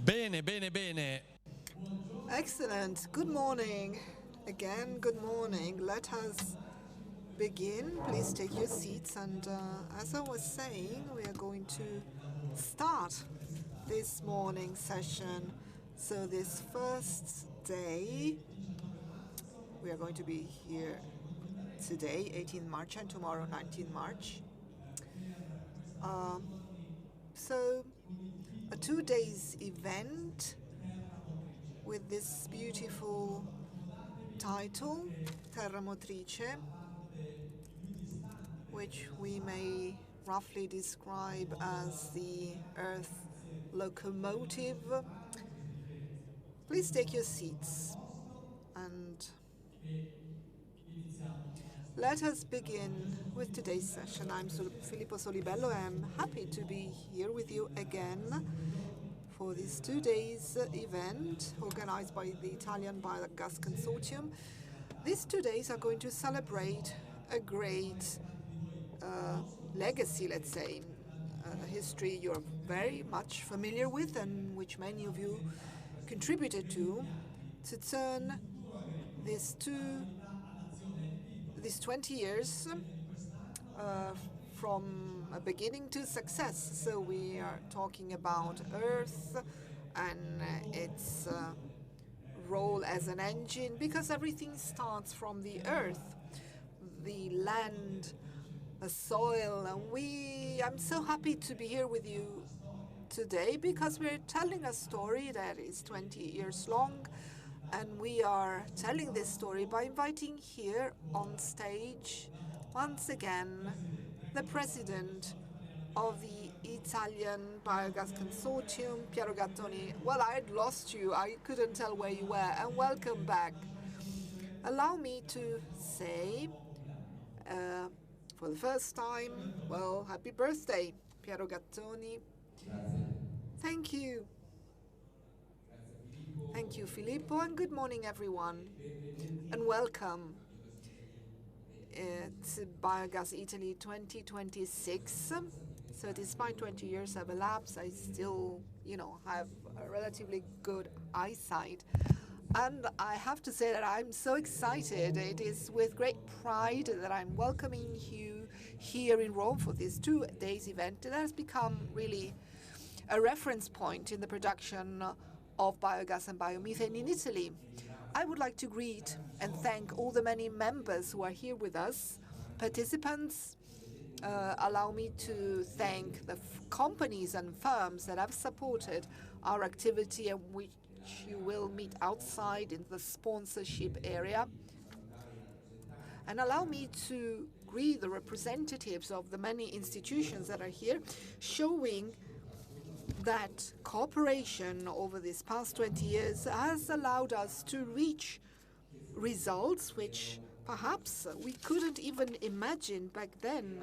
Bene, bene, bene. Excellent. Good morning. Again, good morning. Let us begin. Please take your seats. And as I was saying, we are going to start this morning session. So this first day, we are going to be here today, 18 March, and tomorrow, 19 March. So a 2 days event with this beautiful title, Terra Motrice, which we may roughly describe as the Earth locomotive. Please take your seats and let us begin with today's session. I'm Filippo Solibello. I'm happy to be here with you again for this 2 days event organized by the Italian Biogas Consortium. These 2 days are going to celebrate a great legacy, let's say, a history you're very much familiar with and which many of you contributed to turn these 20 years from a beginning to success. So we are talking about Earth and its role as an engine, because everything starts from the Earth, the land, the soil. And I'm so happy to be here with you today because we're telling a story that is 20 years long, and we are telling this story by inviting here on stage once again the president of the Italian Biogas Consortium, Piero Gattoni. Well, I'd lost you. I couldn't tell where you were. And welcome back. Allow me to say, for the first time, well, happy birthday, Piero Gattoni. Thank you. Thank you, Filippo, and good morning, everyone, and welcome to Biogas Italy 2026. So despite 20 years have elapsed, I still, have a relatively good eyesight. And I have to say that I'm so excited. It is with great pride that I'm welcoming you here in Rome for this 2 days event that has become really a reference point in the production of biogas and biomethane in Italy. I would like to greet and thank all the many members who are here with us, participants. Allow me to thank the companies and firms that have supported our activity and which you will meet outside in the sponsorship area. And allow me to greet the representatives of the many institutions that are here, showing that cooperation over these past 20 years has allowed us to reach results which perhaps we couldn't even imagine back then.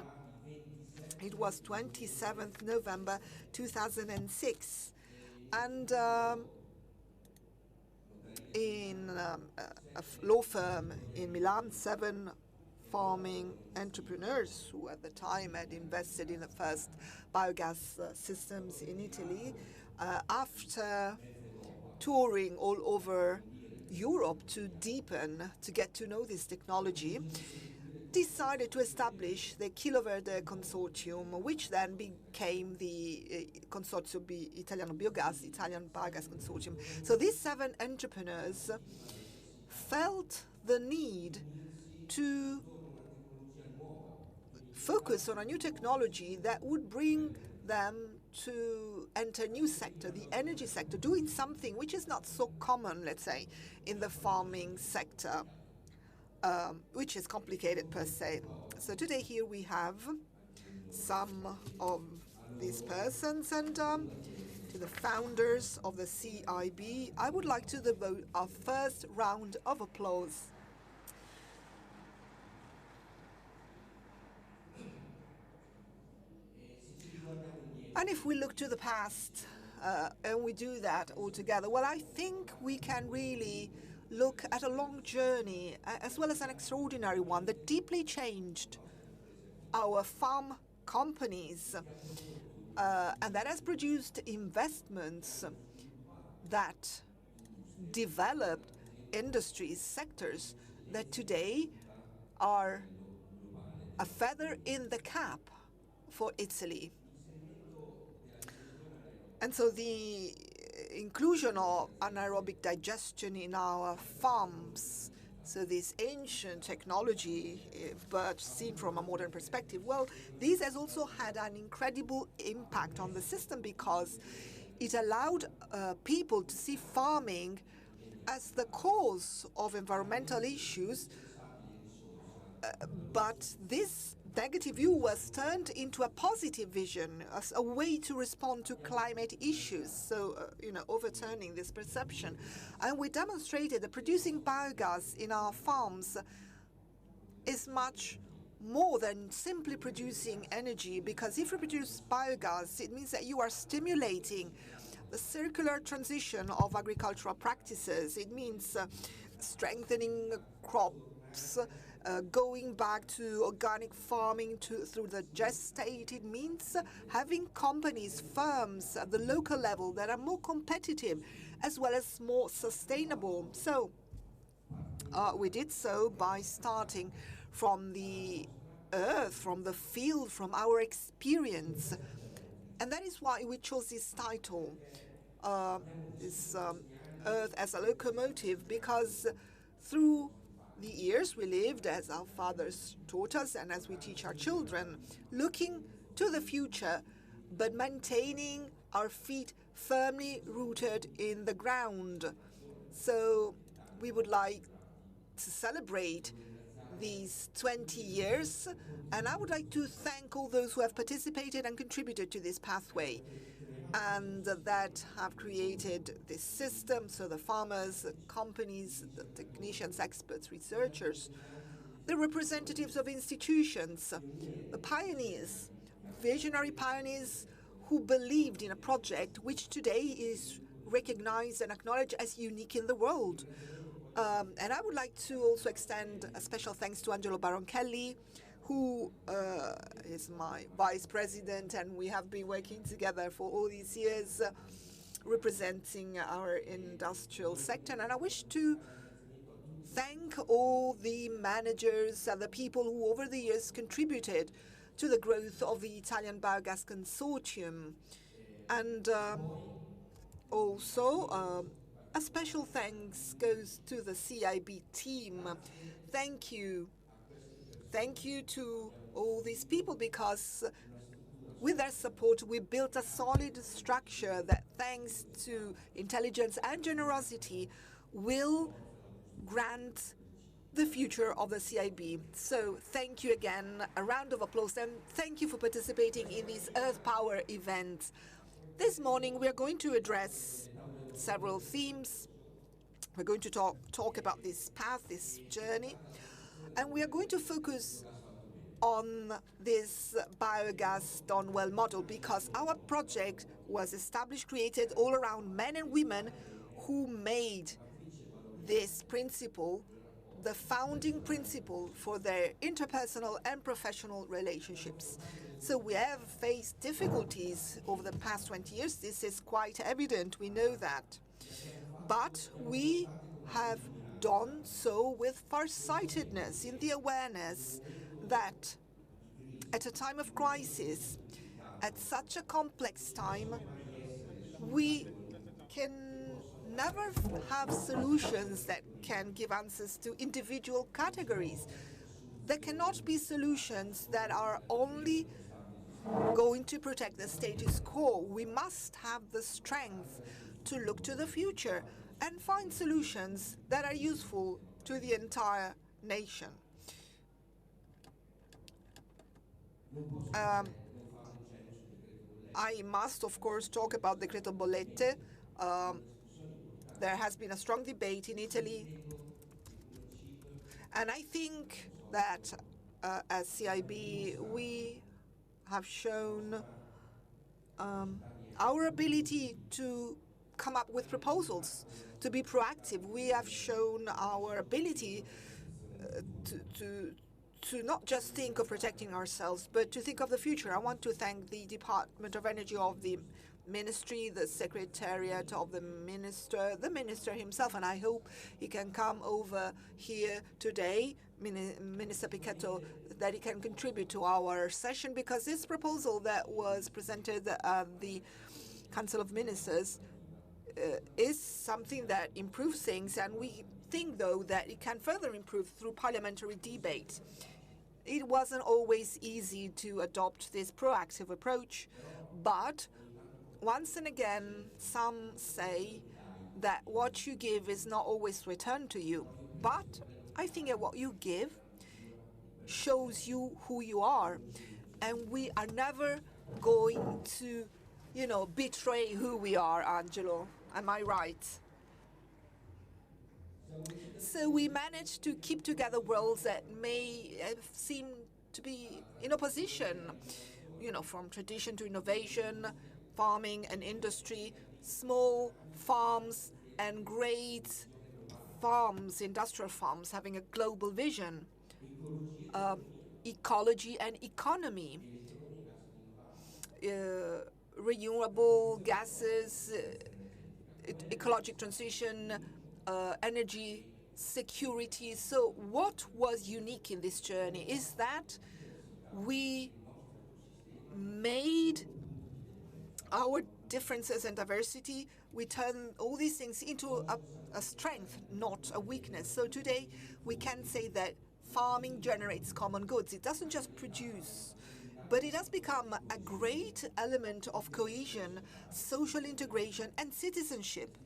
It was 27th November 2006. And in a law firm in Milan, 7 farming entrepreneurs who at the time had invested in the first biogas systems in Italy, after touring all over Europe to deepen, to get to know this technology, decided to establish the Kiloverde Consortium, which then became the Consorzio Italiano Biogas, Italian Biogas Consortium. So these 7 entrepreneurs felt the need to focus on a new technology that would bring them to enter a new sector, the energy sector, doing something which is not so common, let's say, in the farming sector, which is complicated per se. So today here we have some of these persons, and to the founders of the CIB, I would like to devote our first round of applause. And if we look to the past and we do that all together, well, I think we can really look at a long journey as well as an extraordinary one that deeply changed our farm companies and that has produced investments that developed industries, sectors that today are a feather in the cap for Italy. And so the inclusion of anaerobic digestion in our farms, so this ancient technology, but seen from a modern perspective, well, this has also had an incredible impact on the system because it allowed people to see farming as the cause of environmental issues, but this negative view was turned into a positive vision, as a way to respond to climate issues, so, overturning this perception. And we demonstrated that producing biogas in our farms is much more than simply producing energy, because if you produce biogas, it means that you are stimulating the circular transition of agricultural practices. It means strengthening crops, going back to organic farming through the gestate. It means having companies, firms at the local level that are more competitive as well as more sustainable. So we did so by starting from the earth, from the field, from our experience. And that is why we chose this title, this Earth as a Locomotive, because through the years we lived, as our fathers taught us and as we teach our children, looking to the future, but maintaining our feet firmly rooted in the ground. So we would like to celebrate these 20 years, and I would like to thank all those who have participated and contributed to this pathway and that have created this system, so the farmers, the companies, the technicians, experts, researchers, the representatives of institutions, the pioneers, visionary pioneers who believed in a project which today is recognized and acknowledged as unique in the world. And I would like to also extend a special thanks to Angelo Baronchelli, who is my vice president, and we have been working together for all these years, representing our industrial sector. And I wish to thank all the managers and the people who over the years contributed to the growth of the Italian Biogas Consortium. And also, a special thanks goes to the CIB team. Thank you. Thank you to all these people, because with their support we built a solid structure that, thanks to intelligence and generosity, will grant the future of the CIB. So thank you again, a round of applause, and thank you for participating in this Earth Power event. This morning we are going to address several themes. We're going to talk about this path, this journey, and we are going to focus on this biogas done well model, because our project was established, created all around men and women who made this principle the founding principle for their interpersonal and professional relationships. So we have faced difficulties over the past 20 years. This is quite evident, we know that. But we have done so with farsightedness, in the awareness that at a time of crisis, at such a complex time, we can never have solutions that can give answers to individual categories. There cannot be solutions that are only going to protect the status quo. We must have the strength to look to the future and find solutions that are useful to the entire nation. I must, of course, talk about Decreto Bollette. There has been a strong debate in Italy, and I think that as CIB we have shown our ability to come up with proposals, to be proactive. We have shown our ability to not just think of protecting ourselves, but to think of the future. I want to thank the Department of Energy of the ministry, the secretariat of the minister himself, and I hope he can come over here today, Minister Pichetto, that he can contribute to our session, because this proposal that was presented at the Council of Ministers is something that improves things, and we think, though, that it can further improve through parliamentary debate. It wasn't always easy to adopt this proactive approach, but once and again, some say that what you give is not always returned to you. But I think that what you give shows you who you are, and we are never going to, betray who we are, Angelo. Am I right? So we managed to keep together worlds that may seem to be in opposition, from tradition to innovation, farming and industry, small farms and great farms, industrial farms having a global vision, ecology and economy, renewable gases, ecologic transition, energy security. So what was unique in this journey is that we made our differences and diversity, we turn all these things into a strength, not a weakness. So today we can say that farming generates common goods. It doesn't just produce, but it has become a great element of cohesion, social integration and citizenship,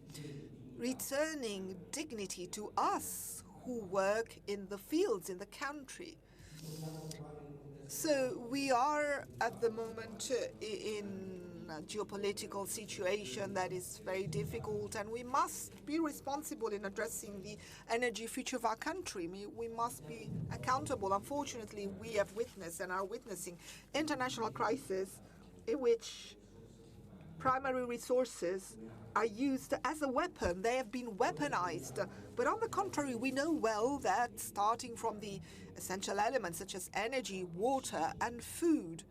returning dignity to us who work in the fields, in the country. So we are at the moment in a geopolitical situation that is very difficult, and we must be responsible in addressing the energy future of our country. We must be accountable. Unfortunately, we have witnessed and are witnessing international crisis in which primary resources are used as a weapon. They have been weaponized. But on the contrary, we know well that starting from the essential elements such as energy, water, and food,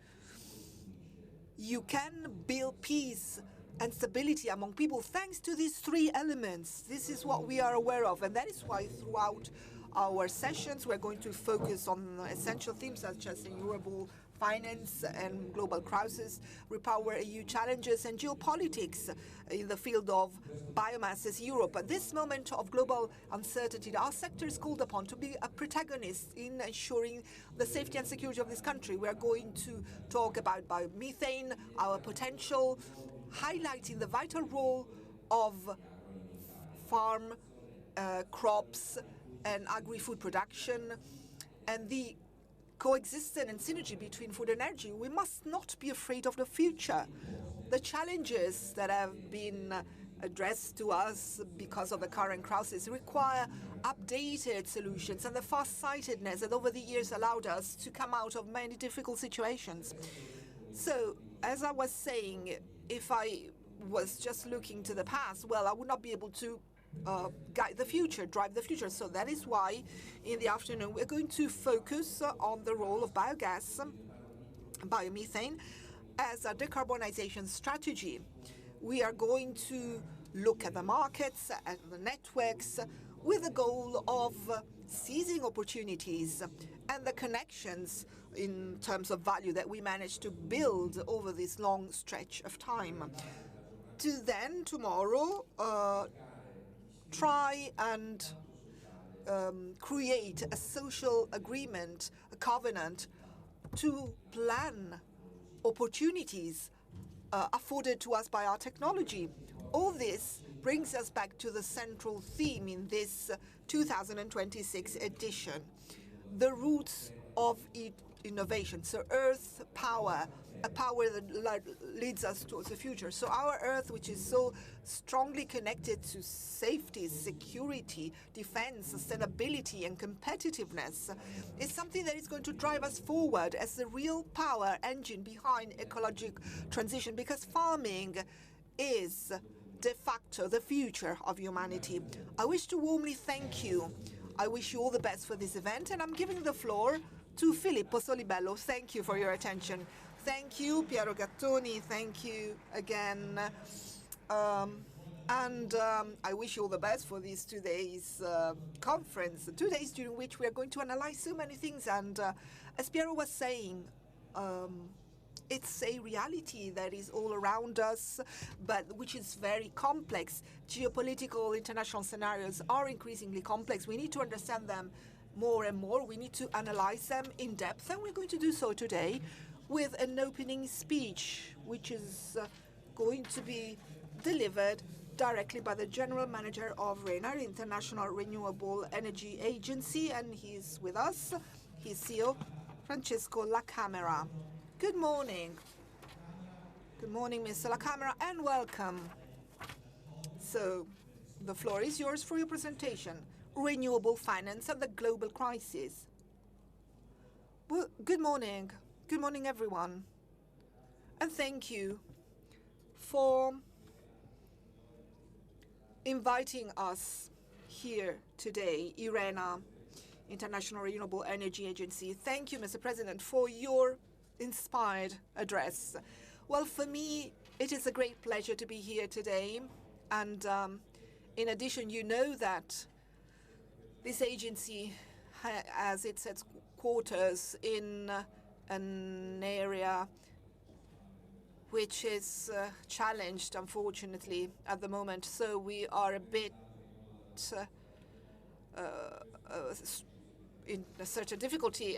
you can build peace and stability among people thanks to these three elements. This is what we are aware of, and that is why throughout our sessions we're going to focus on essential themes such as renewable finance and global crisis, repower EU challenges, and geopolitics in the field of biomass as Europe. At this moment of global uncertainty, our sector is called upon to be a protagonist in ensuring the safety and security of this country. We are going to talk about biomethane, our potential, highlighting the vital role of farm crops and agri-food production, and the coexistence and synergy between food and energy. We must not be afraid of the future. The challenges that have been addressed to us because of the current crisis require updated solutions and the far-sightedness that over the years allowed us to come out of many difficult situations. So, as I was saying, if I was just looking to the past, well, I would not be able to guide the future, drive the future. So that is why in the afternoon we're going to focus on the role of biogas, biomethane, as a decarbonization strategy. We are going to look at the markets, at the networks, with the goal of seizing opportunities and the connections in terms of value that we managed to build over this long stretch of time. To then, tomorrow, try and create a social agreement, a covenant, to plan opportunities afforded to us by our technology. All this brings us back to the central theme in this 2026 edition, the roots of innovation. So Earth power, a power that leads us towards the future. So our Earth, which is so strongly connected to safety, security, defense, sustainability, and competitiveness, is something that is going to drive us forward as the real power engine behind ecologic transition, because farming is de facto the future of humanity. I wish to warmly thank you. I wish you all the best for this event, and I'm giving the floor to Filippo Solibello. Thank you for your attention. Thank you, Piero Gattoni. Thank you again. I wish you all the best for these 2 days conference, 2 days during which we are going to analyze so many things. And as Piero was saying, um, it's a reality that is all around us, but which is very complex. Geopolitical international scenarios are increasingly complex. We need to understand them more and more. We need to analyze them in depth, and we're going to do so today with an opening speech, which is going to be delivered directly by the General Manager of RENA, International Renewable Energy Agency, and he's with us. He's CEO Francesco La Camera. Good morning. Good morning, Mr. La Camera, and welcome. So, the floor is yours for your presentation. Renewable finance and the global crisis. Well, good morning. Good morning, everyone. And thank you for inviting us here today, IRENA, International Renewable Energy Agency. Thank you, Mr. President, for your inspired address. Well, for me, it is a great pleasure to be here today. And in addition, you know that this agency has its headquarters in an area which is challenged, unfortunately, at the moment. So we are a bit in a certain difficulty,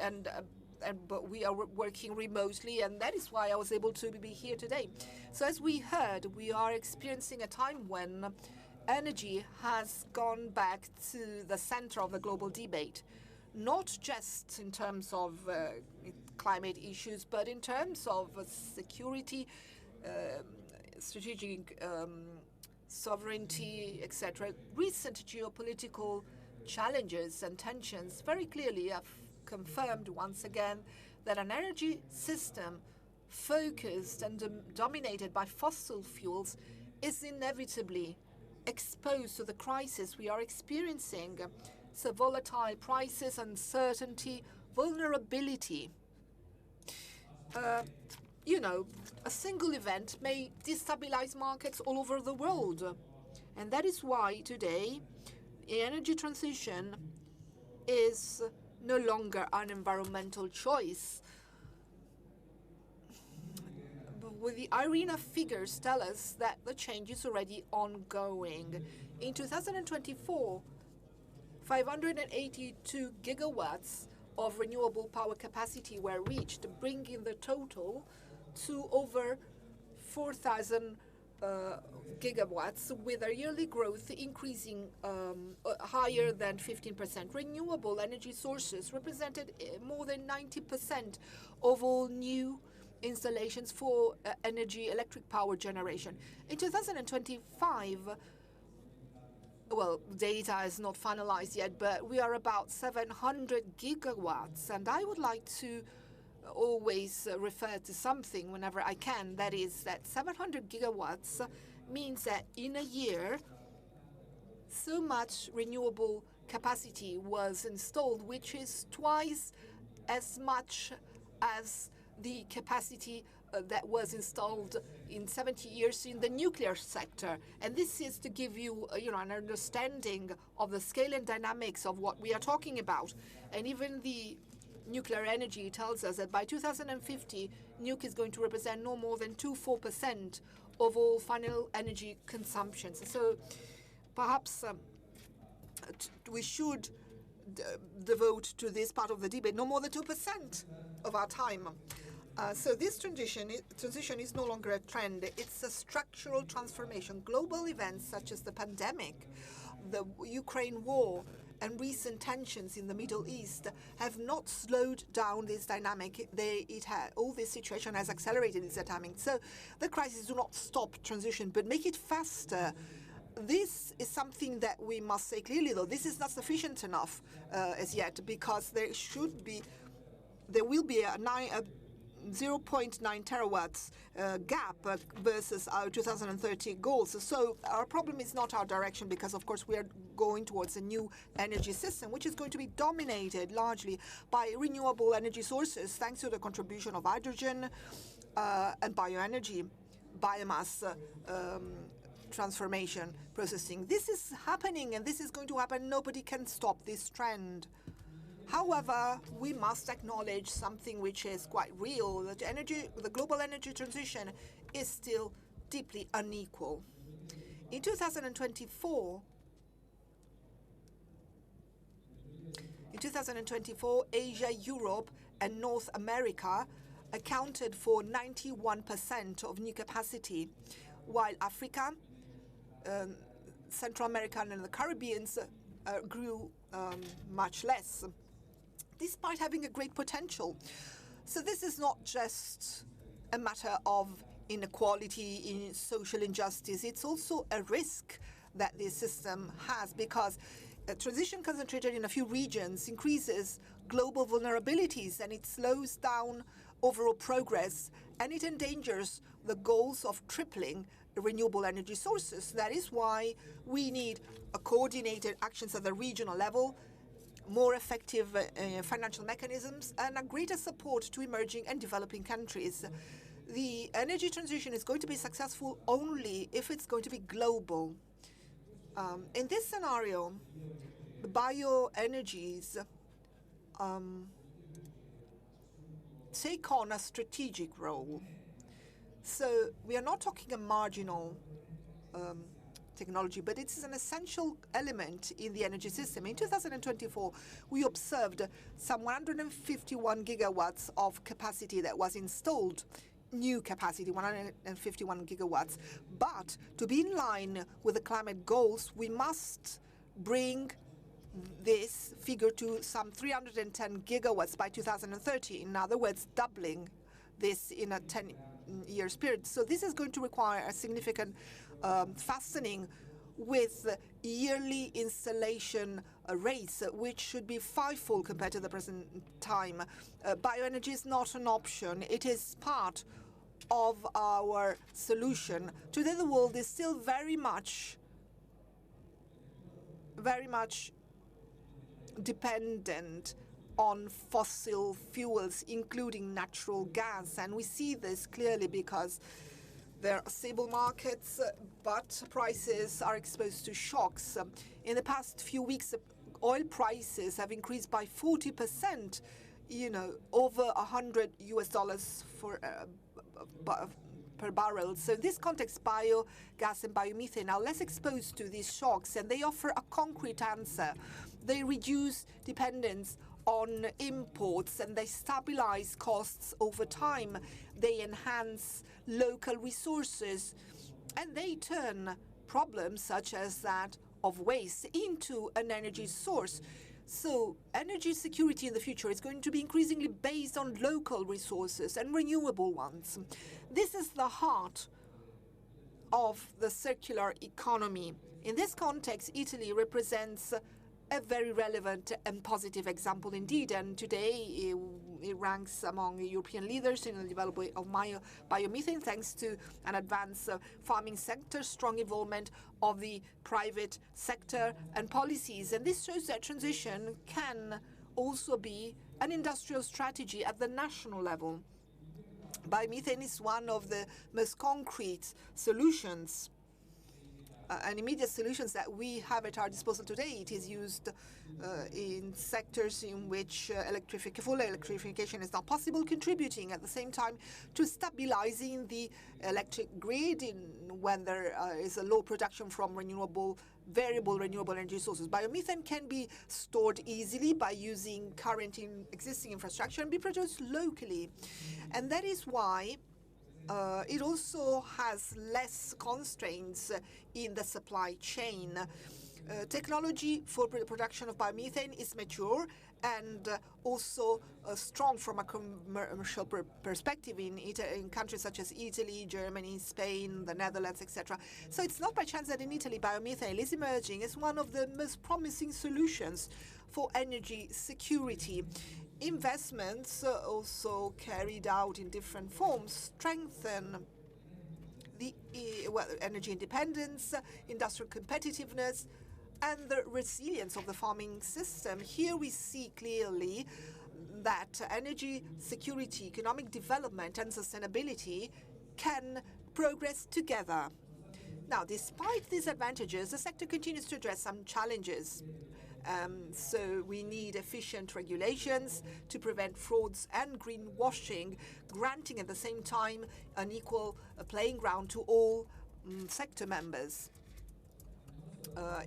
but we are working remotely, and that is why I was able to be here today. So as we heard, we are experiencing a time when energy has gone back to the center of the global debate, not just in terms of climate issues, but in terms of security, strategic sovereignty, etc. Recent geopolitical challenges and tensions very clearly have confirmed once again that an energy system focused and dominated by fossil fuels is inevitably exposed to the crisis we are experiencing. So volatile prices, uncertainty, vulnerability. A single event may destabilize markets all over the world. And that is why today, energy transition is no longer an environmental choice. But the IRENA figures tell us that the change is already ongoing. In 2024, 582 gigawatts of renewable power capacity were reached, bringing the total to over 4,000 gigawatts, with a yearly growth increasing higher than 15%. Renewable energy sources represented more than 90% of all new installations for electric power generation. In 2025, well, data is not finalized yet, but we are about 700 gigawatts. And I would like to always refer to something whenever I can. That is that 700 gigawatts means that in a year, so much renewable capacity was installed, which is twice as much as the capacity that was installed in 70 years in the nuclear sector. And this is to give you, an understanding of the scale and dynamics of what we are talking about. And even the nuclear energy tells us that by 2050, nuke is going to represent no more than 2-4% of all final energy consumptions. So perhaps we should devote to this part of the debate no more than 2% of our time. So this transition is no longer a trend. It's a structural transformation. Global events such as the pandemic, the Ukraine war, and recent tensions in the Middle East have not slowed down this dynamic. All this situation has accelerated this dynamic. So the crisis do not stop transition, but make it faster. This is something that we must say clearly, though. This is not sufficient enough as yet, because there will be a 0.9 terawatts gap versus our 2030 goals. So our problem is not our direction, because of course we are going towards a new energy system, which is going to be dominated largely by renewable energy sources, thanks to the contribution of hydrogen, and bioenergy, biomass transformation processing. This is happening and this is going to happen. Nobody can stop this trend. However, we must acknowledge something which is quite real, that the global energy transition is still deeply unequal. In 2024, Asia, Europe, and North America accounted for 91% of new capacity, while Africa, Central America, and the Caribbean grew much less, despite having a great potential. So this is not just a matter of inequality, in social injustice. It's also a risk that this system has, because a transition concentrated in a few regions increases global vulnerabilities and it slows down overall progress and it endangers the goals of tripling renewable energy sources. That is why we need a coordinated actions at the regional level, more effective financial mechanisms, and a greater support to emerging and developing countries. The energy transition is going to be successful only if it's going to be global. In this scenario, the bioenergies take on a strategic role. So we are not talking a marginal technology, but it is an essential element in the energy system. In 2024, we observed some 151 gigawatts of capacity that was installed, new capacity, 151 gigawatts. But to be in line with the climate goals, we must bring this figure to some 310 gigawatts by 2030. In other words, doubling this in a 10-year period. So this is going to require a significant fastening with yearly installation rates, which should be fivefold compared to the present time. Bioenergy is not an option. It is part of our solution. Today, the world is still very much dependent on fossil fuels, including natural gas. And we see this clearly because there are stable markets, but prices are exposed to shocks. In the past few weeks, oil prices have increased by 40%, over $100 per barrel. So in this context, biogas and biomethane are less exposed to these shocks, and they offer a concrete answer. They reduce dependence on imports and they stabilize costs over time. They enhance local resources and they turn problems such as that of waste into an energy source. So energy security in the future is going to be increasingly based on local resources and renewable ones. This is the heart of the circular economy. In this context, Italy represents a very relevant and positive example indeed, and today it ranks among European leaders in the development of biomethane thanks to an advanced farming sector, strong involvement of the private sector and policies. And this shows that transition can also be an industrial strategy at the national level. Biomethane is one of the most concrete solutions and immediate solutions that we have at our disposal today. It is used in sectors in which full electrification is not possible, contributing at the same time to stabilizing the electric grid when there is a low production from variable renewable energy sources. Biomethane can be stored easily by using current existing infrastructure and be produced locally. And that is why it also has less constraints in the supply chain. Technology for the production of biomethane is mature and also strong from a commercial perspective in countries such as Italy, Germany, Spain, the Netherlands, etc. So it's not by chance that in Italy biomethane is emerging as one of the most promising solutions for energy security. Investments also carried out in different forms strengthen the energy independence, industrial competitiveness, and the resilience of the farming system. Here we see clearly that energy security, economic development, and sustainability can progress together. Now, despite these advantages, the sector continues to address some challenges. So we need efficient regulations to prevent frauds and greenwashing, granting at the same time an equal playing ground to all sector members.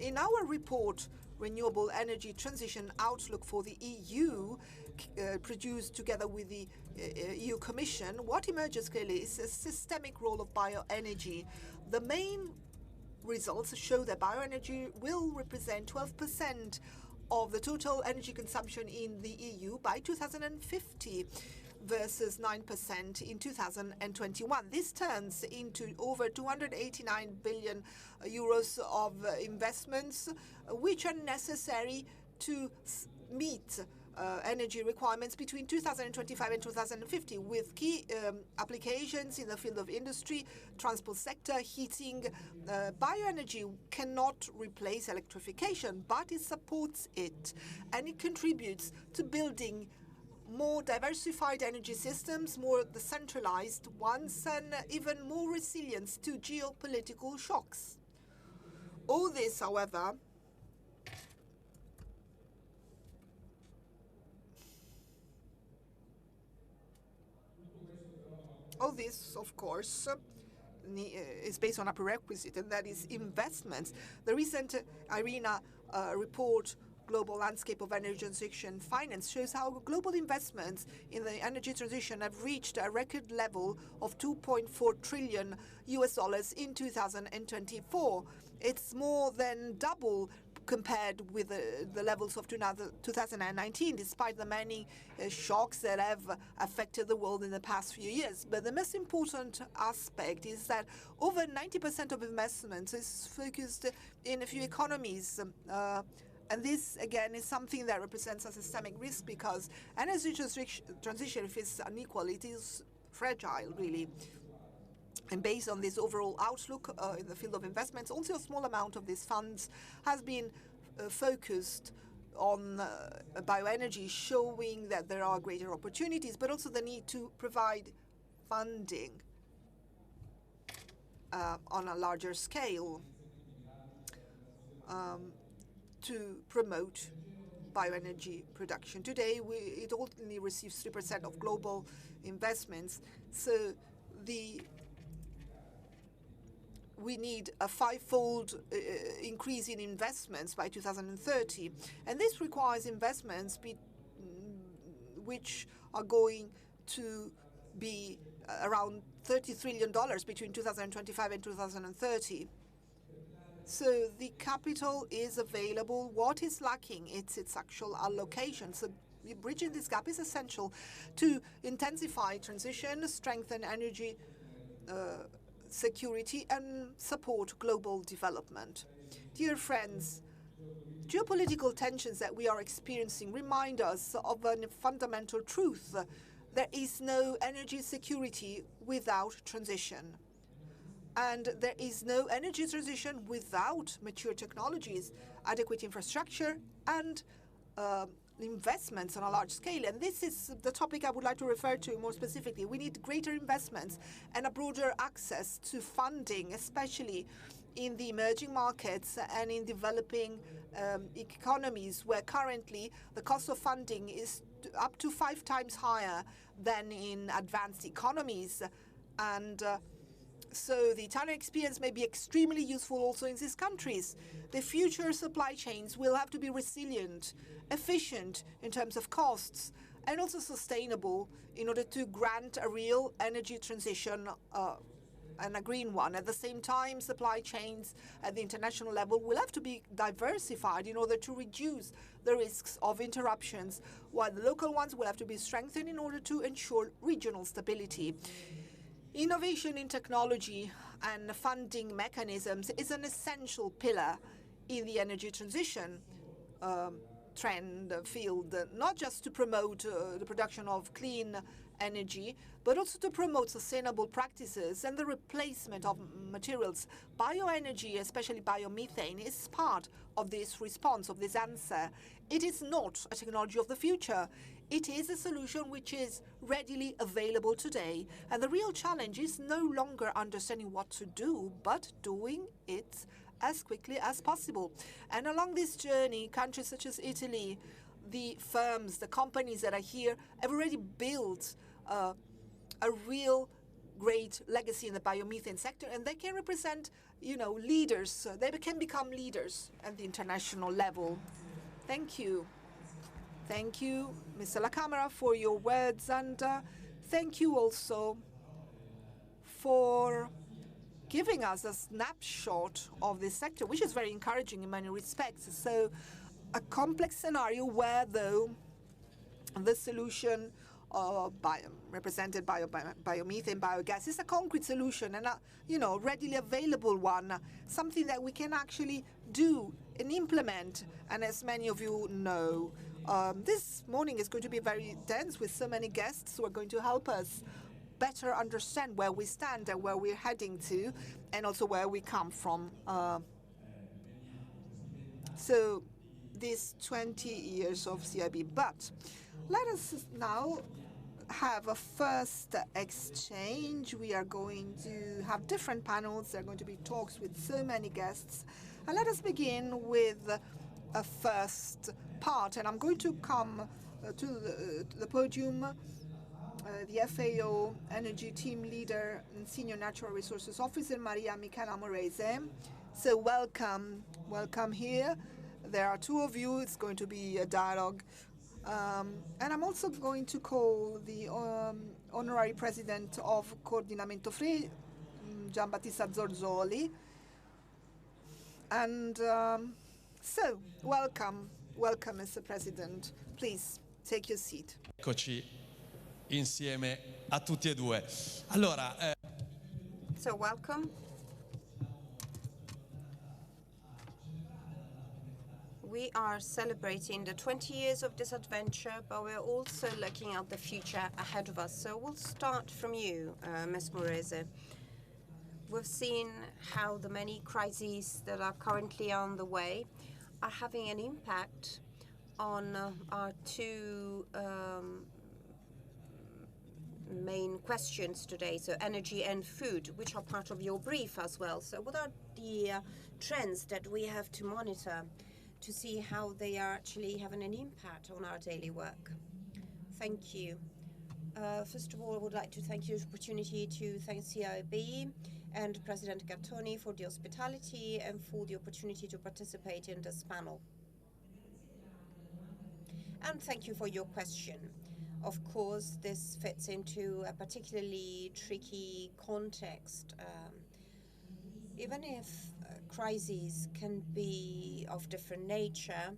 In our report, Renewable Energy Transition Outlook for the EU, produced together with the EU Commission, what emerges clearly is a systemic role of bioenergy. The main results show that bioenergy will represent 12% of the total energy consumption in the EU by 2050 versus 9% in 2021. This turns into over 289 billion euros of investments, which are necessary to meet energy requirements between 2025 and 2050, with key applications in the field of industry, transport sector, heating. Bioenergy cannot replace electrification, but it supports it, and it contributes to building more diversified energy systems, more decentralized ones, and even more resilience to geopolitical shocks. All this, however, of course, is based on a prerequisite, and that is investments. The recent IRENA report, Global Landscape of Energy Transition Finance, shows how global investments in the energy transition have reached a record level of $2.4 trillion in 2024. It's more than double compared with the levels of 2019, despite the many shocks that have affected the world in the past few years. But the most important aspect is that over 90% of investments is focused in a few economies. And this, again, is something that represents a systemic risk, because energy transition, if it's unequal, it is fragile, really. And based on this overall outlook in the field of investments, also a small amount of these funds has been focused on bioenergy, showing that there are greater opportunities, but also the need to provide funding on a larger scale to promote bioenergy production. Today, it only receives 3% of global investments. So we need a five-fold increase in investments by 2030. And this requires investments which are going to be around $30 trillion between 2025 and 2030. So the capital is available. What is lacking? It's its actual allocation. So bridging this gap is essential to intensify transition, strengthen energy security, and support global development. Dear friends, geopolitical tensions that we are experiencing remind us of a fundamental truth. There is no energy security without transition. And there is no energy transition without mature technologies, adequate infrastructure, and investments on a large scale. And this is the topic I would like to refer to more specifically. We need greater investments and a broader access to funding, especially in the emerging markets and in developing economies, where currently the cost of funding is up to 5 times higher than in advanced economies. And so the Italian experience may be extremely useful also in these countries. The future supply chains will have to be resilient, efficient in terms of costs, and also sustainable in order to grant a real energy transition and a green one. At the same time, supply chains at the international level will have to be diversified in order to reduce the risks of interruptions, while the local ones will have to be strengthened in order to ensure regional stability. Innovation in technology and funding mechanisms is an essential pillar in the energy transition trend field, not just to promote the production of clean energy, but also to promote sustainable practices and the replacement of materials. Bioenergy, especially biomethane, is part of this response, of this answer. It is not a technology of the future. It is a solution which is readily available today. And the real challenge is no longer understanding what to do, but doing it as quickly as possible. And along this journey, countries such as Italy, the firms, the companies that are here have already built a real great legacy in the biomethane sector, and they can represent, leaders. They can become leaders at the international level. Thank you. Thank you, Mr. La Camera, for your words, and thank you also for giving us a snapshot of this sector, which is very encouraging in many respects. So, a complex scenario where, though, the solution represented by biomethane, biogas, is a concrete solution and a readily available one, something that we can actually do and implement. And as many of you know, this morning is going to be very dense with so many guests who are going to help us better understand where we stand and where we're heading to, and also where we come from. So these 20 years of CIB. But let us now have a first exchange. We are going to have different panels. There are going to be talks with so many guests. And let us begin with a first part. And I'm going to come to the podium, the FAO Energy Team Leader and Senior Natural Resources Officer, Maria Michela Morese. So welcome here. There are two of you. It's going to be a dialogue. And I'm also going to call the Honorary President of Coordinamento FRE, Giambattista Zorzoli. And so, welcome, Mr. President. Please, take your seat. Eccoci insieme a tutti e due. Allora, So, welcome. We are celebrating the 20 years of this adventure, but we're also looking at the future ahead of us. So we'll start from you, Ms. Morese. We've seen how the many crises that are currently on the way are having an impact on our two main questions today, so energy and food, which are part of your brief as well. So what are the trends that we have to monitor to see how they are actually having an impact on our daily work? Thank you. First of all, I would like to thank you for the opportunity to thank CIB and President Gattoni for the hospitality and for the opportunity to participate in this panel. And thank you for your question. Of course, this fits into a particularly tricky context. Even if crises can be of different nature,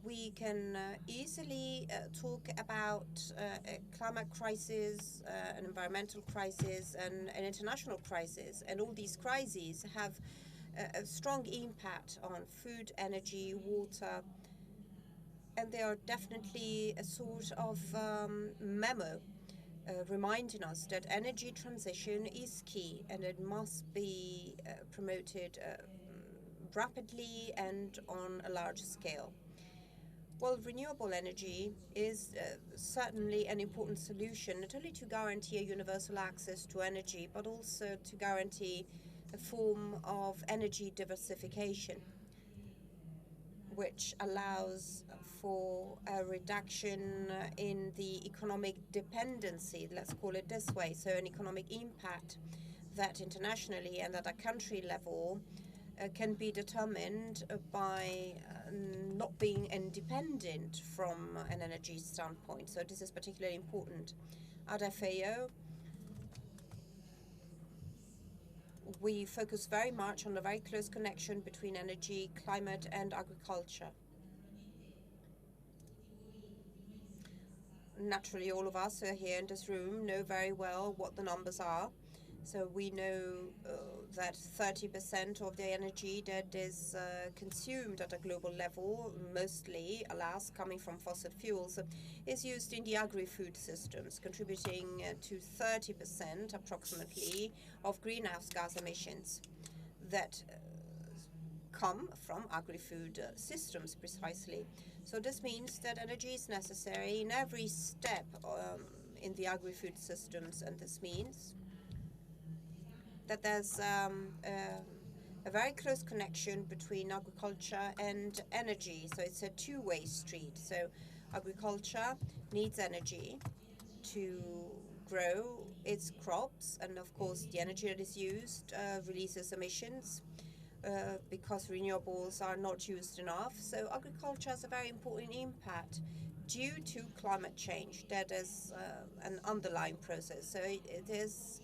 we can easily talk about a climate crisis, an environmental crisis, and an international crisis. And all these crises have a strong impact on food, energy, water, and they are definitely a sort of memo reminding us that energy transition is key and it must be promoted rapidly and on a large scale. Well, renewable energy is certainly an important solution, not only to guarantee a universal access to energy, but also to guarantee a form of energy diversification, which allows for a reduction in the economic dependency, let's call it this way, so an economic impact that internationally and at a country level can be determined by not being independent from an energy standpoint. So this is particularly important. At FAO, we focus very much on the very close connection between energy, climate, and agriculture. Naturally, all of us here in this room know very well what the numbers are. So we know that 30% of the energy that is consumed at a global level, mostly, alas, coming from fossil fuels, is used in the agri-food systems, contributing to 30% approximately of greenhouse gas emissions that come from agri-food systems precisely. So this means that energy is necessary in every step in the agri-food systems, and this means that there's a very close connection between agriculture and energy. So it's a two-way street. So agriculture needs energy to grow its crops, and of course the energy that is used releases emissions because renewables are not used enough. So agriculture has a very important impact due to climate change. That is an underlying process. So it is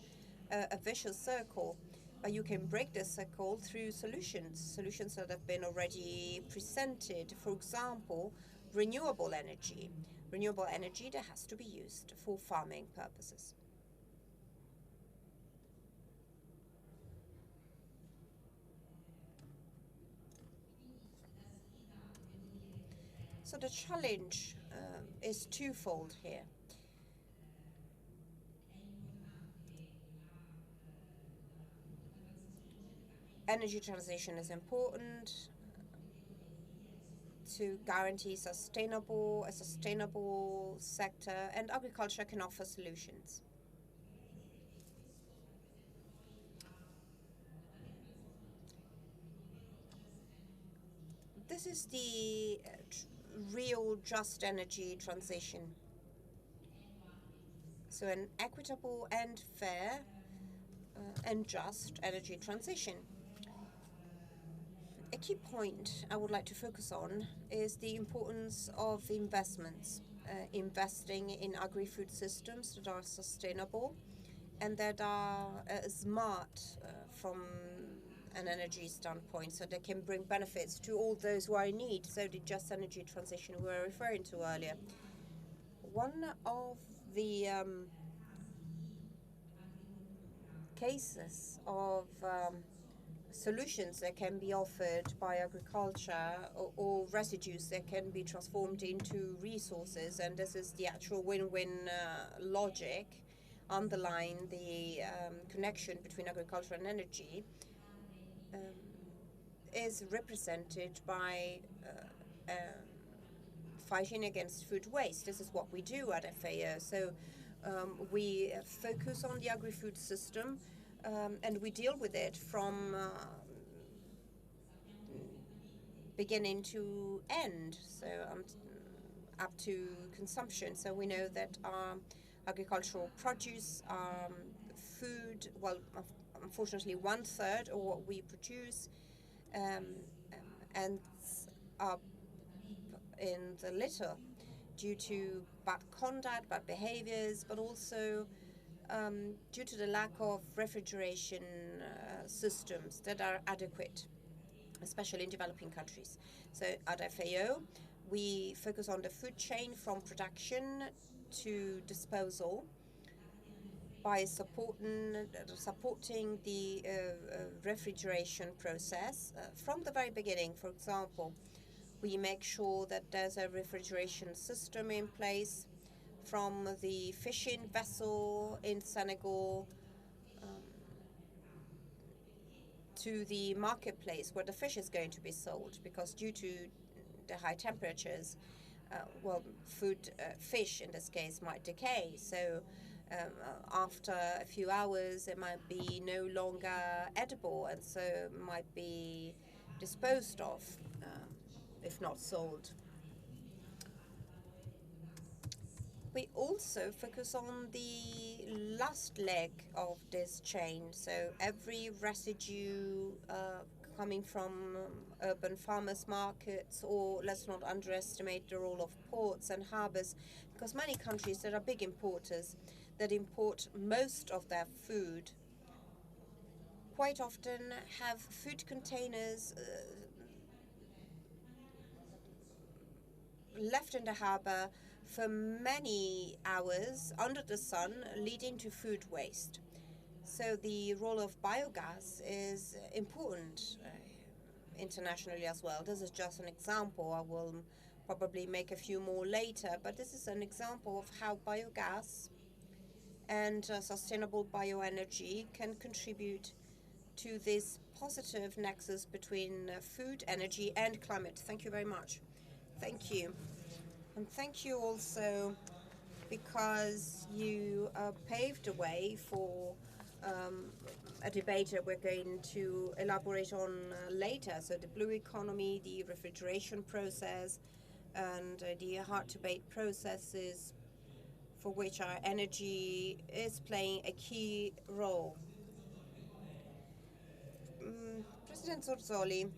a vicious circle. But you can break this circle through solutions that have been already presented. For example, renewable energy. Renewable energy that has to be used for farming purposes. So the challenge is twofold here. Energy transition is important to guarantee a sustainable sector, and agriculture can offer solutions. This is the real just energy transition. So an equitable and fair and just energy transition. A key point I would like to focus on is the importance of investments, investing in agri-food systems that are sustainable and that are smart from an energy standpoint, so they can bring benefits to all those who are in need. So the just energy transition we were referring to earlier. One of the cases of solutions that can be offered by agriculture, or residues that can be transformed into resources, and this is the actual win-win logic underlying the connection between agriculture and energy, is represented by fighting against food waste. This is what we do at FAO. So we focus on the agri-food system, and we deal with it from beginning to end, so up to consumption. So we know that agricultural produce, food, well, unfortunately, 1/3 of what we produce ends up in the litter due to bad conduct, bad behaviors, but also due to the lack of refrigeration systems that are adequate, especially in developing countries. So at FAO, we focus on the food chain from production to disposal by supporting the refrigeration process from the very beginning. For example, we make sure that there's a refrigeration system in place from the fishing vessel in Senegal to the marketplace where the fish is going to be sold, because due to the high temperatures, fish in this case might decay. So after a few hours, it might be no longer edible, and so might be disposed of, if not sold. We also focus on the last leg of this chain. So every residue coming from urban farmers markets, or let's not underestimate the role of ports and harbors, because many countries that are big importers, that import most of their food, quite often have food containers left in the harbor for many hours under the sun, leading to food waste. So the role of biogas is important internationally as well. This is just an example. I will probably make a few more later, but this is an example of how biogas and sustainable bioenergy can contribute to this positive nexus between food, energy, and climate. Thank you very much. Thank you. And thank you also because you paved the way for a debate that we're going to elaborate on later. So the blue economy, the refrigeration process, and the hard-to-abate processes for which our energy is playing a key role. President Zorzoli,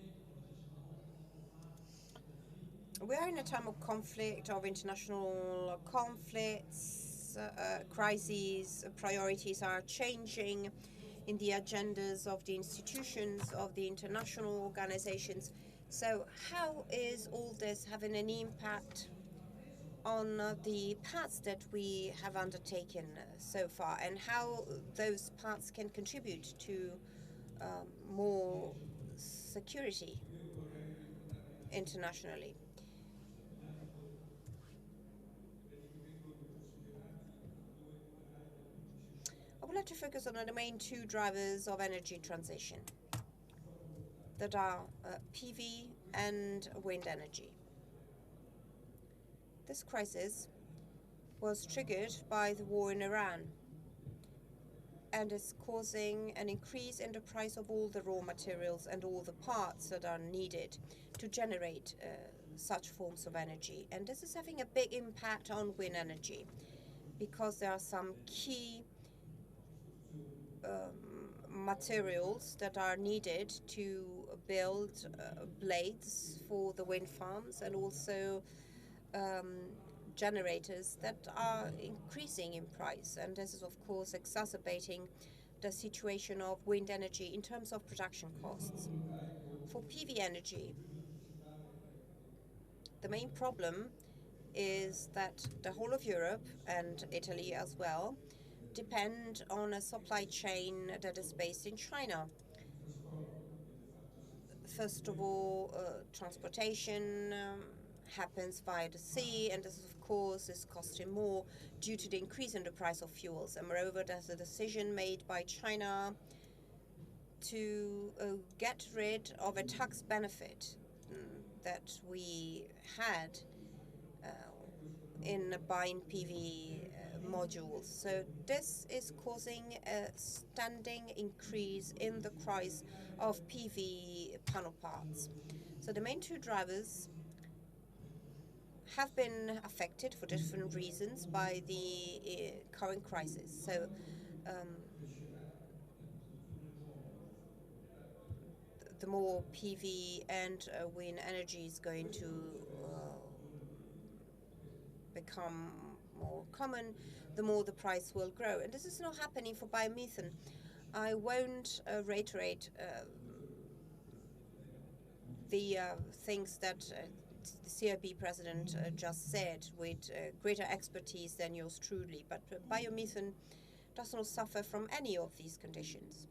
we are in a time of conflict, of international conflicts, crises, priorities are changing in the agendas of the institutions, of the international organizations. So how is all this having an impact on the paths that we have undertaken so far, and how those paths can contribute to more security internationally? I would like to focus on the main two drivers of energy transition that are PV and wind energy. This crisis was triggered by the war in Iran and is causing an increase in the price of all the raw materials and all the parts that are needed to generate such forms of energy. And this is having a big impact on wind energy because there are some key materials that are needed to build blades for the wind farms, and also generators that are increasing in price. And this is, of course, exacerbating the situation of wind energy in terms of production costs. For PV energy, the main problem is that the whole of Europe, and Italy as well, depend on a supply chain that is based in China. First of all, transportation happens via the sea, and this, of course, is costing more due to the increase in the price of fuels. And moreover, there's a decision made by China to get rid of a tax benefit that we had in buying PV modules. So this is causing a standing increase in the price of PV panel parts. So the main two drivers have been affected for different reasons by the current crisis. So the more PV and wind energy is going to become more common, the more the price will grow. And this is not happening for biomethane. I won't reiterate the things that the CIB president just said with greater expertise than yours truly, but biomethane does not suffer from any of these conditions.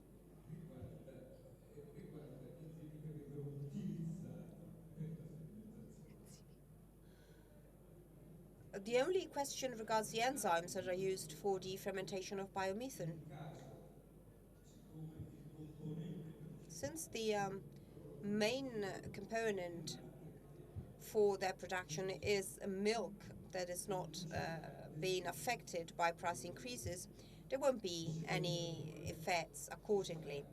The only question regards the enzymes that are used for the fermentation of biomethane. Since the main component for their production is milk that is not being affected by price increases, there won't be any effects accordingly.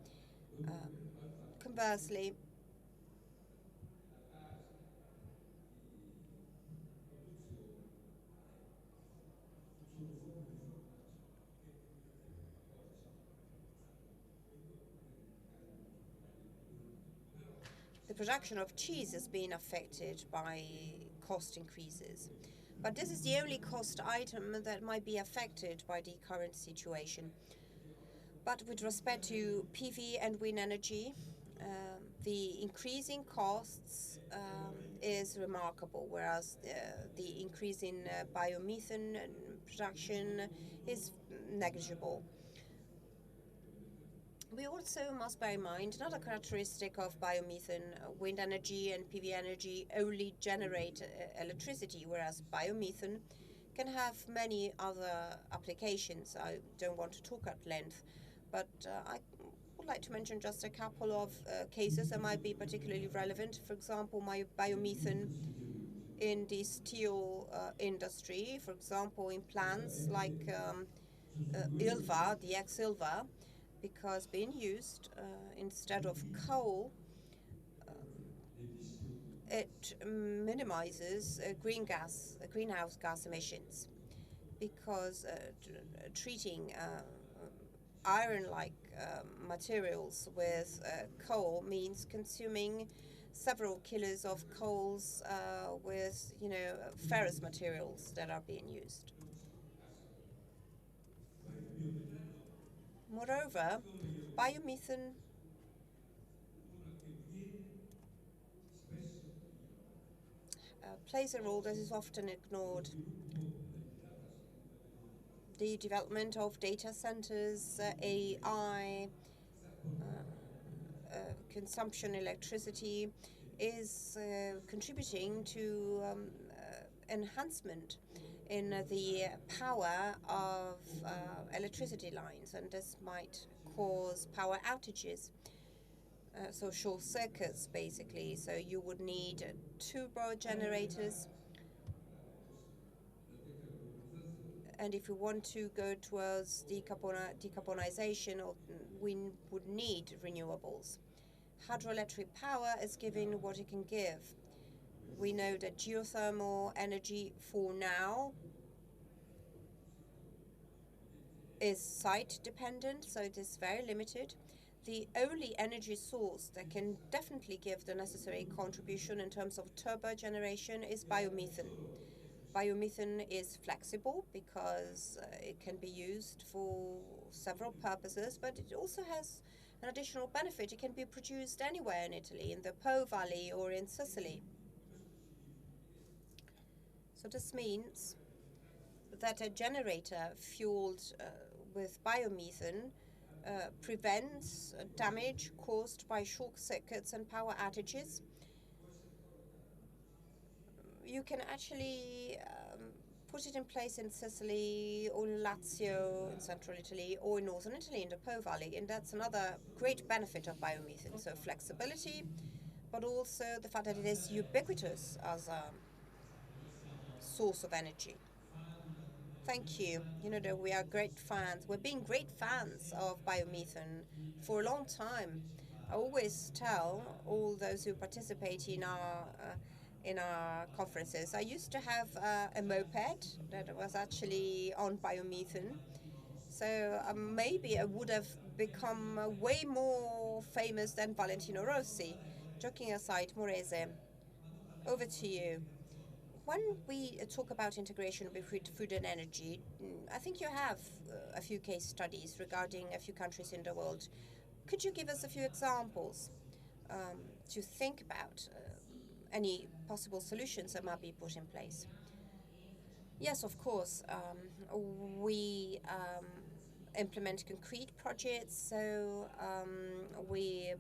Conversely, the production of cheese is being affected by cost increases. But this is the only cost item that might be affected by the current situation. But with respect to PV and wind energy, the increasing costs is remarkable, whereas the increase in biomethane production is negligible. We also must bear in mind another characteristic of biomethane. Wind energy and PV energy only generate electricity, whereas biomethane can have many other applications. I don't want to talk at length, but I would like to mention just a couple of cases that might be particularly relevant. For example, my biomethane in the steel industry, for example, in plants like Ilva, the ex-Ilva, because being used instead of coal, it minimizes greenhouse gas emissions, because treating iron-like materials with coal means consuming several kilos of coals with, ferrous materials that are being used. Moreover, biomethane plays a role that is often ignored. The development of data centers, AI, consumption electricity is contributing to enhancement in the power of electricity lines, and this might cause power outages. So short circuits, basically. So you would need turbo generators. And if we want to go towards decarbonization, we would need renewables. Hydroelectric power is giving what it can give. We know that geothermal energy for now is site dependent, so it is very limited. The only energy source that can definitely give the necessary contribution in terms of turbo generation is biomethane. Biomethane is flexible because it can be used for several purposes, but it also has an additional benefit. It can be produced anywhere in Italy, in the Po Valley or in Sicily. So this means that a generator fueled with biomethane prevents damage caused by short circuits and power outages. You can actually put it in place in Sicily or in Lazio in central Italy or in northern Italy in the Po Valley, and that's another great benefit of biomethane. So flexibility, but also the fact that it is ubiquitous as a source of energy. Thank you. You know that we are great fans. We've been great fans of biomethane for a long time. I always tell all those who participate in our conferences. I used to have a moped that was actually on biomethane. So maybe I would have become way more famous than Valentino Rossi. Joking aside, Morese, over to you. When we talk about integration between food and energy, I think you have a few case studies regarding a few countries in the world. Could you give us a few examples to think about any possible solutions that might be put in place? Yes, of course. We implement concrete projects, so we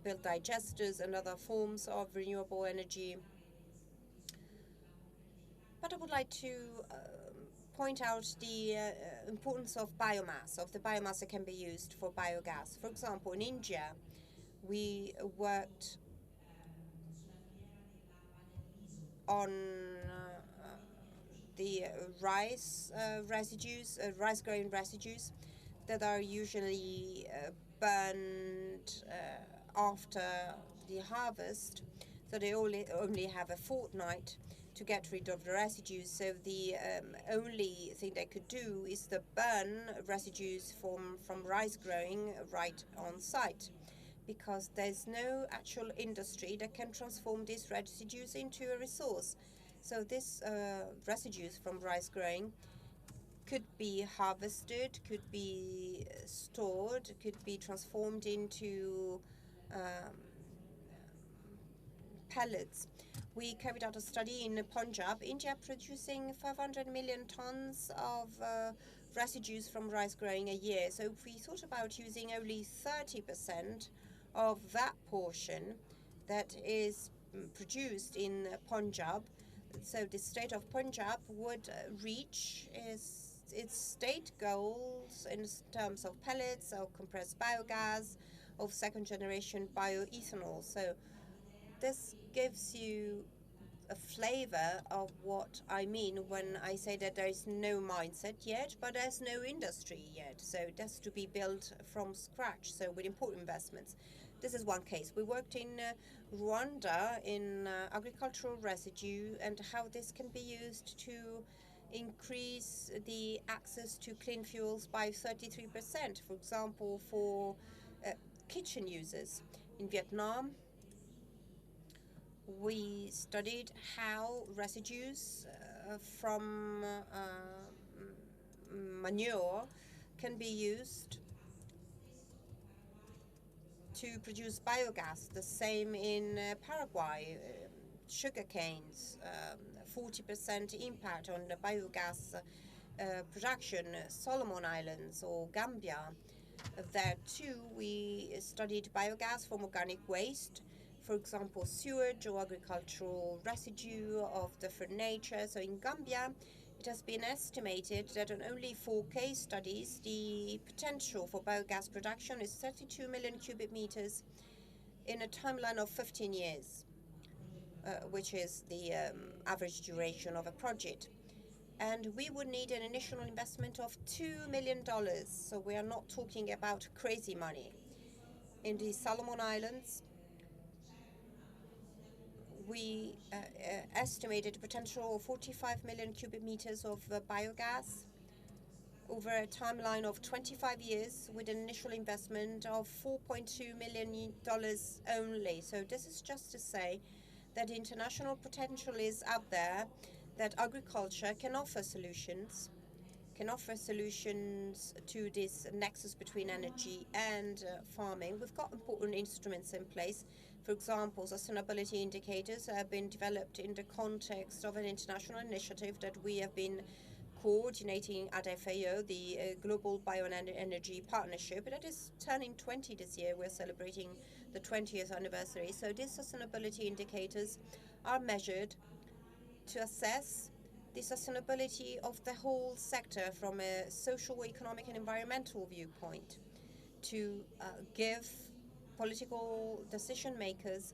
build digesters and other forms of renewable energy. But I would like to point out the importance of the biomass that can be used for biogas. For example, in India, we worked on the rice residues, rice-grain residues that are usually burned after the harvest. So they only have a fortnight to get rid of the residues. So the only thing they could do is to burn residues from rice growing right on site, because there's no actual industry that can transform these residues into a resource. So these residues from rice growing could be harvested, could be stored, could be transformed into um, pellets. We carried out a study in Punjab, India, producing 500 million tons of residues from rice growing a year. So if we thought about using only 30% of that portion that is produced in Punjab, so the state of Punjab would reach its state goals in terms of pellets or compressed biogas of second-generation bioethanol. So this gives you a flavor of what I mean when I say that there is no mindset yet, but there's no industry yet. So it has to be built from scratch, so with important investments. This is one case. We worked in Rwanda in agricultural residue and how this can be used to increase the access to clean fuels by 33%, for example, for uh, kitchen users. In Vietnam, we studied how residues from manure can be used to produce biogas. The same in Paraguay, sugar canes, 40% impact on the biogas production, Solomon Islands or Gambia. There too, we studied biogas from organic waste, for example, sewage or agricultural residue of different nature. So in Gambia, it has been estimated that on only 4 case studies, the potential for biogas production is 32 million cubic meters in a timeline of 15 years, which is the average duration of a project. And we would need an initial investment of $2 million. So we are not talking about crazy money. In the Solomon Islands, we estimated a potential of 45 million cubic meters of biogas over a timeline of 25 years with an initial investment of $4.2 million only. So this is just to say that the international potential is out there, that agriculture can offer solutions to this nexus between energy and farming. We've got important instruments in place. For example, sustainability indicators have been developed in the context of an international initiative that we have been coordinating at FAO, the Global Bioenergy Partnership. That is turning 20 this year. We're celebrating the 20th anniversary. So these sustainability indicators are measured to assess the sustainability of the whole sector from a social, economic, and environmental viewpoint, to give political decision makers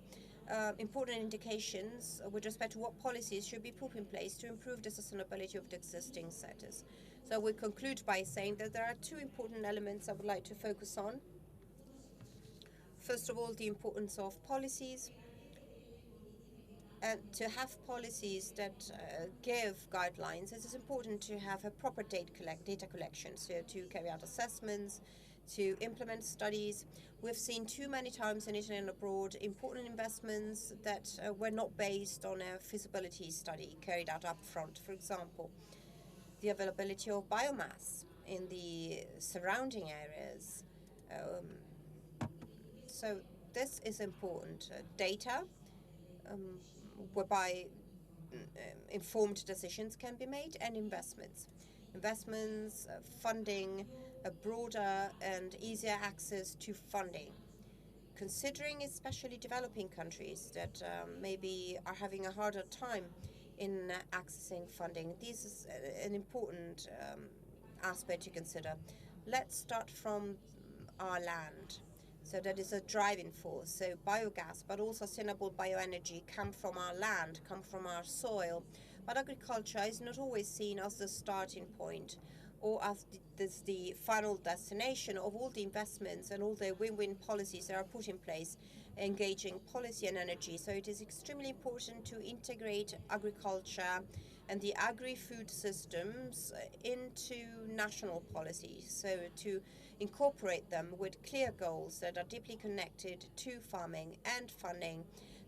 important indications with respect to what policies should be put in place to improve the sustainability of the existing sectors. So we conclude by saying that there are 2 important elements I would like to focus on. First of all, the importance of policies, and to have policies that give guidelines. It is important to have a proper data collection, so to carry out assessments, to implement studies. We've seen too many times in Italy and abroad important investments that were not based on a feasibility study carried out up front. For example, the availability of biomass in the surrounding areas. So this is important. Data whereby informed decisions can be made, and investments, funding, a broader and easier access to funding, considering especially developing countries that maybe are having a harder time in accessing funding. This is an important aspect to consider. Let's start from our land. So that is a driving force. So biogas, but also sustainable bioenergy come from our land, come from our soil. But agriculture is not always seen as the starting point or as the final destination of all the investments and all the win-win policies that are put in place, engaging policy and energy. So it is extremely important to integrate agriculture and the agri-food systems into national policies, so to incorporate them with clear goals that are deeply connected to farming and funding.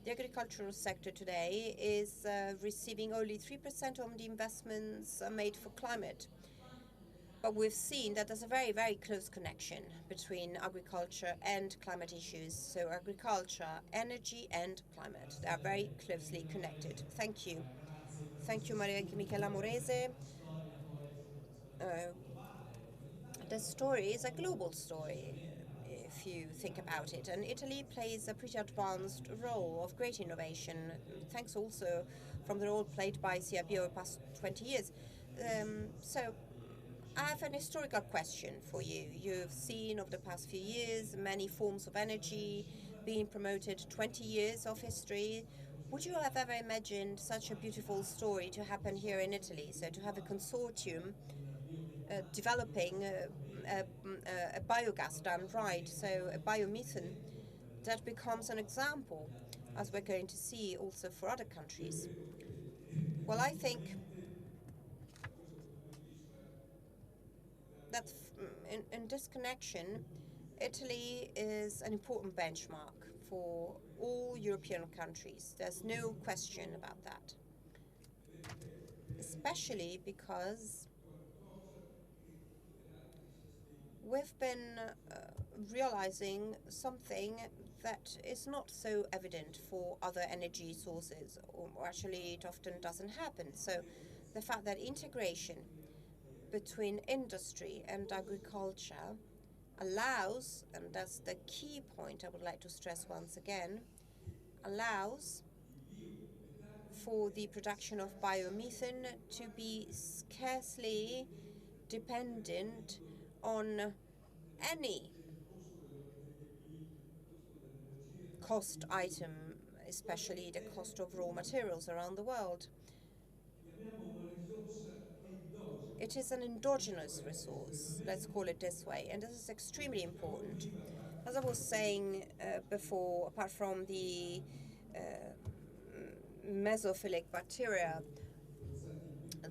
The agricultural sector today is receiving only 3% of the investments made for climate. But we've seen that there's a very, very close connection between agriculture and climate issues. So agriculture, energy, and climate, they are very closely connected. Thank you. Thank you, Maria Michela Morese. The story is a global story, if you think about it, and Italy plays a pretty advanced role of great innovation, thanks also from the role played by CIP over the past 20 years. So I have an historical question for you. You've seen over the past few years many forms of energy being promoted, 20 years of history. Would you have ever imagined such a beautiful story to happen here in Italy? So to have a consortium developing a biogas done right, so a biomethane that becomes an example, as we're going to see also for other countries. Well, I think that in this connection, Italy is an important benchmark for all European countries. There's no question about that, especially because we've been realizing something that is not so evident for other energy sources, or actually it often doesn't happen. So the fact that integration between industry and agriculture allows, and that's the key point I would like to stress once again, allows for the production of biomethane to be scarcely dependent on any cost item, especially the cost of raw materials around the world. It is an endogenous resource, let's call it this way, and this is extremely important. As I was saying before, apart from the mesophilic bacteria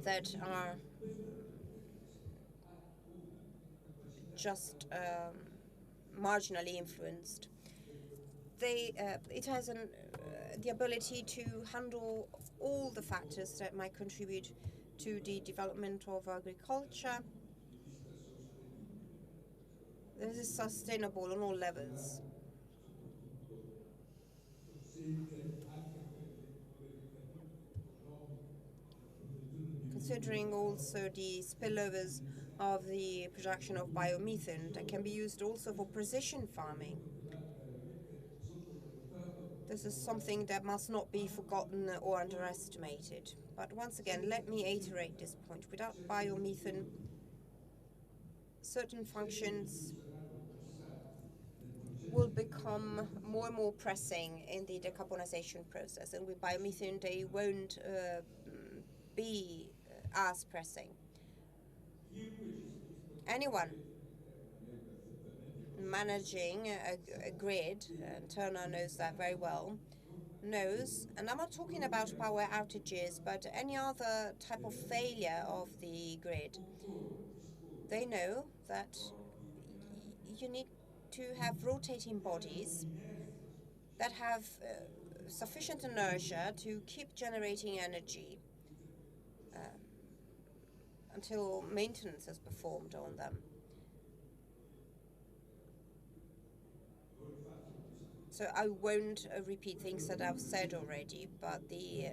that are just marginally influenced, it has the ability to handle all the factors that might contribute to the development of agriculture. This is sustainable on all levels. Considering also the spillovers of the production of biomethane that can be used also for precision farming. This is something that must not be forgotten or underestimated. But once again, let me iterate this point. Without biomethane, certain functions will become more and more pressing in the decarbonization process, and with biomethane they won't be as pressing. Anyone managing a grid, and Turner knows that very well, knows, and I'm not talking about power outages, but any other type of failure of the grid, they know that you need to have rotating bodies that have sufficient inertia to keep generating energy until maintenance is performed on them. So I won't repeat things that I've said already, but the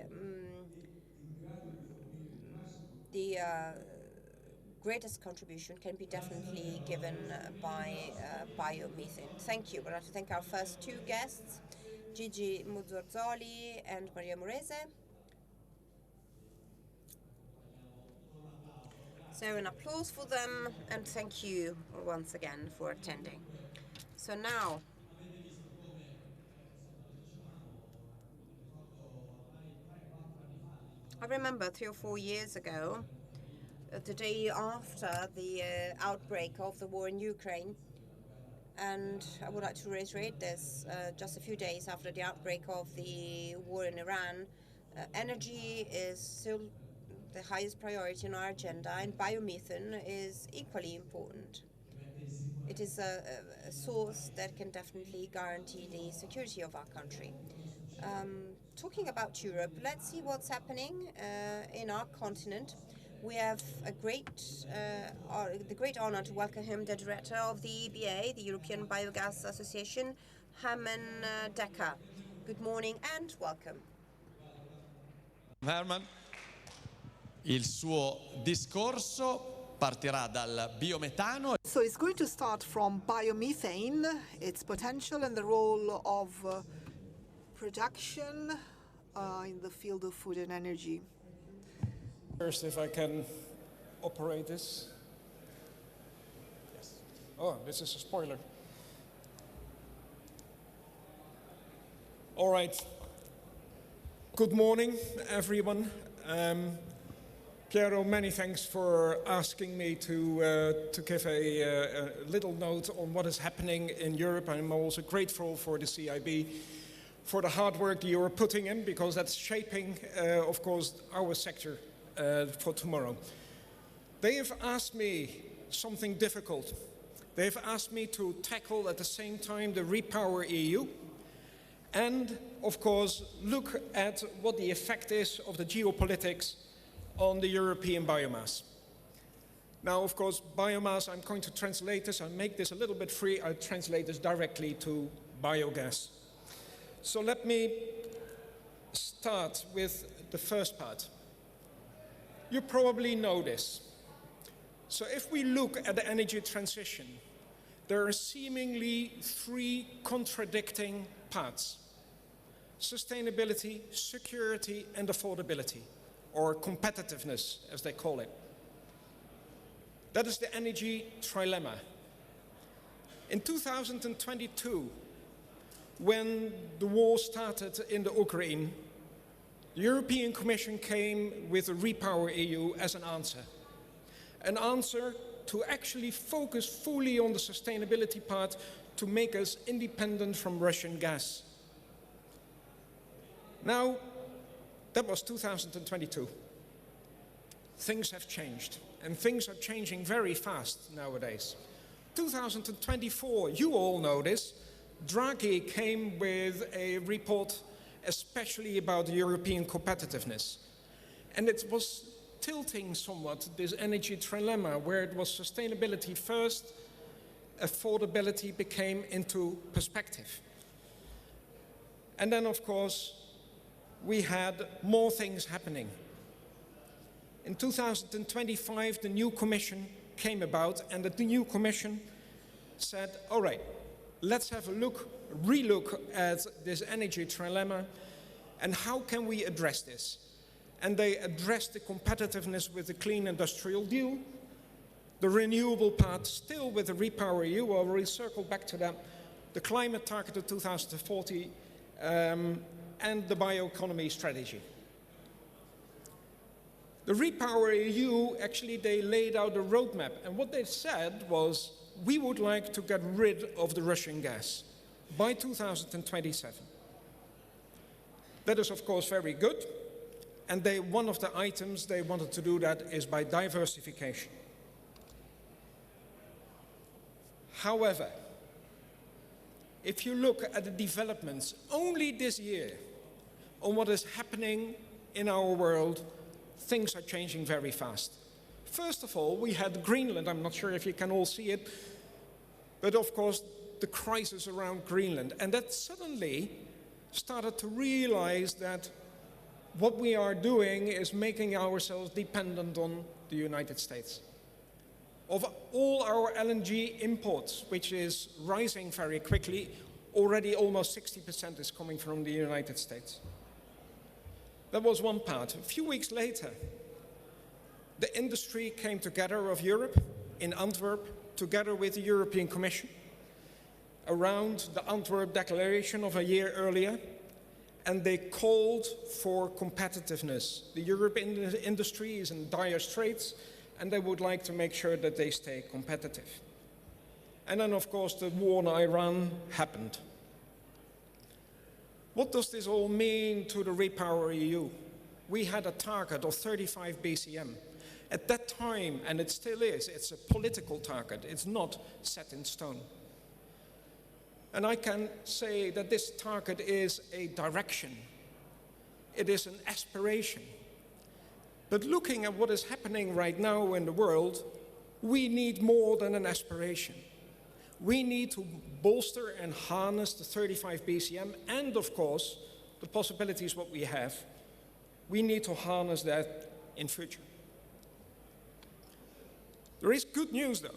greatest contribution can be definitely given by biomethane. Thank you. We'd like to thank our first two guests, Gigi Muzzorzoli and Maria Morese. So an applause for them, and thank you once again for attending. So now, I remember 3 or 4 years ago, the day after the outbreak of the war in Ukraine, and I would like to reiterate this, just a few days after the outbreak of the war in Iran, energy is still the highest priority on our agenda, and biomethane is equally important. It is a source that can definitely guarantee the security of our country. Talking about Europe, let's see what's happening in our continent. We have the great honor to welcome him, the director of the EBA, the European Biogas Association, Herman Decker. Good morning and welcome. Herman, il suo discorso partirà dal biometano. So it's going to start from biomethane, its potential and the role of production in the field of food and energy. First, if I can operate this. Oh, this is a spoiler. All right. Good morning, everyone. Piero, many thanks for asking me to give a little note on what is happening in Europe. I'm also grateful for the CIB for the hard work that you are putting in, because that's shaping, of course, our sector for tomorrow. They have asked me something difficult. They have asked me to tackle at the same time the Repower EU and, of course, look at what the effect is of the geopolitics on the European biomass. Now, of course, biomass, I'm going to translate this. I'll make this a little bit free. I'll translate this directly to biogas. So let me start with the first part. You probably know this. So if we look at the energy transition, there are seemingly three contradicting parts: sustainability, security, and affordability, or competitiveness, as they call it. That is the energy trilemma. In 2022, when the war started in the Ukraine, the European Commission came with a Repower EU as an answer to actually focus fully on the sustainability part to make us independent from Russian gas. Now, that was 2022. Things have changed, and things are changing very fast nowadays. 2024, you all know this, Draghi came with a report especially about European competitiveness. And it was tilting somewhat this energy trilemma, where it was sustainability first, affordability became into perspective. And then, of course, we had more things happening. In 2025, the new Commission came about, and the new Commission said, all right, let's have a relook at this energy trilemma, and how can we address this? And they addressed the competitiveness with the Clean Industrial Deal, the renewable part still with the Repower EU, I'll recircle back to that, the climate target of 2040, and the bioeconomy strategy. The Repower EU, actually, they laid out a roadmap, and what they said was, we would like to get rid of the Russian gas by 2027. That is, of course, very good, and one of the items they wanted to do that is by diversification. However, if you look at the developments only this year on what is happening in our world, things are changing very fast. First of all, we had Greenland. I'm not sure if you can all see it, but of course, the crisis around Greenland. And that suddenly started to realize that what we are doing is making ourselves dependent on the United States. Of all our LNG imports, which is rising very quickly, already almost 60% is coming from the United States. That was one part. A few weeks later, the industry came together of Europe in Antwerp, together with the European Commission, around the Antwerp Declaration of a year earlier, and they called for competitiveness. The European industry is in dire straits, and they would like to make sure that they stay competitive. And then, of course, the war in Iran happened. What does this all mean to the Repower EU? We had a target of 35 BCM. At that time, and it still is, it's a political target. It's not set in stone. And I can say that this target is a direction. It is an aspiration. But looking at what is happening right now in the world, we need more than an aspiration. We need to bolster and harness the 35 BCM and, of course, the possibilities what we have. We need to harness that in future. There is good news, though.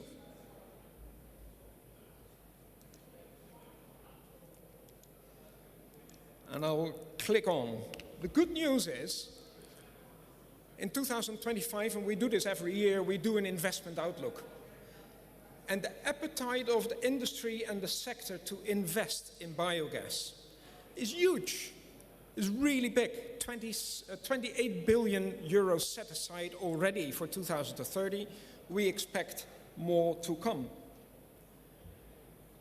And I'll click on. The good news is, in 2025, and we do this every year, we do an investment outlook. And the appetite of the industry and the sector to invest in biogas is huge, is really big. 28 billion euros set aside already for 2030. We expect more to come.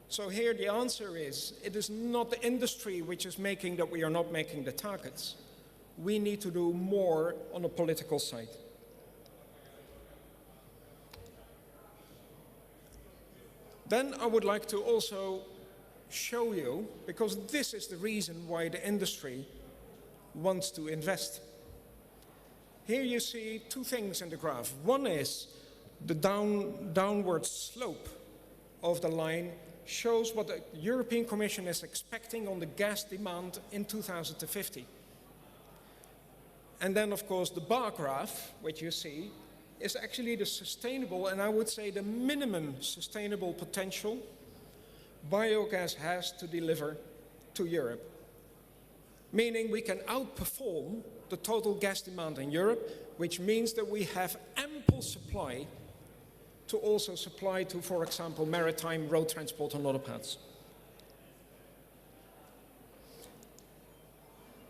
So here the answer is, it is not the industry which is making that we are not making the targets. We need to do more on the political side. Then I would like to also show you, because this is the reason why the industry wants to invest. Here you see two things in the graph. One is the downward slope of the line shows what the European Commission is expecting on the gas demand in 2050. And then, of course, the bar graph, which you see, is actually the sustainable, and I would say the minimum sustainable potential biogas has to deliver to Europe. Meaning we can outperform the total gas demand in Europe, which means that we have ample supply to also supply to, for example, maritime, road transport and other paths.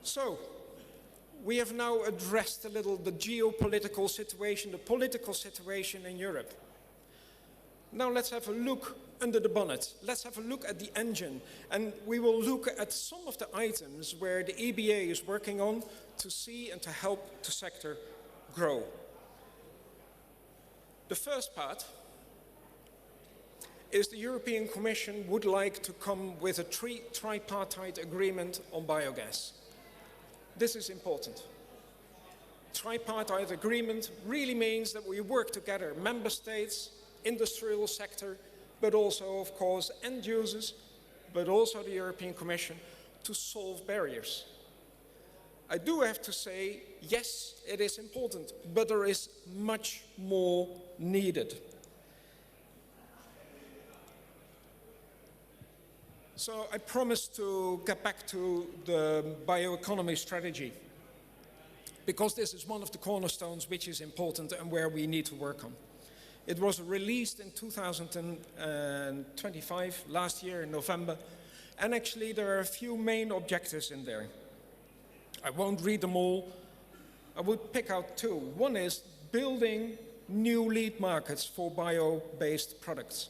So, we have now addressed a little the geopolitical situation, the political situation in Europe. Now let's have a look under the bonnet. Let's have a look at the engine. And we will look at some of the items where the EBA is working on to see and to help the sector grow. The first part is the European Commission would like to come with a tripartite agreement on biogas. This is important. Tripartite agreement really means that we work together, member states, industrial sector, but also, of course, end users, but also the European Commission, to solve barriers. I do have to say, yes, it is important, but there is much more needed. So I promised to get back to the bioeconomy strategy, because this is one of the cornerstones which is important and where we need to work on. It was released in 2025, last year in November, and actually there are a few main objectives in there. I won't read them all. I would pick out two. One is building new lead markets for bio-based products.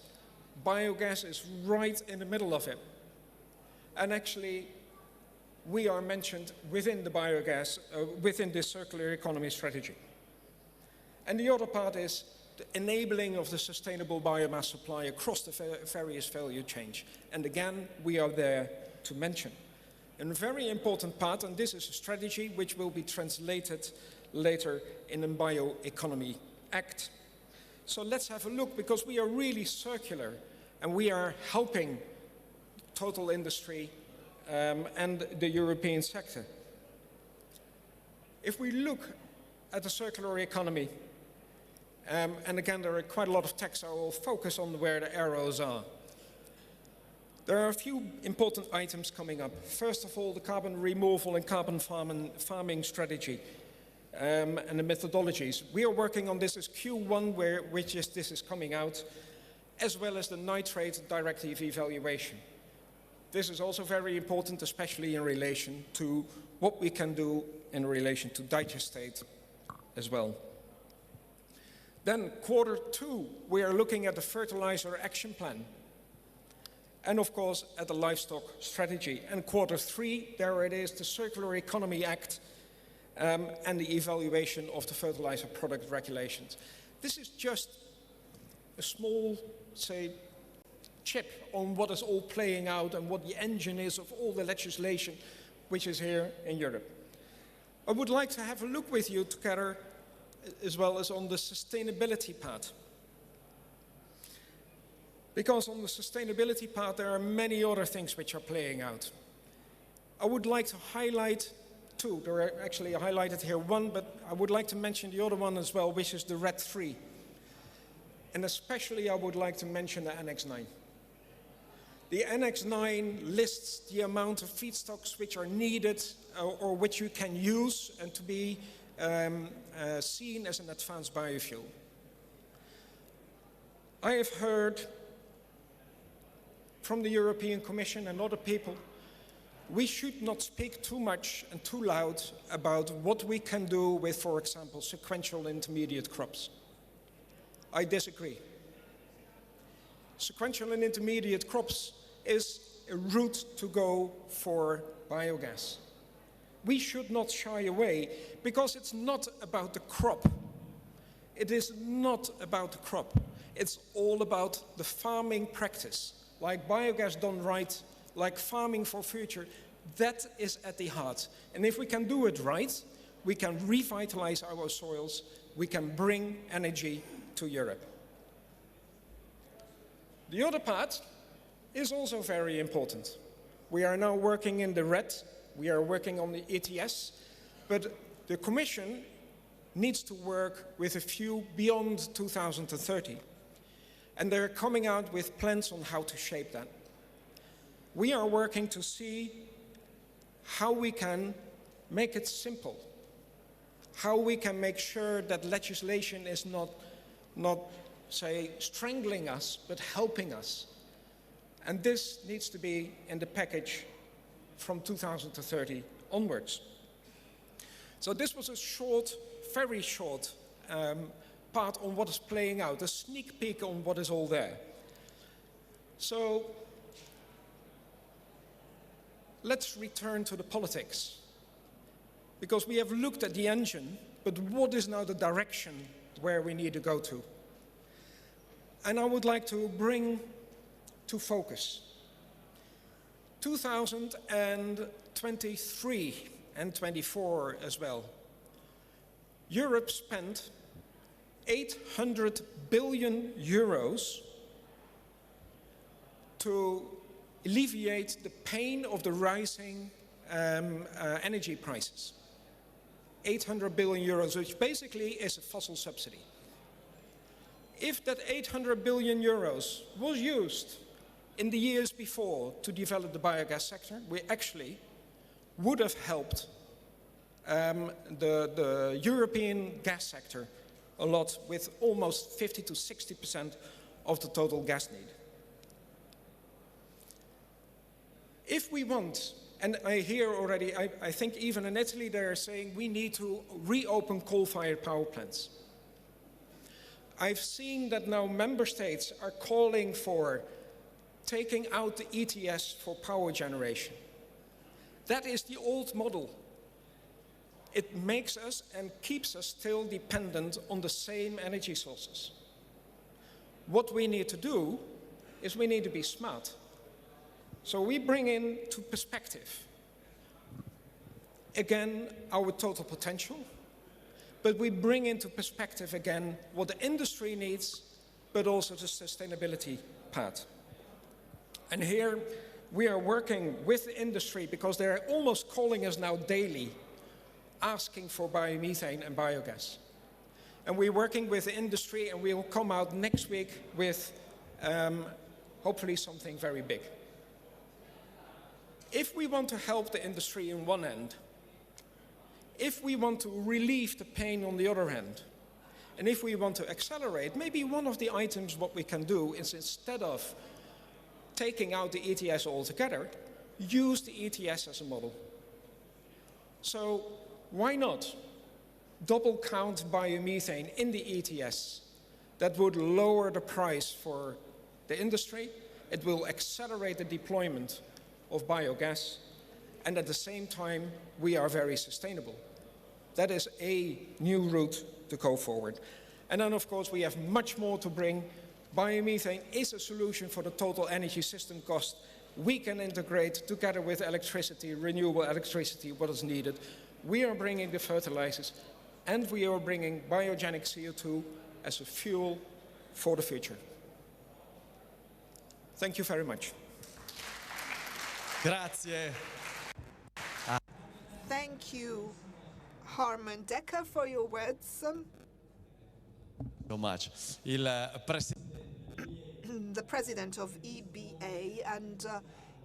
Biogas is right in the middle of it. And actually, we are mentioned within the biogas, within this circular economy strategy. And the other part is the enabling of the sustainable biomass supply across the various value chains. And again, we are there to mention. And a very important part, and this is a strategy which will be translated later in the Bioeconomy Act. So let's have a look, because we are really circular and we are helping total industry and the European sector. If we look at the circular economy, and again there are quite a lot of text, so I will focus on where the arrows are. There are a few important items coming up. First of all, the carbon removal and carbon farming strategy and the methodologies. We are working on this as Q1, this is coming out, as well as the nitrate directive evaluation. This is also very important, especially in relation to what we can do in relation to digestate as well. Then Q2, we are looking at the fertilizer action plan. And of course, at the livestock strategy. And Q3, there it is, the Circular Economy Act and the evaluation of the fertilizer product regulations. This is just a small, say, chip on what is all playing out and what the engine is of all the legislation which is here in Europe. I would like to have a look with you together as well as on the sustainability part. Because on the sustainability part, there are many other things which are playing out. I would like to highlight two. There are actually highlighted here one, but I would like to mention the other one as well, which is the RED 3. And especially I would like to mention the Annex 9. The Annex 9 lists the amount of feedstocks which are needed or which you can use and to be seen as an advanced biofuel. I have heard from the European Commission and other people, we should not speak too much and too loud about what we can do with, for example, sequential intermediate crops. I disagree. Sequential and intermediate crops is a route to go for biogas. We should not shy away, because it's not about the crop. It is not about the crop. It's all about the farming practice, like biogas done right, like farming for future. That is at the heart. And if we can do it right, we can revitalize our soils, we can bring energy to Europe. The other part is also very important. We are now working in the red, we are working on the ETS, but the Commission needs to work with a few beyond 2030. And they're coming out with plans on how to shape that. We are working to see how we can make it simple, how we can make sure that legislation is not say, strangling us, but helping us. And this needs to be in the package from 2030 onwards. So this was a short, very short part on what is playing out, a sneak peek on what is all there. So let's return to the politics, because we have looked at the engine, but what is now the direction where we need to go to? And I would like to bring to focus 2023 and 24 as well. Europe spent 800 billion euros to alleviate the pain of the rising energy prices. 800 billion euros, which basically is a fossil subsidy. If that 800 billion euros was used in the years before to develop the biogas sector, we actually would have helped the European gas sector a lot, with almost 50 to 60% of the total gas need. If we want, and I hear already, I think even in Italy they are saying we need to reopen coal-fired power plants. I've seen that now member states are calling for taking out the ETS for power generation. That is the old model. It makes us and keeps us still dependent on the same energy sources. What we need to do is we need to be smart. So we bring into perspective, again, our total potential, but we bring into perspective again what the industry needs, but also the sustainability part. And here we are working with the industry, because they're almost calling us now daily, asking for biomethane and biogas. And we're working with the industry, and we will come out next week with hopefully something very big. If we want to help the industry on one end, if we want to relieve the pain on the other hand, and if we want to accelerate, maybe one of the items what we can do is, instead of taking out the ETS altogether, use the ETS as a model. So why not double count biomethane in the ETS? That would lower the price for the industry, it will accelerate the deployment of biogas, and at the same time we are very sustainable. That is a new route to go forward. And then of course we have much more to bring. Biomethane is a solution for the total energy system cost. We can integrate together with electricity, renewable electricity, what is needed. We are bringing the fertilizers, and we are bringing biogenic CO2 as a fuel for the future. Thank you very much. Grazie. Thank you, Harman Decker, for your words. So much. The president of EBA, and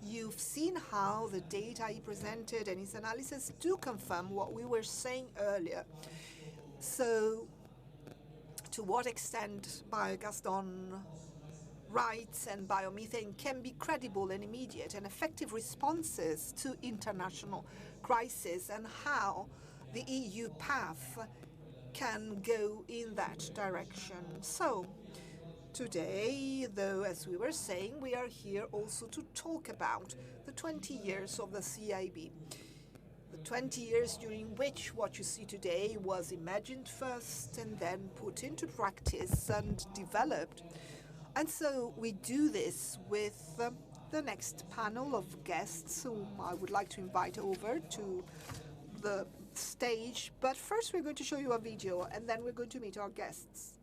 you've seen how the data he presented and his analysis do confirm what we were saying earlier. So, to what extent biogas done rights and biomethane can be credible and immediate and effective responses to international crisis, and how the EU path can go in that direction. So today, though, as we were saying, we are here also to talk about the 20 years of the CIB. The 20 years during which what you see today was imagined first and then put into practice and developed. And so we do this with the next panel of guests whom I would like to invite over to the stage. But first we're going to show you a video and then we're going to meet our guests.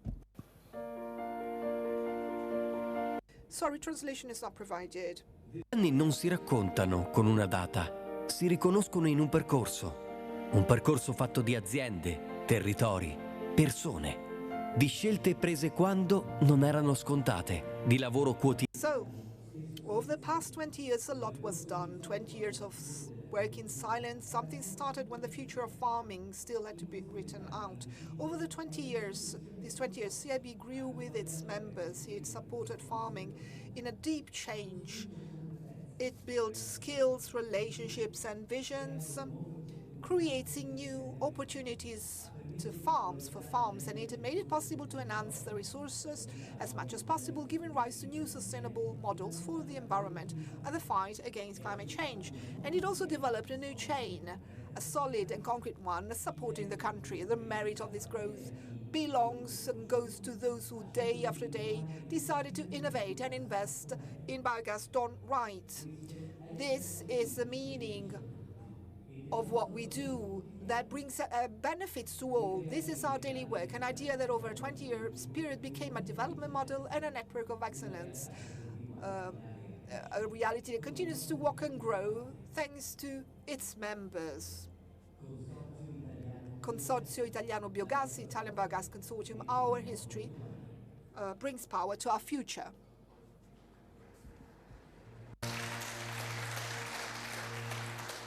Sorry, translation is not provided. Gli anni non si raccontano con una data, si riconoscono in un percorso fatto di aziende, territori, persone, di scelte prese quando non erano scontate, di lavoro quotidiano. So, over the past 20 years, a lot was done. 20 years of work in silence. Something started when the future of farming still had to be written out. Over the 20 years, these 20 years, CIB grew with its members. It supported farming in a deep change. It built skills, relationships, and visions, creating new opportunities to for farms, and it made it possible to enhance the resources as much as possible, giving rise to new sustainable models for the environment and the fight against climate change. And it also developed a new chain, a solid and concrete one, supporting the country. The merit of this growth belongs and goes to those who day after day decided to innovate and invest in biogas done right. This is the meaning of what we do that brings benefits to all. This is our daily work, an idea that over a 20-year period became a development model and a network of excellence. A reality that continues to walk and grow thanks to its members. Consorzio Italiano Biogas, Italian Biogas Consortium, our history brings power to our future.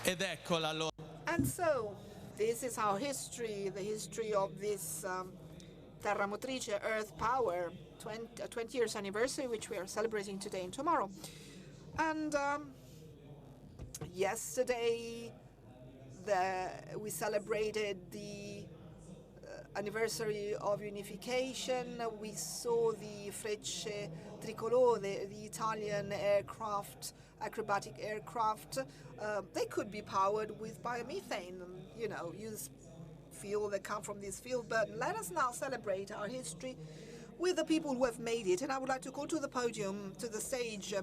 Ed eccola allora. And so, this is our history, the history of this Terra Motrice, Earth Power, 20 years anniversary, which we are celebrating today and tomorrow. And yesterday, we celebrated the anniversary of unification. We saw the Frecce Tricolore, the Italian aircraft, acrobatic aircraft. They could be powered with biomethane, use fuel that come from this field. But let us now celebrate our history with the people who have made it. And I would like to call to the podium, to the stage,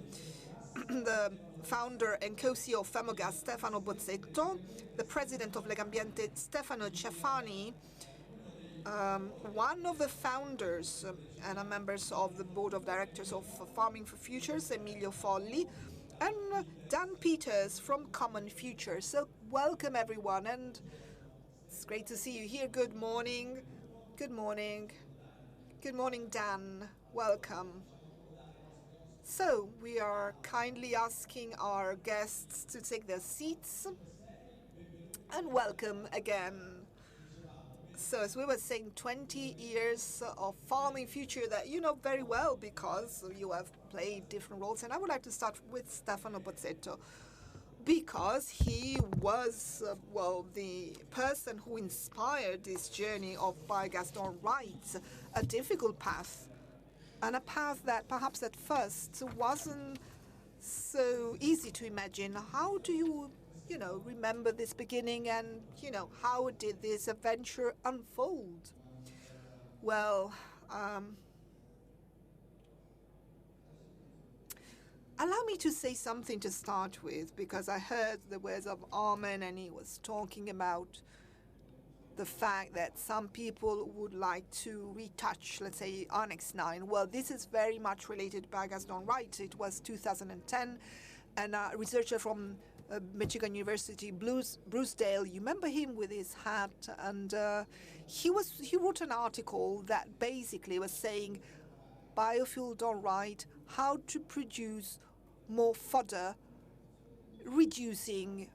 the founder and co-CEO of Biogas, Stefano Bozzetto, the president of Legambiente, Stefano Ciafani, one of the founders and members of the board of directors of Farming for Futures, Emilio Folli, and Dan Peters from Common Future. So welcome everyone, and it's great to see you here. Good morning. Good morning. Good morning, Dan. Welcome. So we are kindly asking our guests to take their seats, and welcome again. So as we were saying, 20 years of Farming Future that you know very well because you have played different roles. And I would like to start with Stefano Bozzetto because he was, the person who inspired this journey of biogas done right, a difficult path, and a path that perhaps at first wasn't so easy to imagine. How do you remember this beginning, and, how did this adventure unfold? Well, allow me to say something to start with, because I heard the words of Armin, and he was talking about the fact that some people would like to retouch, let's say, Annex 9. Well, this is very much related to biogas done right. It was 2010, and a researcher from Michigan University, Bruce Dale, you remember him with his hat, and he wrote an article that basically was saying biofuel done right, how to produce more fodder, reducing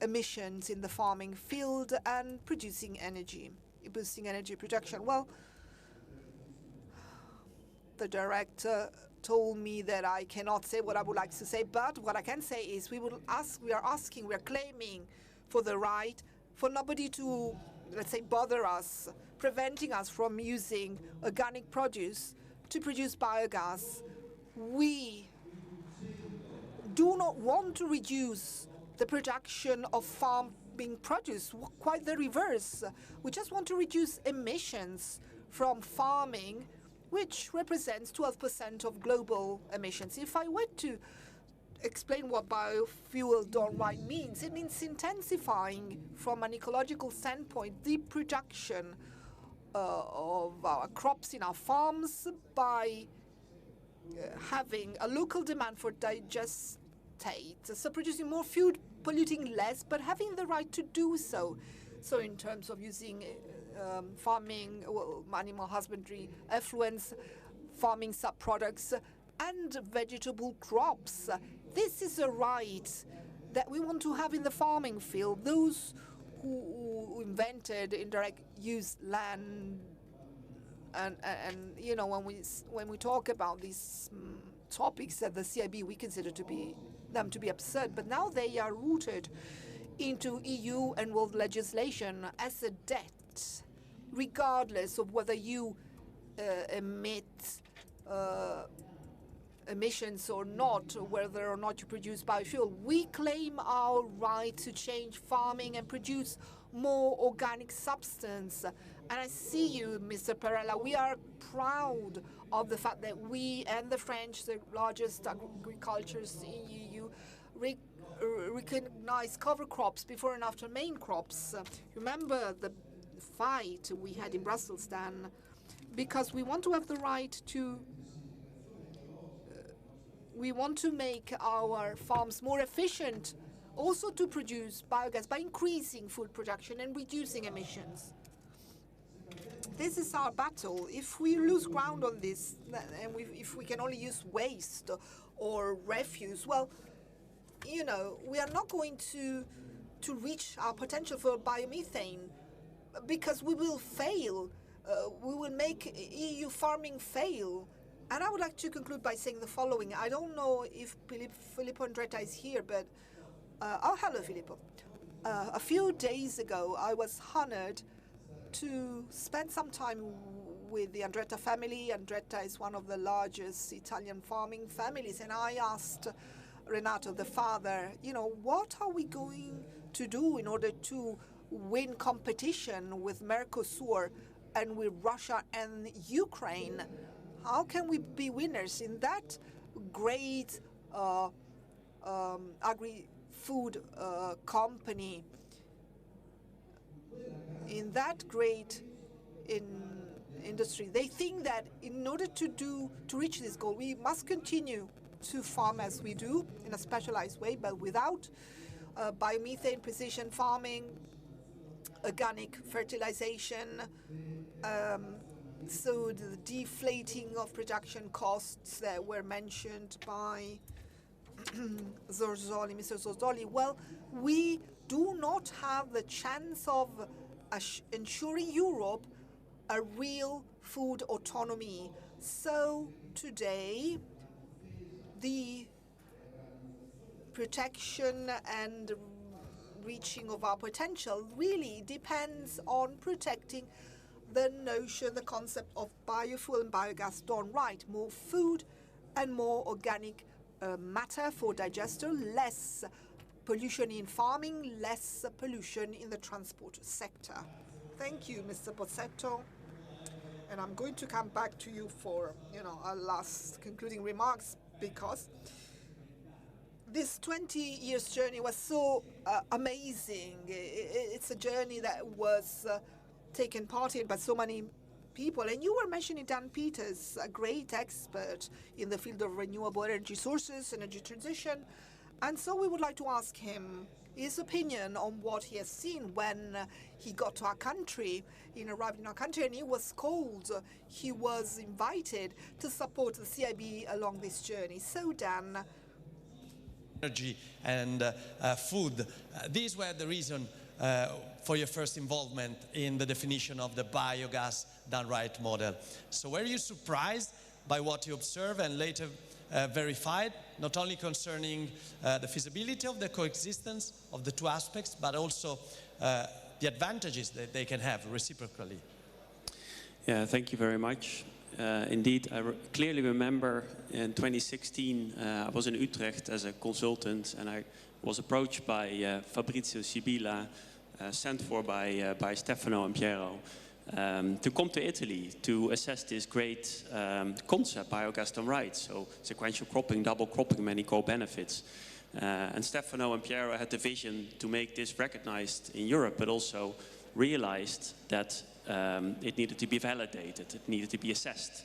emissions in the farming field and producing energy, boosting energy production. Well, The director told me that I cannot say what I would like to say, but what I can say is we are claiming for the right for nobody to, let's say, bother us, preventing us from using organic produce to produce biogas. We do not want to reduce the production of farming produce, quite the reverse. We just want to reduce emissions from farming, which represents 12% of global emissions. If I were to explain what biofuel done right means, it means intensifying, from an ecological standpoint, the production of our crops in our farms by having a local demand for digestate, so producing more food, polluting less, but having the right to do so. So in terms of using farming, animal husbandry effluents, farming subproducts, and vegetable crops. This is a right that we want to have in the farming field. Those who invented indirect use land, and you know, when we talk about these topics at the CIB, we consider them to be absurd, but now they are rooted into EU and world legislation as a debt, regardless of whether you emit emissions or not, whether or not you produce biofuel. We claim our right to change farming and produce more organic substance. And I see you, Mr. Perella. We are proud of the fact that we and the French, the largest agricultures in EU, recognize cover crops before and after main crops. Remember the fight we had in Brussels then, because we want to have the right to we want to make our farms more efficient, also to produce biogas by increasing food production and reducing emissions. This is our battle. If we lose ground on this, and if we can only use waste or refuse, well, you know, we are not going to reach our potential for biomethane, because we will fail. We will make EU farming fail. And I would like to conclude by saying the following. I don't know if Filippo Andretta is here, but oh, hello, Filippo. A few days ago, I was honored to spend some time with the Andretta family. Andretta is one of the largest Italian farming families, and I asked Renato, the father, you know, what are we going to do in order to win competition with Mercosur and with Russia and Ukraine? How can we be winners in that great agri-food company, in that great industry? They think that in order to reach this goal, we must continue to farm as we do in a specialized way, but without biomethane, precision farming, organic fertilization, so the deflating of production costs that were mentioned by Zorzoli, Mr. Zorzoli. Well, we do not have the chance of ensuring Europe a real food autonomy. So today, the protection and reaching of our potential really depends on protecting the notion, the concept of biofuel and biogas done right. More food and more organic matter for digester, less pollution in farming, less pollution in the transport sector. Thank you, Mr. Pozzetto. And I'm going to come back to you for, you know, our last concluding remarks, because this 20 years journey was so amazing. It's a journey that was taken part in by so many people. And you were mentioning Dan Peters, a great expert in the field of renewable energy sources, energy transition. And so we would like to ask him his opinion on what he has seen when he got to our country, arrived in our country, and he was called, he was invited to support the CIB along this journey. So Dan. Energy and food. These were the reason for your first involvement in the definition of the biogas done right model. So were you surprised by what you observe and later verified, not only concerning the feasibility of the coexistence of the two aspects, but also the advantages that they can have reciprocally. Yeah, thank you very much. Indeed, I clearly remember in 2016, I was in Utrecht as a consultant, and I was approached by Fabrizio Sibila, sent for by Stefano and Piero, to come to Italy to assess this great concept, biogas done right. So sequential cropping, double cropping, many co-benefits. And Stefano and Piero had the vision to make this recognized in Europe, but also realized that it needed to be validated, it needed to be assessed.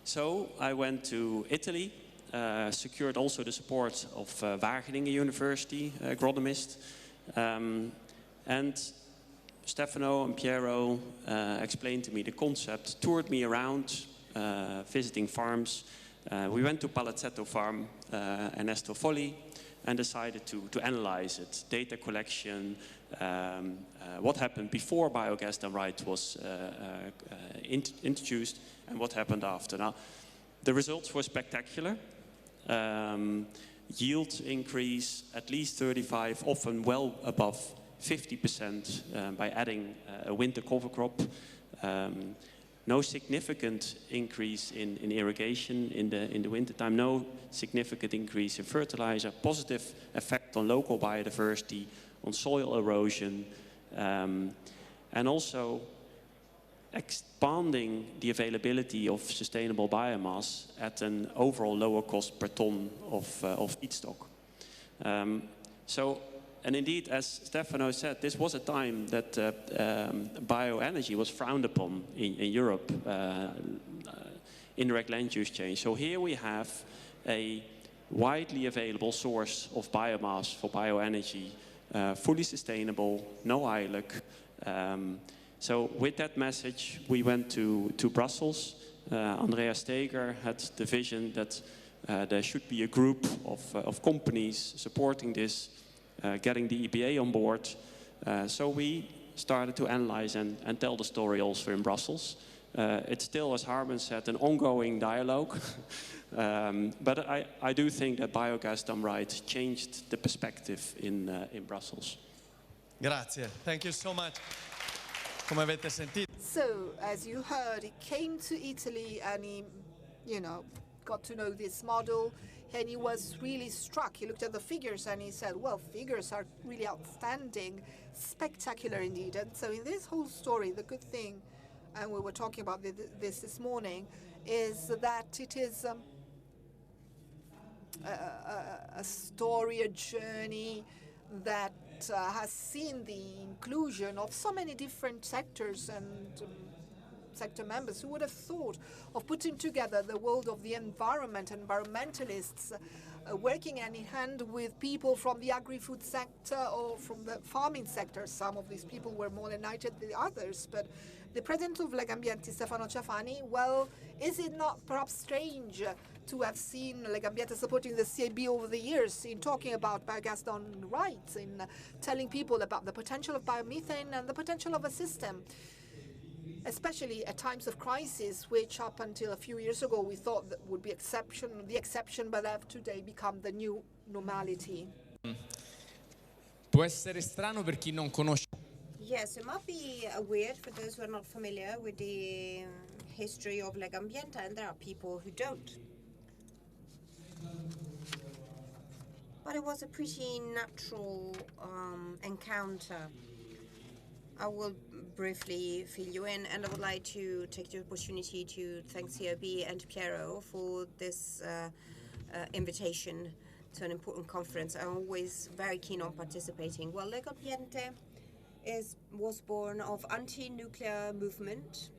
So I went to Italy, secured also the support of Wageningen University, agronomist, and Stefano and Piero explained to me the concept, toured me around, visiting farms. We went to Palazzetto Farm, Ernesto Folli, and decided to analyze it. Data collection, what happened before biogas done right was introduced, and what happened after. Now, the results were spectacular. Yield increase at least 35, often well above 50% by adding a winter cover crop. No significant increase in irrigation in the wintertime, no significant increase in fertilizer, positive effect on local biodiversity, on soil erosion, and also expanding the availability of sustainable biomass at an overall lower cost per ton of feedstock. And indeed, as Stefano said, this was a time that bioenergy was frowned upon in Europe, indirect land use change. So here we have a widely available source of biomass for bioenergy, fully sustainable, no ILUC. So with that message, we went to Brussels. Andrea Steger had the vision that there should be a group of companies supporting this, getting the EPA on board. So we started to analyze and tell the story also in Brussels. It's still, as Harman said, an ongoing dialogue. But I do think that biogas done right changed the perspective in Brussels. Grazie. Thank you so much. Come avete sentito? So, as you heard, he came to Italy and he, got to know this model, and he was really struck. He looked at the figures and he said, well, figures are really outstanding, spectacular indeed. And so in this whole story, the good thing, and we were talking about this morning, is that it is a story, a journey that has seen the inclusion of so many different sectors and sector members. Who would have thought of putting together the world of the environment, environmentalists, working hand in hand with people from the agri-food sector or from the farming sector. Some of these people were more united than the others, but the president of Legambiente, Stefano Ciafani, well, is it not perhaps strange to have seen Legambiente supporting the CAB over the years in talking about biogas done right, in telling people about the potential of biomethane and the potential of a system, especially at times of crisis, which up until a few years ago we thought that would be the exception, but have today become the new normality. Può essere strano per chi non conosce. Yes, it might be weird for those who are not familiar with the history of Legambiente, and there are people who don't. But it was a pretty natural encounter. I will briefly fill you in, and I would like to take the opportunity to thank COB and Piero for this invitation to an important conference. I'm always very keen on participating. Well, Legambiente was born of anti-nuclear movements.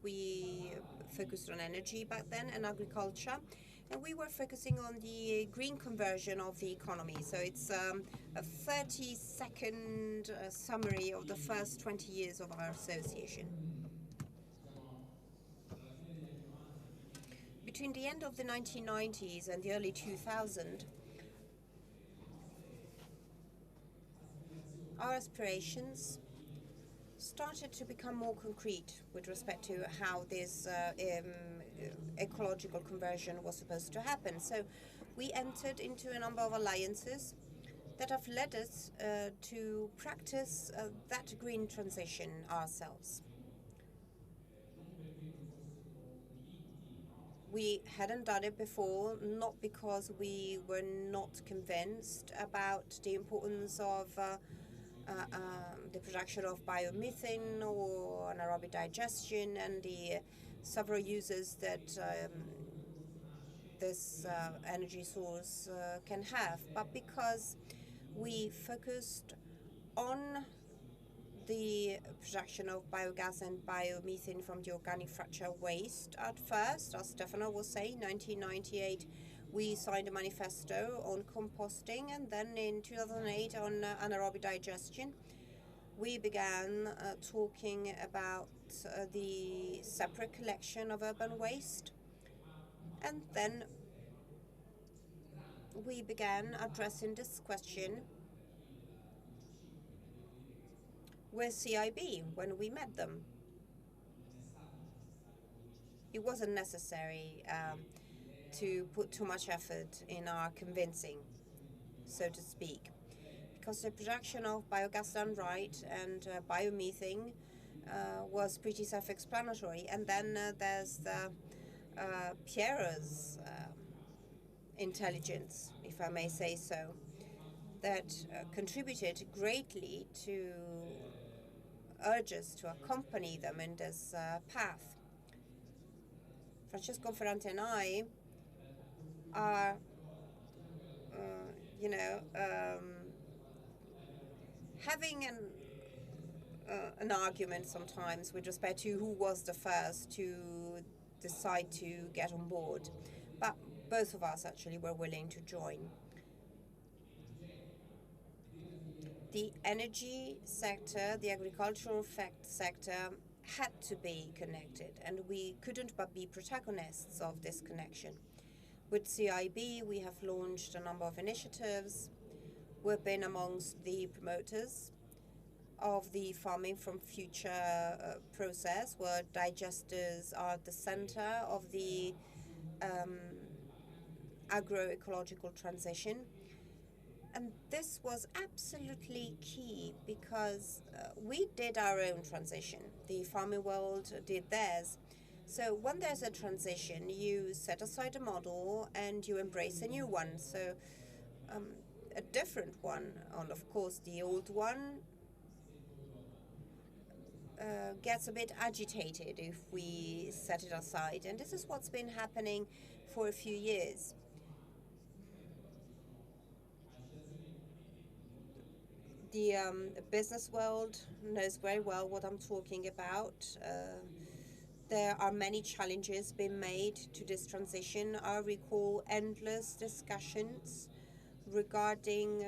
We focused on energy back then and agriculture. And we were focusing on the green conversion of the economy. So it's a 30-second summary of the first 20 years of our association. Between the end of the 1990s and the early 2000s, our aspirations started to become more concrete with respect to how this ecological conversion was supposed to happen. So we entered into a number of alliances that have led us to practice that green transition ourselves. We hadn't done it before, not because we were not convinced about the importance of the production of biomethane or anaerobic digestion and the several uses that this energy source can have, but because we focused on the production of biogas and biomethane from the organic fracture waste at first. As Stefano was saying, 1998 we signed a manifesto on composting, and then in 2008 on anaerobic digestion we began talking about the separate collection of urban waste, and then we began addressing this question with CIB when we met them. It wasn't necessary to put too much effort in our convincing, so to speak, because the production of biogas done right and biomethane was pretty self-explanatory. And then there's the Piero's intelligence, if I may say so, that contributed greatly to urge us to accompany them in this path. Francesco Ferrante and I are, having an argument sometimes with respect to who was the first to decide to get on board. But both of us actually were willing to join. The energy sector, the agricultural sector had to be connected, and we couldn't but be protagonists of this connection. With CIB, we have launched a number of initiatives. We've been amongst the promoters of the Farming from Future process, where digesters are at the center of the agroecological transition. And this was absolutely key because we did our own transition. The farming world did theirs. So when there's a transition, you set aside a model and you embrace a new one. So a different one, and of course the old one gets a bit agitated if we set it aside. And this is what's been happening for a few years. The business world knows very well what I'm talking about. There are many challenges being made to this transition. I recall endless discussions regarding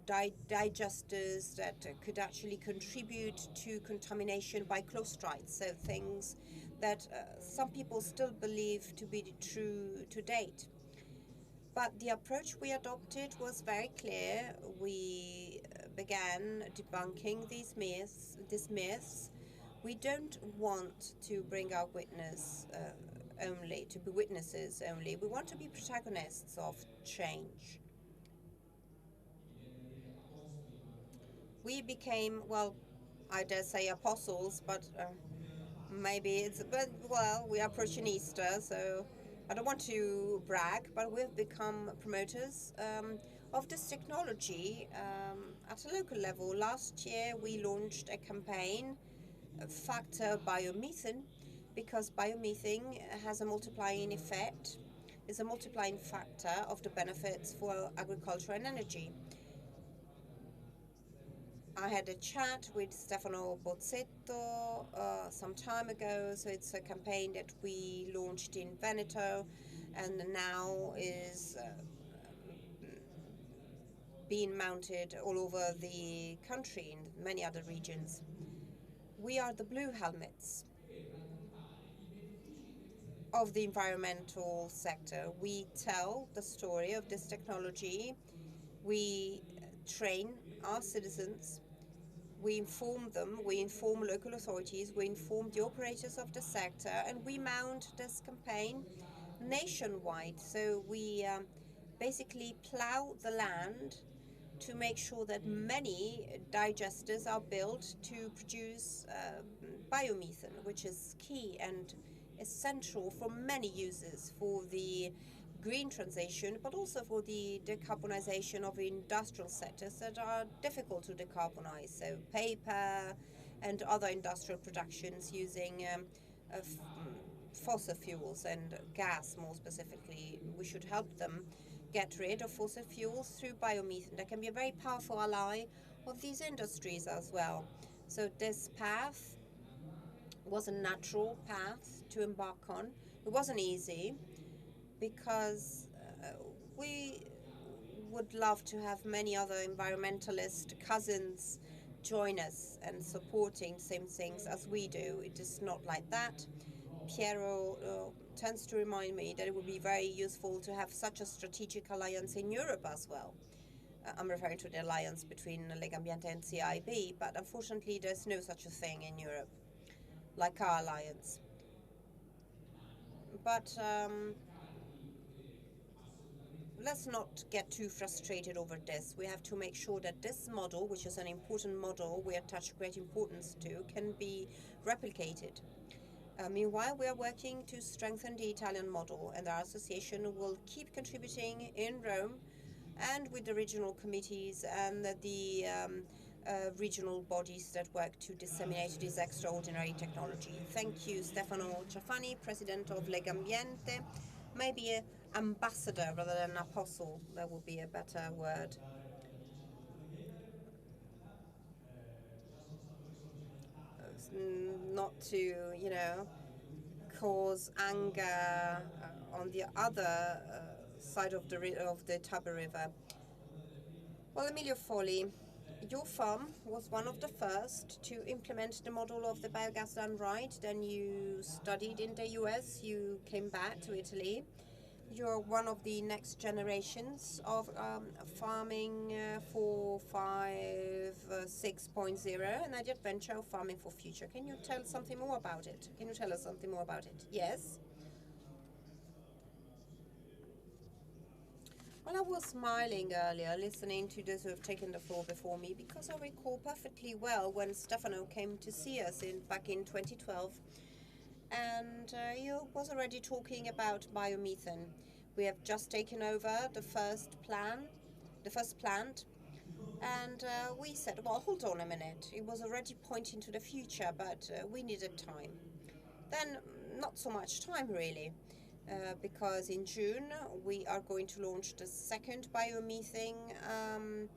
digesters that could actually contribute to contamination by clostrides, so things that some people still believe to be true to date. But the approach we adopted was very clear. We began debunking these myths. We don't want to bring our witness only, to be witnesses only. We want to be protagonists of change. We became, well, I dare say apostles, but maybe it's, but well, we are approaching Easter, so I don't want to brag, but we've become promoters of this technology at a local level. Last year, we launched a campaign, Factor Biomethane, because biomethane has a multiplying effect, is a multiplying factor of the benefits for agriculture and energy. I had a chat with Stefano Bozzetto some time ago, so it's a campaign that we launched in Veneto and now is being mounted all over the country in many other regions. We are the blue helmets of the environmental sector. We tell the story of this technology. We train our citizens. We inform them, we inform local authorities, we inform the operators of the sector, and we mount this campaign nationwide. So we basically plow the land to make sure that many digesters are built to produce biomethane, which is key and essential for many uses, for the green transition, but also for the decarbonization of industrial sectors that are difficult to decarbonize. So paper and other industrial productions using fossil fuels and gas more specifically. We should help them get rid of fossil fuels through biomethane. That can be a very powerful ally of these industries as well. So this path was a natural path to embark on. It wasn't easy because we would love to have many other environmentalist cousins join us and supporting the same things as we do. It is not like that. Piero tends to remind me that it would be very useful to have such a strategic alliance in Europe as well. I'm referring to the alliance between Legambiente and CIB, but unfortunately there's no such a thing in Europe, like our alliance. But let's not get too frustrated over this. We have to make sure that this model, which is an important model we attach great importance to, can be replicated. Meanwhile, we are working to strengthen the Italian model, and our association will keep contributing in Rome and with the regional committees and the regional bodies that work to disseminate this extraordinary technology. Thank you, Stefano Ciafani, President of Legambiente. Maybe an ambassador rather than apostle, that would be a better word. Not to, cause anger on the other side of the Tiber River. Well, Emilio Folli, your farm was one of the first to implement the model of the biogas done right. Then you studied in the US, you came back to Italy. You're one of the next generations of farming 6.0, and idea adventure of farming for future. Can you tell something more about it? Can you tell us something more about it? Yes. Well, I was smiling earlier, listening to those who have taken the floor before me, because I recall perfectly well when Stefano came to see us back in 2012, and he was already talking about biomethane. We have just taken over the first plant, and we said, well, hold on a minute. It was already pointing to the future, but we needed time. Then, not so much time, really. Because in June we are going to launch the second biomethane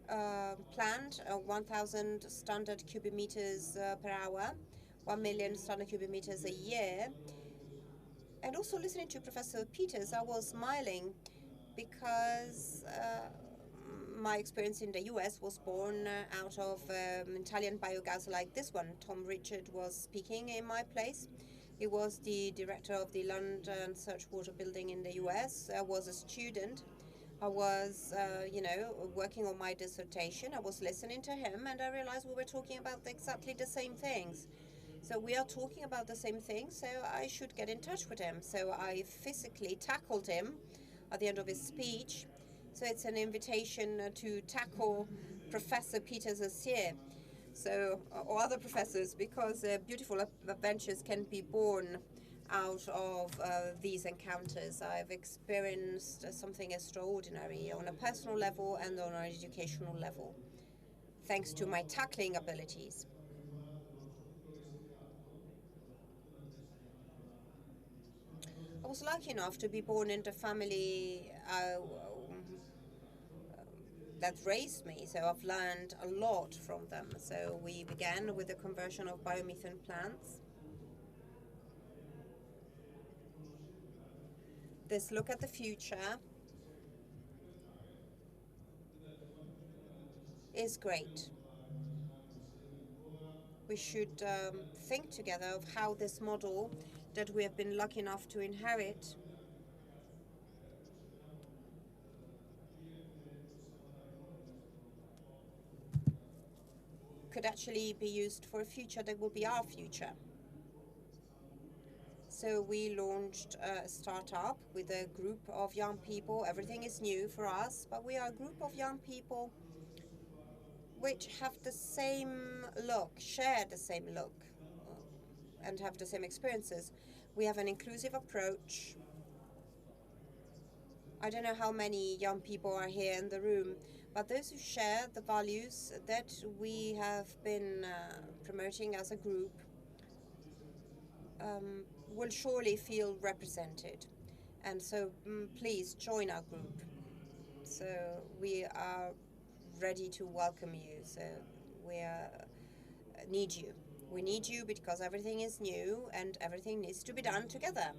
plant, 1,000 standard cubic meters per hour, 1 million standard cubic meters a year. And also listening to Professor Peters, I was smiling because my experience in the US was born out of Italian biogas like this one. Tom Richard was speaking in my place. He was the director of the London Search Water Building in the US. I was a student. I was, working on my dissertation. I was listening to him, and I realized we were talking about exactly the same things. So we are talking about the same thing, so I should get in touch with him. So I physically tackled him at the end of his speech. So it's an invitation to tackle Professor Peters here. So, or other professors, because beautiful adventures can be born out of these encounters. I've experienced something extraordinary on a personal level and on an educational level, thanks to my tackling abilities. I was lucky enough to be born into a family that raised me, so I've learned a lot from them. So we began with the conversion of biomethane plants. This look at the future is great. We should think together of how this model that we have been lucky enough to inherit could might actually be used for a future that will be our future. So we launched a startup with a group of young people. Everything is new for us, but we are a group of young people which have the same look, share the same look, and have the same experiences. We have an inclusive approach. I don't know how many young people are here in the room, but those who share the values that we have been promoting as a group will surely feel represented. And so please join our group. So we are ready to welcome you. So we need you. We need you because everything is new and everything needs to be done together.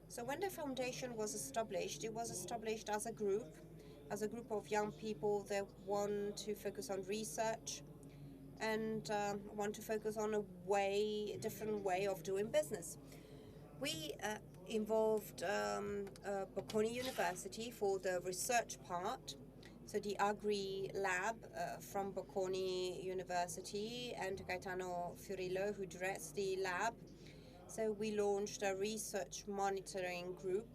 So when the foundation was established, it was established as a group of young people that want to focus on research and want to focus on a different way of doing business. We involved Bocconi University for the research part, so the Agri Lab from Bocconi University, and Gaetano Fiorillo, who directs the lab. So we launched a research monitoring group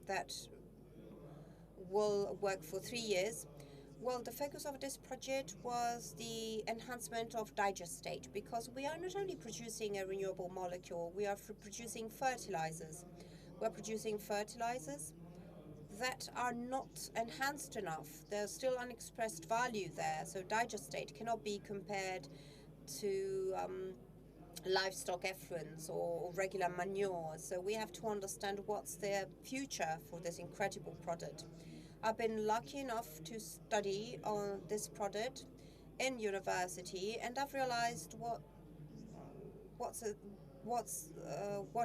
that will work for 3 years. Well, the focus of this project was the enhancement of digestate, because we are not only producing a renewable molecule, we are producing fertilizers. We're producing fertilizers that are not enhanced enough. There's still unexpressed value there, so digestate cannot be compared to livestock effluents or regular manure. So we have to understand what's the future for this incredible product. I've been lucky enough to study on this product in university, and I've realized what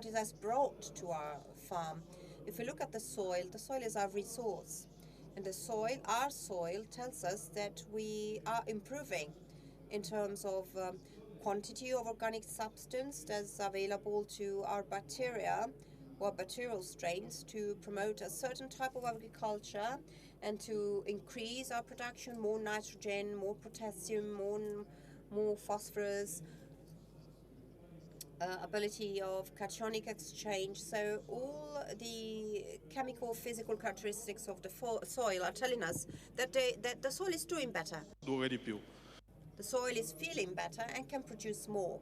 it has brought to our farm. If we look at the soil is our resource, and our soil tells us that we are improving in terms of quantity of organic substance that's available to our bacteria or bacterial strains to promote a certain type of agriculture and to increase our production, more nitrogen, more potassium, more phosphorus, ability of cationic exchange. So all the chemical physical characteristics of the soil are telling us that the soil is doing better. The soil is feeling better and can produce more.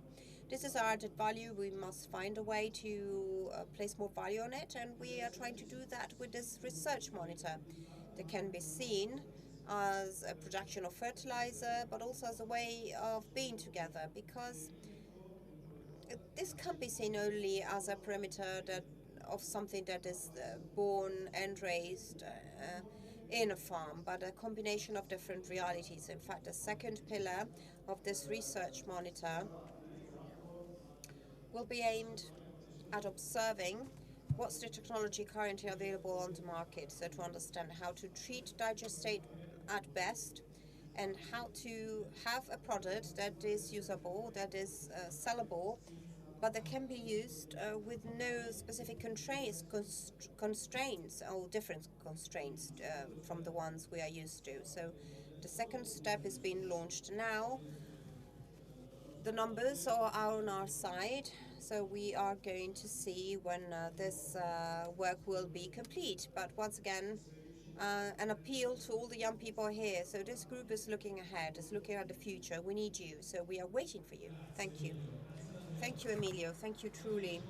This is our added value. We must find a way to place more value on it, and we are trying to do that with this research monitor that can be seen as a production of fertilizer, but also as a way of being together, because this can't be seen only as a perimeter of something that is born and raised in a farm, but a combination of different realities. In fact, the second pillar of this research monitor will be aimed at observing what's the technology currently available on the market, so to understand how to treat digestate at best and how to have a product that is usable, that is sellable, but that can be used with no specific constraints or different constraints from the ones we are used to. So the second step is being launched now. The numbers are on our side, so we are going to see when this work will be complete. But once again, an appeal to all the young people here. So this group is looking ahead, is looking at the future. We need you, so we are waiting for you. Thank you. Thank you, Emilio. Thank you, truly.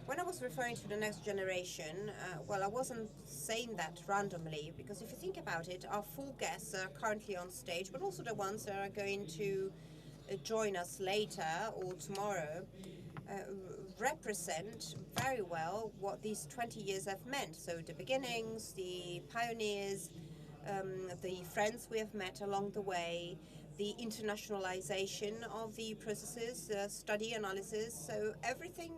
When I was referring to the next generation, well, I wasn't saying that randomly, because if you think about it, our 4 guests are currently on stage, but also the ones that are going to join us later or tomorrow represent very well what these 20 years have meant. So the beginnings, the pioneers, the friends we have met along the way, the internationalization of the processes, study analysis. So everything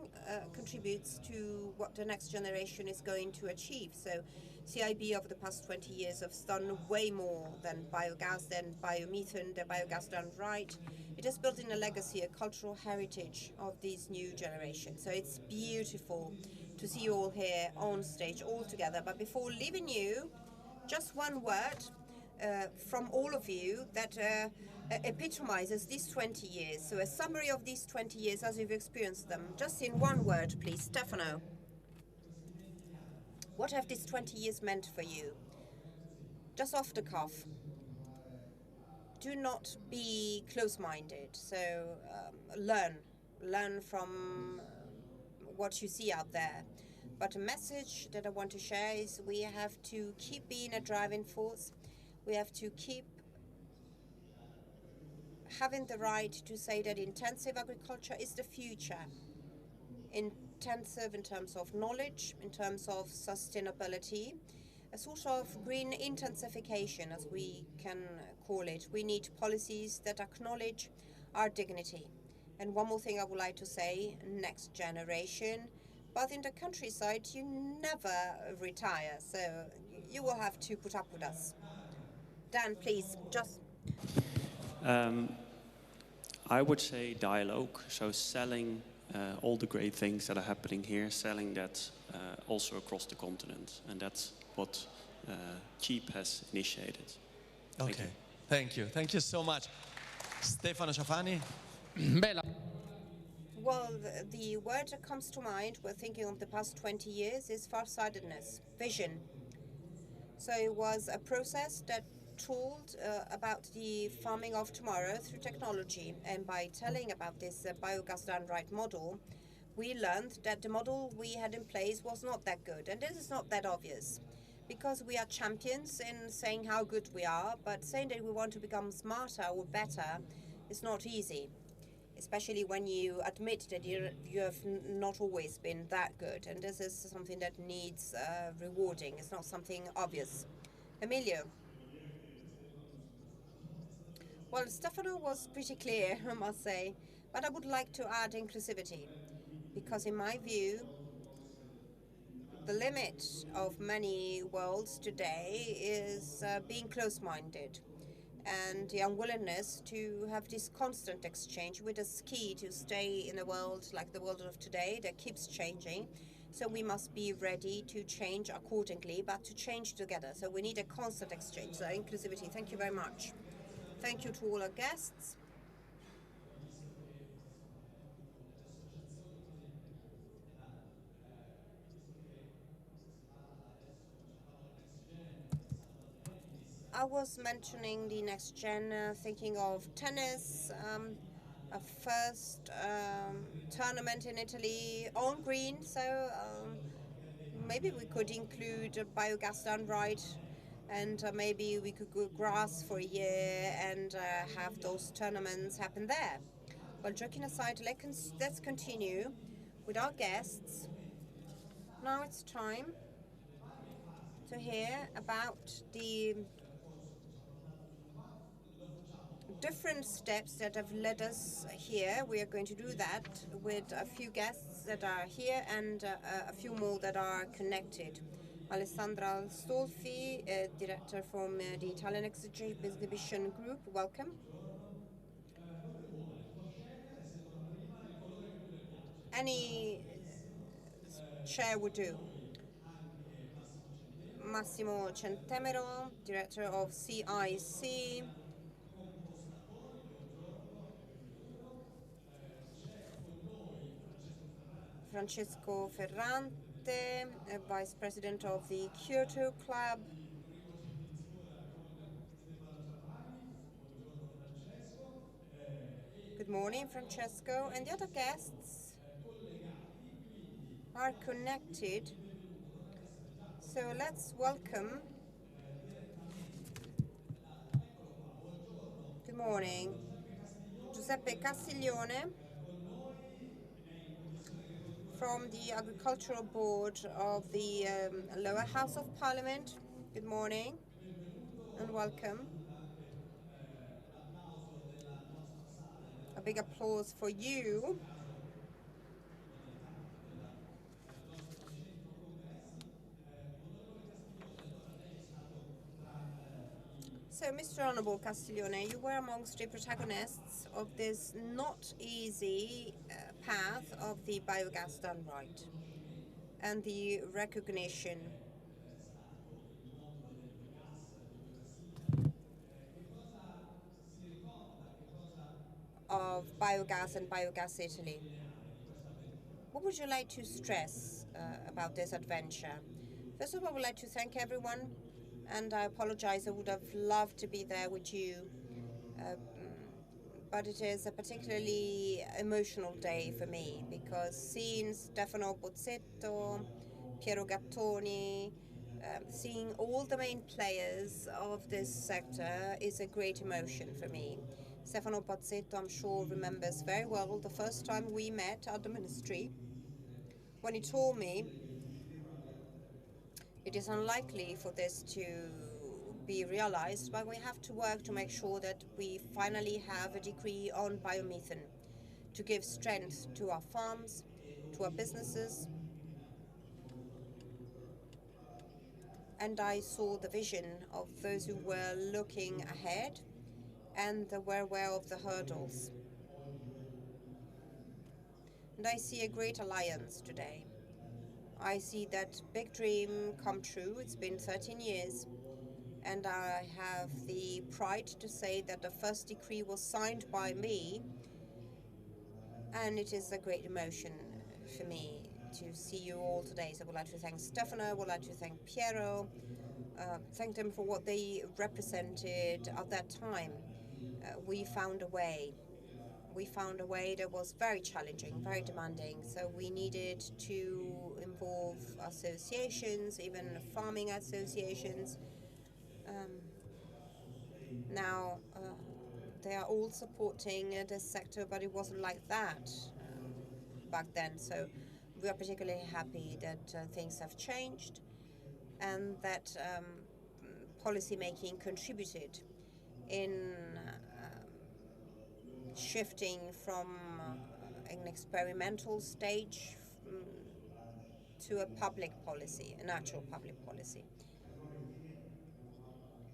contributes to what the next generation is going to achieve. So CIB over the past 20 years has done way more than biogas, than biomethane, the biogas done right. It has built in a legacy, a cultural heritage of these new generations. So it's beautiful to see you all here on stage, all together. But before leaving you, just one word. from all of you that epitomizes these 20 years. So a summary of these 20 years as you've experienced them. Just in one word, please. Stefano. What have these 20 years meant for you? Just off the cuff. Do not be close-minded. So learn from what you see out there. But a message that I want to share is we have to keep being a driving force. We have to keep having the right to say that intensive agriculture is the future. Intensive in terms of knowledge, in terms of sustainability, a sort of green intensification, as we can call it. We need policies that acknowledge our dignity. And one more thing I would like to say, next generation. But in the countryside, you never retire, so you will have to put up with us. Dan, please, just... I would say dialogue, so selling all the great things that are happening here, selling that also across the continent. And that's what CHEAP has initiated. Okay, thank you. Thank you so much. Stefano Ciafani. Bella. Well, the word that comes to mind when thinking of the past 20 years is farsightedness, vision. So it was a process that told about the farming of tomorrow through technology. And by telling about this biogas done right model, we learned that the model we had in place was not that good. And this is not that obvious, because we are champions in saying how good we are, but saying that we want to become smarter or better is not easy, especially when you admit that you have not always been that good. And this is something that needs rewarding. It's not something obvious. Emilio. Well, Stefano was pretty clear, I must say, but I would like to add inclusivity, because in my view, the limit of many worlds today is being close-minded and the unwillingness to have this constant exchange, which is key to stay in a world like the world of today that keeps changing. So we must be ready to change accordingly, but to change together. So we need a constant exchange. So inclusivity, thank you very much. Thank you to all our guests. I was mentioning the next gen, thinking of tennis, a first tournament in Italy on green, so maybe we could include biogas done right, and maybe we could go grass for a year and have those tournaments happen there. Well, joking aside, let's continue with our guests. Now it's time to hear about the different steps that have led us here. We are going to do that with a few guests that are here and a few more that are connected. Alessandra Stolfi, director from the Italian Exhibition Group, welcome. Any chair would do. Massimo Centemero, director of CIC. Francesco Ferrante, vice president of the Kyoto Club. Good morning, Francesco. And the other guests are connected. So let's welcome. Good morning. Giuseppe Castiglione from the Agricultural Board of the Lower House of Parliament. Good morning and welcome. A big applause for you. So, Mr. Honorable Castiglione, you were amongst the protagonists of this not easy path of the biogas done right and the recognition of Biogas and Biogas Italy. What would you like to stress about this adventure? First of all, I would like to thank everyone, and I apologize. I would have loved to be there with you, but it is a particularly emotional day for me because seeing Stefano Pozzetto, Piero Gattoni, seeing all the main players of this sector is a great emotion for me. Stefano Pozzetto, I'm sure, remembers very well the first time we met at the ministry when he told me it is unlikely for this to be realized, but we have to work to make sure that we finally have a decree on biomethane to give strength to our farms, to our businesses. And I saw the vision of those who were looking ahead and were aware of the hurdles. And I see a great alliance today. I see that big dream come true. It's been 13 years. And I have the pride to say that the first decree was signed by me. And it is a great emotion for me to see you all today. So I would like to thank Stefano, I would like to thank Piero, thank them for what they represented at that time. We found a way. We found a way that was very challenging, very demanding. So we needed to involve associations, even farming associations. Now they are all supporting this sector, but it wasn't like that back then. So we are particularly happy that things have changed and that policy making contributed in shifting from an experimental stage to a public policy, an actual public policy.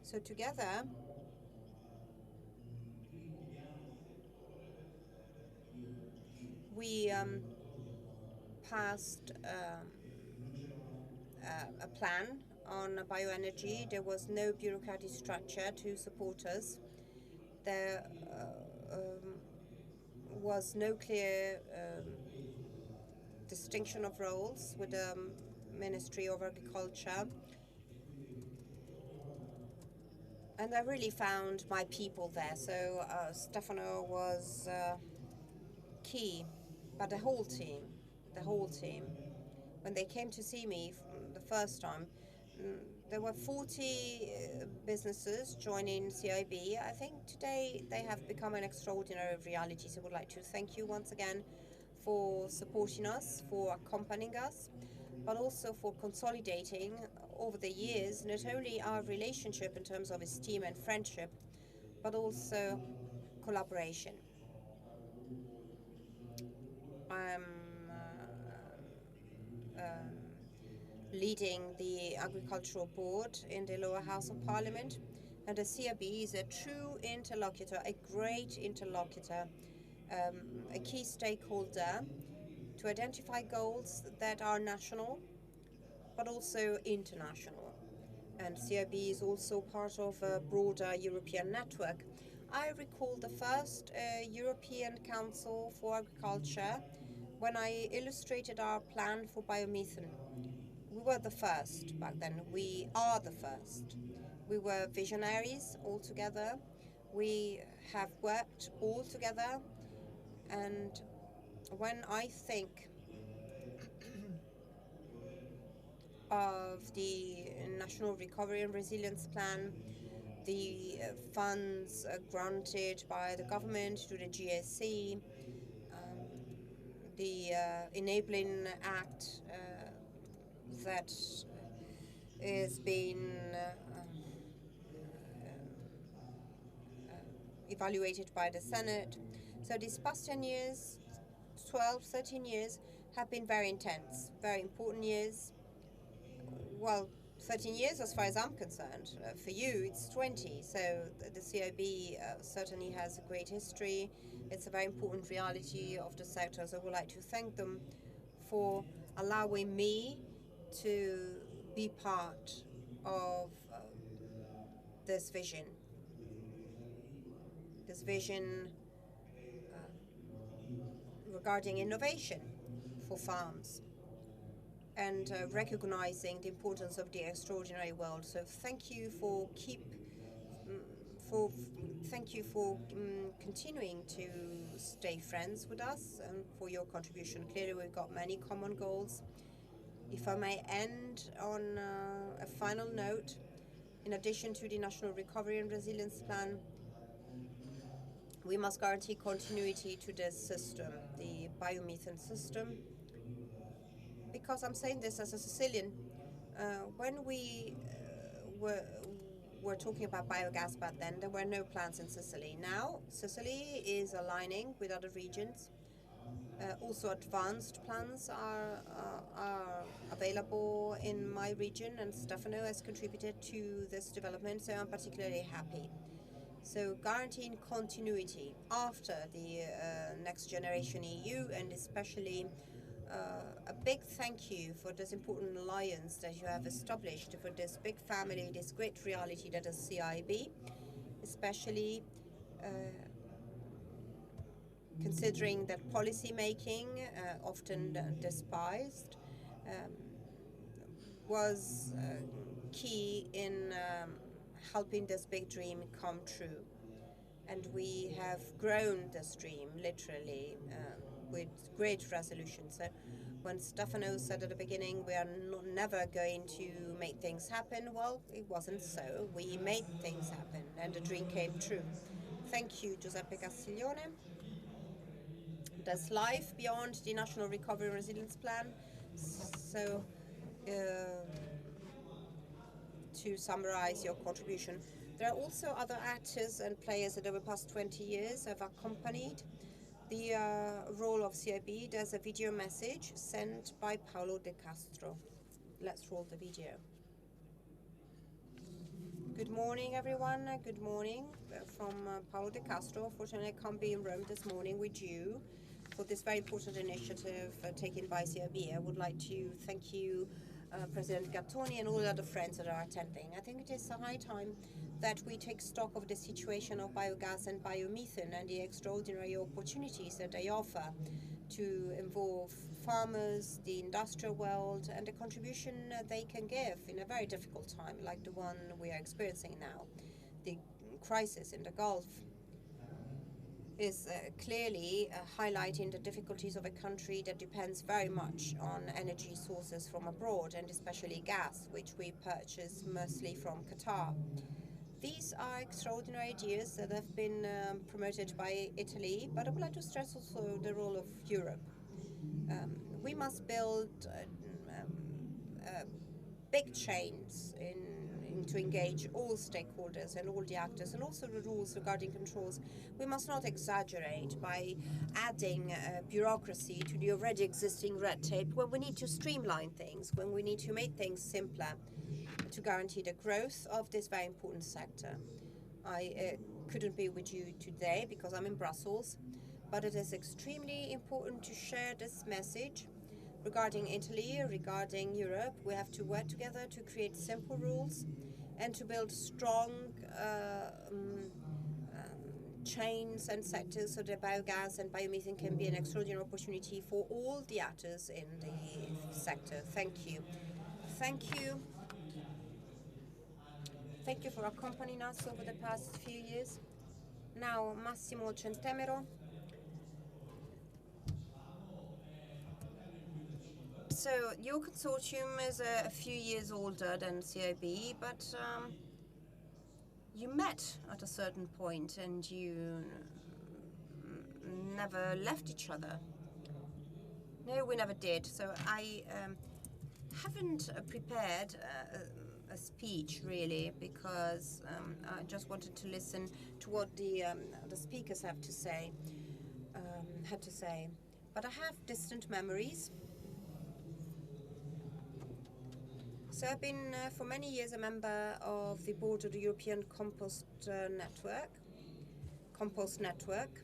So together, we passed a plan on bioenergy. There was no bureaucratic structure to support us. There was no clear distinction of roles with the Ministry of Agriculture. And I really found my people there. So Stefano was key, but the whole team, when they came to see me the first time, there were 40 businesses joining CIB. I think today they have become an extraordinary reality. So I would like to thank you once again for supporting us, for accompanying us, but also for consolidating over the years not only our relationship in terms of esteem and friendship, but also collaboration. I'm leading the Agricultural Board in the lower house of Parliament, and the CIB is a true interlocutor, a great interlocutor, a key stakeholder to identify goals that are national but also international. And CIB is also part of a broader European network. I recall the first European Council for Agriculture when I illustrated our plan for biomethane. We were the first back then. We are the first. We were visionaries all together. We have worked all together. And when I think of the National Recovery and Resilience Plan, the funds granted by the government to the GSC, the Enabling Act that is being evaluated by the Senate. So these past 10 years, 12, 13 years have been very intense, very important years. Well, 13 years as far as I'm concerned. For you, it's 20. So the CIB certainly has a great history. It's a very important reality of the sector. So I would like to thank them for allowing me to be part of this vision. This vision regarding innovation for farms and recognizing the importance of the extraordinary world. So thank you for continuing to stay friends with us and for your contribution. Clearly, we've got many common goals. If I may end on a final note, in addition to the National Recovery and Resilience Plan, we must guarantee continuity to this system, the biomethane system, because I'm saying this as a Sicilian. When we were talking about biogas back then, there were no plants in Sicily. Now, Sicily is aligning with other regions. Also, advanced plans are available in my region, and Stefano has contributed to this development, so I'm particularly happy. So guaranteeing continuity after the Next Generation EU, and especially a big thank you for this important alliance that you have established for this big family, this great reality that is CIB, especially considering that policy making, often despised, was key in helping this big dream come true. And we have grown this dream, literally, with great resolution. So when Stefano said at the beginning, we are never going to make things happen, well, it wasn't so. We made things happen, and the dream came true. Thank you, Giuseppe Castiglione. There's life beyond the National Recovery and Resilience Plan. So, to summarize your contribution, there are also other actors and players that over the past 20 years have accompanied the role of CIB. There's a video message sent by Paolo De Castro. Let's roll the video. Good morning, everyone. Good morning from Paolo De Castro. Unfortunately, I can't be in Rome this morning with you for this very important initiative taken by CIB. I would like to thank you, President Gattoni, and all the other friends that are attending. I think it is a high time that we take stock of the situation of biogas and biomethane and the extraordinary opportunities that they offer to involve farmers, the industrial world, and the contribution they can give in a very difficult time like the one we are experiencing now. The crisis in the Gulf is clearly highlighting the difficulties of a country that depends very much on energy sources from abroad, and especially gas, which we purchase mostly from Qatar. These are extraordinary ideas that have been promoted by Italy, but I would like to stress also the role of Europe. We must build big chains to engage all stakeholders and all the actors, and also the rules regarding controls. We must not exaggerate by adding bureaucracy to the already existing red tape when we need to streamline things, when we need to make things simpler to guarantee the growth of this very important sector. I couldn't be with you today because I'm in Brussels, but it is extremely important to share this message regarding Italy, regarding Europe. We have to work together to create simple rules and to build strong chains and sectors so that biogas and biomethane can be an extraordinary opportunity for all the actors in the sector. Thank you. Thank you. Thank you for accompanying us over the past few years. Now, Massimo Centemero. So, your consortium is a few years older than CIB, but you met at a certain point and you never left each other. No, we never did. So I haven't prepared a speech really, because I just wanted to listen to what the speakers had to say. But I have distant memories. So I've been for many years a member of the board of the European Compost Network.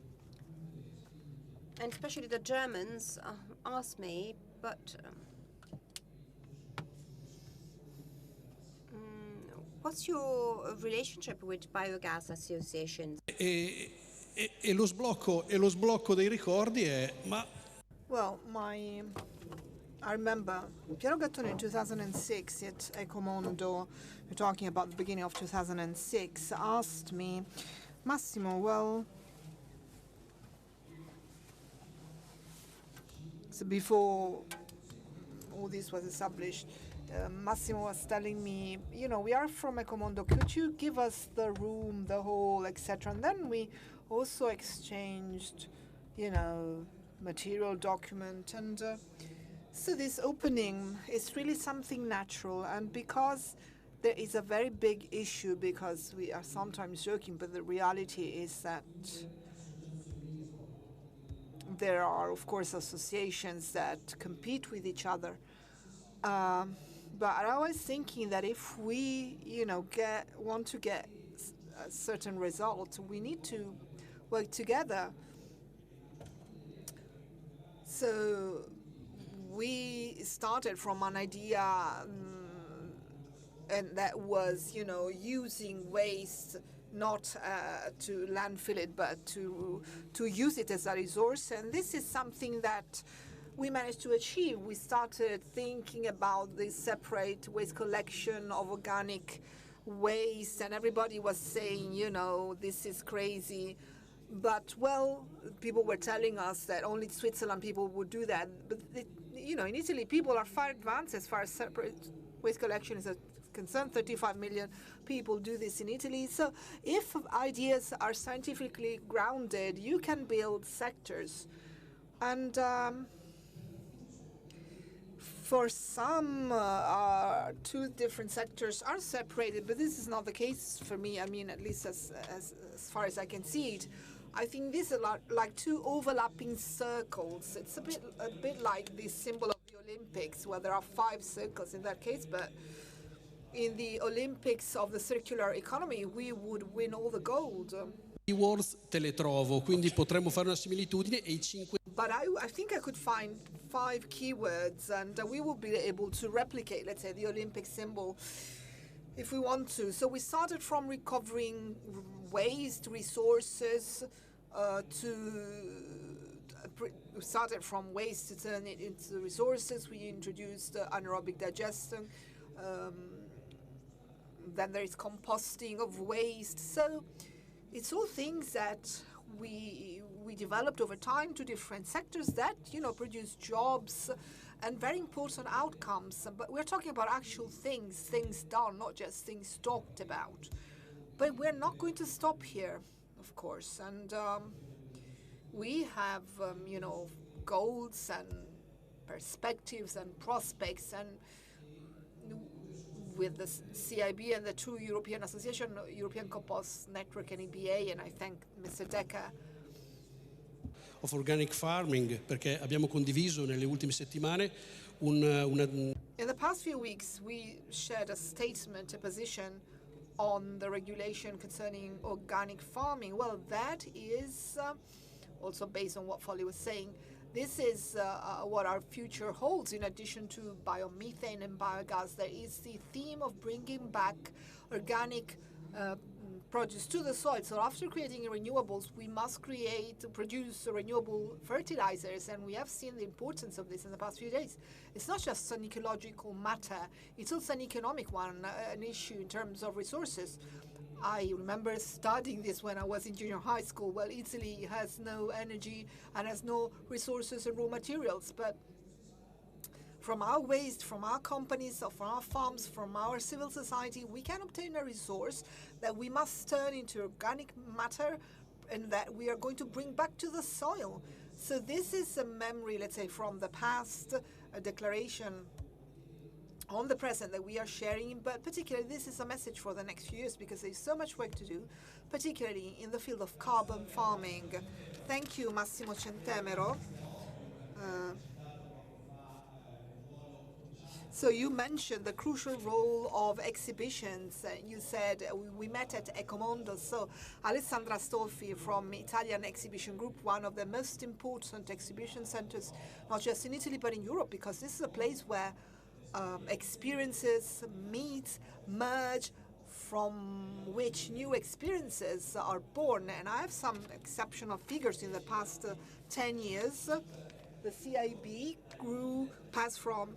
And especially the Germans asked me, but what's your relationship with biogas associations? E lo sblocco dei ricordi è, ma Well, I remember Piero Gattoni in 2006 at Ecomondo, we're talking about the beginning of 2006, asked me, Massimo, well, so before all this was established, Massimo was telling me, we are from Ecomondo, could you give us the room, the hall, etc. And then we also exchanged, material document. And so this opening is really something natural. And because there is a very big issue, because we are sometimes joking, but the reality is that there are, of course, associations that compete with each other. But I was thinking that if we, want to get a certain result, we need to work together. So we started from an idea, and that was, using waste not to landfill it, but to use it as a resource. And this is something that we managed to achieve. We started thinking about the separate waste collection of organic waste, and everybody was saying, this is crazy. But, well, people were telling us that only Switzerland people would do that. But, in Italy, people are far advanced as far as separate waste collection is concerned. 35 million people do this in Italy. So if ideas are scientifically grounded, you can build sectors. And for some, two different sectors are separated, but this is not the case for me. I mean, at least as far as I can see it. I think these are like two overlapping circles. It's a bit like the symbol of the Olympics, where there are 5 circles in that case, but in the Olympics of the circular economy, we would win all the gold. Keywords te le trovo, quindi potremmo fare una similitudine e i 5. But I think I could find 5 keywords, and we will be able to replicate, let's say, the Olympic symbol if we want to. So we started from recovering waste resources we started from waste to turn it into resources. We introduced anaerobic digestion. Then there is composting of waste. So it's all things that we developed over time to different sectors that, produce jobs and very important outcomes. But we're talking about actual things done, not just things talked about. But we're not going to stop here, of course. And we have, goals and perspectives and prospects. And with the CIB and the 2 European associations, European Compost Network and EBA, and I thank Mr. Decker. Of organic farming, perché abbiamo condiviso nelle ultime settimane In the past few weeks, we shared a statement, a position on the regulation concerning organic farming. Well, that is also based on what Folly was saying. This is what our future holds. In addition to biomethane and biogas, there is the theme of bringing back organic produce to the soil. So after creating renewables, we must produce renewable fertilizers, and we have seen the importance of this in the past few days. It's not just an ecological matter, it's also an economic one, an issue in terms of resources. I remember studying this when I was in junior high school. Well, Italy has no energy and has no resources and raw materials, but from our waste, from our companies, or from our farms, from our civil society, we can obtain a resource that we must turn into organic matter and that we are going to bring back to the soil. So this is a memory, let's say, from the past, a declaration on the present that we are sharing, but particularly this is a message for the next few years because there's so much work to do, particularly in the field of carbon farming. Thank you, Massimo Centemero. So you mentioned the crucial role of exhibitions. You said we met at Ecomondo. So Alessandra Stolfi from Italian Exhibition Group, one of the most important exhibition centers, not just in Italy, but in Europe, because this is a place where experiences meet, merge, from which new experiences are born. And I have some exceptional figures in the past 10 years. the CIB passed from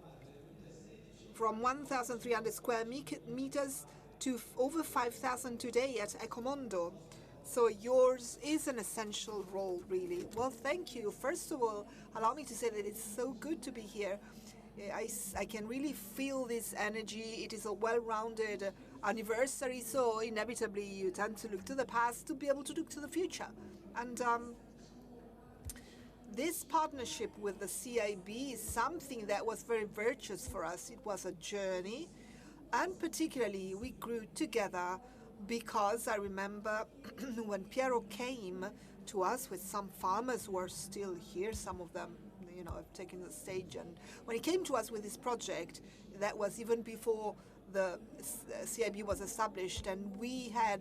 1,300 square meters to over 5,000 today at Ecomondo. So yours is an essential role, really. Well, thank you. First of all, allow me to say that it's so good to be here. I can really feel this energy. It is a well-rounded anniversary, so inevitably you tend to look to the past to be able to look to the future. And this partnership with the CIB is something that was very virtuous for us. It was a journey, and particularly we grew together because I remember when Piero came to us with some farmers who are still here, some of them, have taken the stage, and when he came to us with this project, that was even before the CIB was established, and we had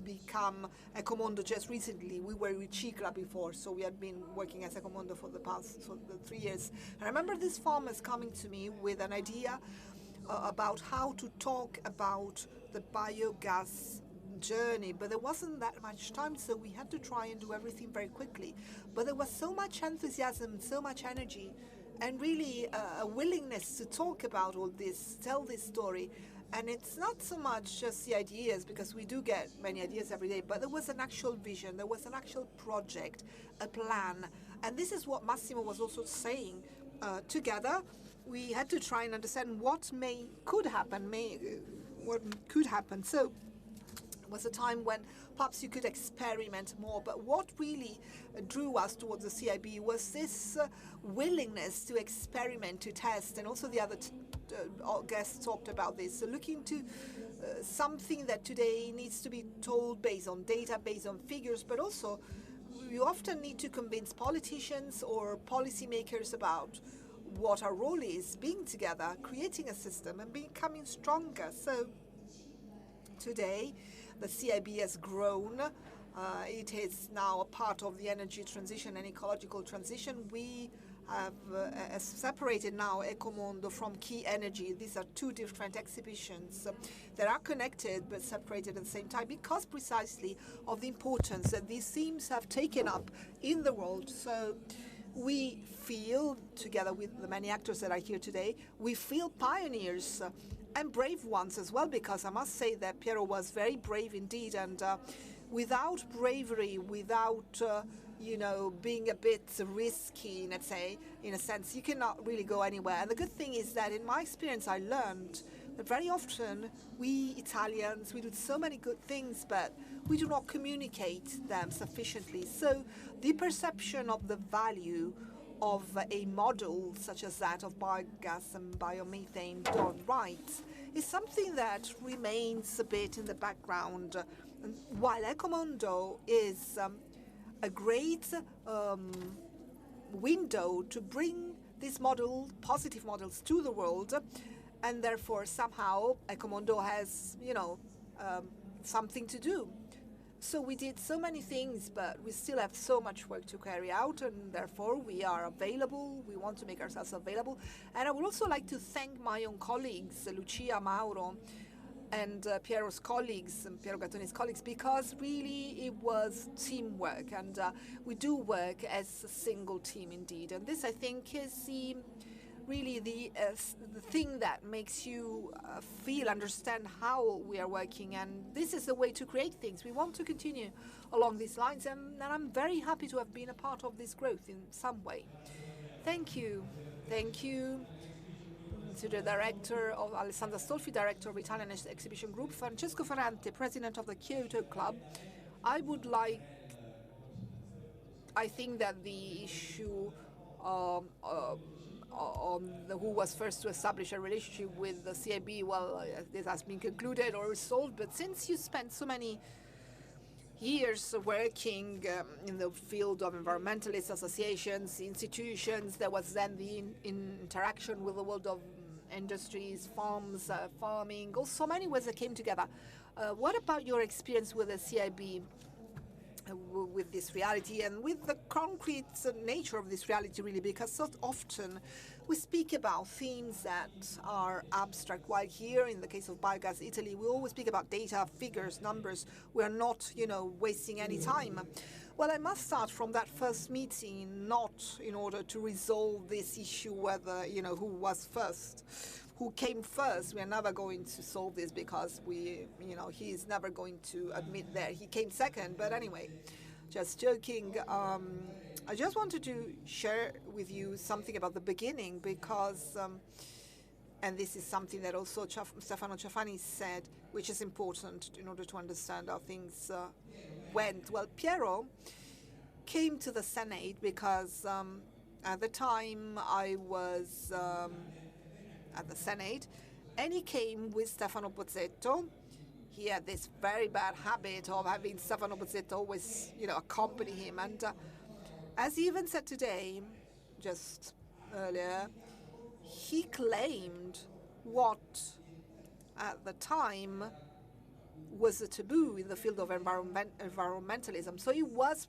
become Ecomondo just recently. We were with Cicla before, so we had been working as Ecomondo for the past 3 years. I remember these farmers coming to me with an idea about how to talk about the biogas journey, but there wasn't that much time, so we had to try and do everything very quickly. But there was so much enthusiasm, so much energy, and really a willingness to talk about all this, tell this story. And it's not so much just the ideas, because we do get many ideas every day, but there was an actual vision, there was an actual project, a plan. And this is what Massimo was also saying. Together, we had to try and understand what could happen. So it was a time when perhaps you could experiment more, but what really drew us towards the CIB was this willingness to experiment, to test, and also the other guests talked about this. So looking to something that today needs to be told based on data, based on figures, but also you often need to convince politicians or policymakers about what our role is, being together, creating a system, and becoming stronger. So today, the CIB has grown. It is now a part of the energy transition and ecological transition. We have separated now Ecomondo from Key Energy. These are two different exhibitions that are connected but separated at the same time because precisely of the importance that these themes have taken up in the world. So we feel, together with the many actors that are here today, we feel pioneers and brave ones as well, because I must say that Piero was very brave indeed, and without bravery, without being a bit risky, let's say, in a sense, you cannot really go anywhere. And the good thing is that in my experience, I learned that very often we Italians, we do so many good things, but we do not communicate them sufficiently. So the perception of the value of a model such as that of biogas and biomethane done right is something that remains a bit in the background. While Ecomondo is a great window to bring these positive models to the world, and therefore somehow Ecomondo has, something to do. So we did so many things, but we still have so much work to carry out, and therefore we are available. We want to make ourselves available. And I would also like to thank my own colleagues, Lucia, Mauro, and Piero's colleagues, and Piero Gattoni's colleagues, because really it was teamwork, and we do work as a single team indeed. And this, I think, is really the thing that makes you understand how we are working, and this is the way to create things. We want to continue along these lines, and I'm very happy to have been a part of this growth in some way. Thank you. Thank you to the director of Alessandra Stolfi, director of Italian Exhibition Group, Francesco Ferrante, president of the Kyoto Club. I think that the issue on who was first to establish a relationship with the CIB, well, this has been concluded or resolved, but since you spent so many years working in the field of environmentalist associations, institutions, there was then the interaction with the world of industries, farms, farming, so many ways that came together. What about your experience with the CIB? With this reality and with the concrete nature of this reality, really, because so often we speak about themes that are abstract, while here in the case of Biogas Italy, we always speak about data, figures, numbers. We are not, wasting any time. Well, I must start from that first meeting, not in order to resolve this issue whether, who was first, who came first. We are never going to solve this because he is never going to admit that he came second. But anyway, just joking. I just wanted to share with you something about the beginning because, and this is something that also Stefano Ciafani said, which is important in order to understand how things went. Well, Piero came to the Senate because at the time I was at the Senate, and he came with Stefano Pozzetto. He had this very bad habit of having Stefano Pozzetto always, accompany him. And as he even said today, just earlier, he claimed what at the time was a taboo in the field of environmentalism. So he was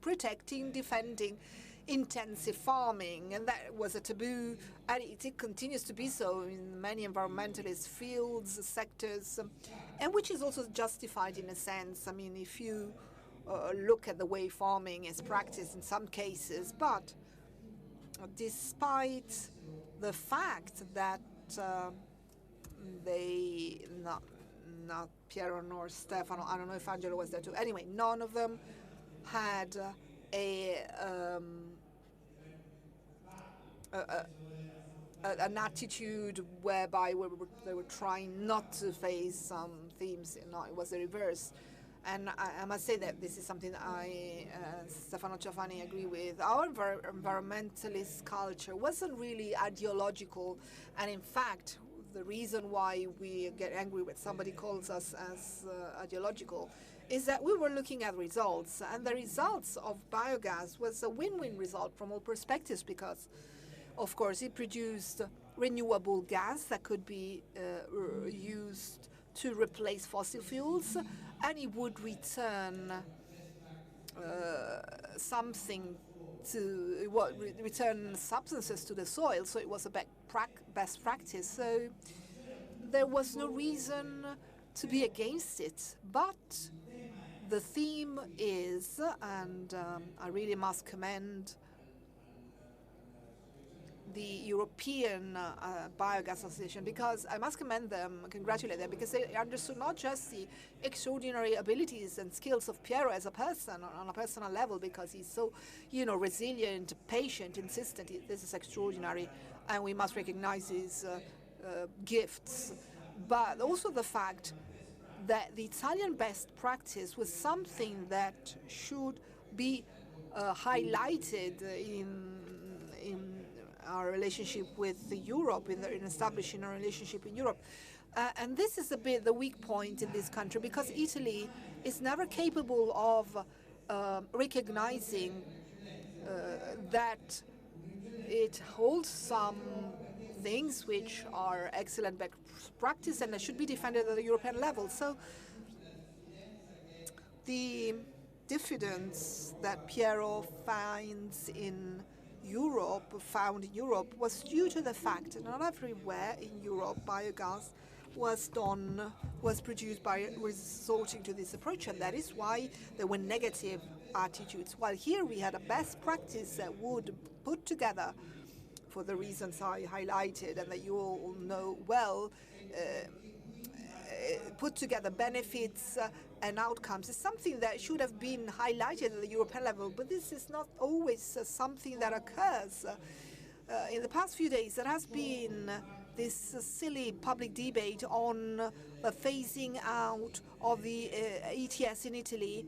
protecting, defending intensive farming, and that was a taboo, and it continues to be so in many environmentalist fields, sectors, and which is also justified in a sense. I mean, if you look at the way farming is practiced in some cases, but despite the fact that they, not Piero nor Stefano, I don't know if Angelo was there too, anyway, none of them had an attitude whereby they were trying not to face some themes. No, it was the reverse. And I must say that this is something that Stefano Ciafani agree with. Our environmentalist culture wasn't really ideological, and in fact, the reason why we get angry when somebody calls us as ideological is that we were looking at results, and the results of biogas was a win-win result from all perspectives because, of course, it produced renewable gas that could be used to replace fossil fuels, and it would return return substances to the soil, so it was a best practice. So there was no reason to be against it, but the theme is, and I really must commend the European Biogas Association, because I must commend them, congratulate them, because they understood not just the extraordinary abilities and skills of Piero as a person on a personal level, because he's so, resilient, patient, insistent. This is extraordinary, and we must recognize his gifts, but also the fact that the Italian best practice was something that should be highlighted in our relationship with Europe, in establishing our relationship in Europe. And this is a bit the weak point in this country, because Italy is never capable of recognizing that it holds some things which are excellent best practice and that should be defended at the European level. So the diffidence that Piero found in Europe was due to the fact that not everywhere in Europe biogas was produced by resorting to this approach, and that is why there were negative attitudes. While here we had a best practice that would put together, for the reasons I highlighted and that you all know well, put together benefits and outcomes. It's something that should have been highlighted at the European level, but this is not always something that occurs. In the past few days, there has been this silly public debate on the phasing out of the ETS in Italy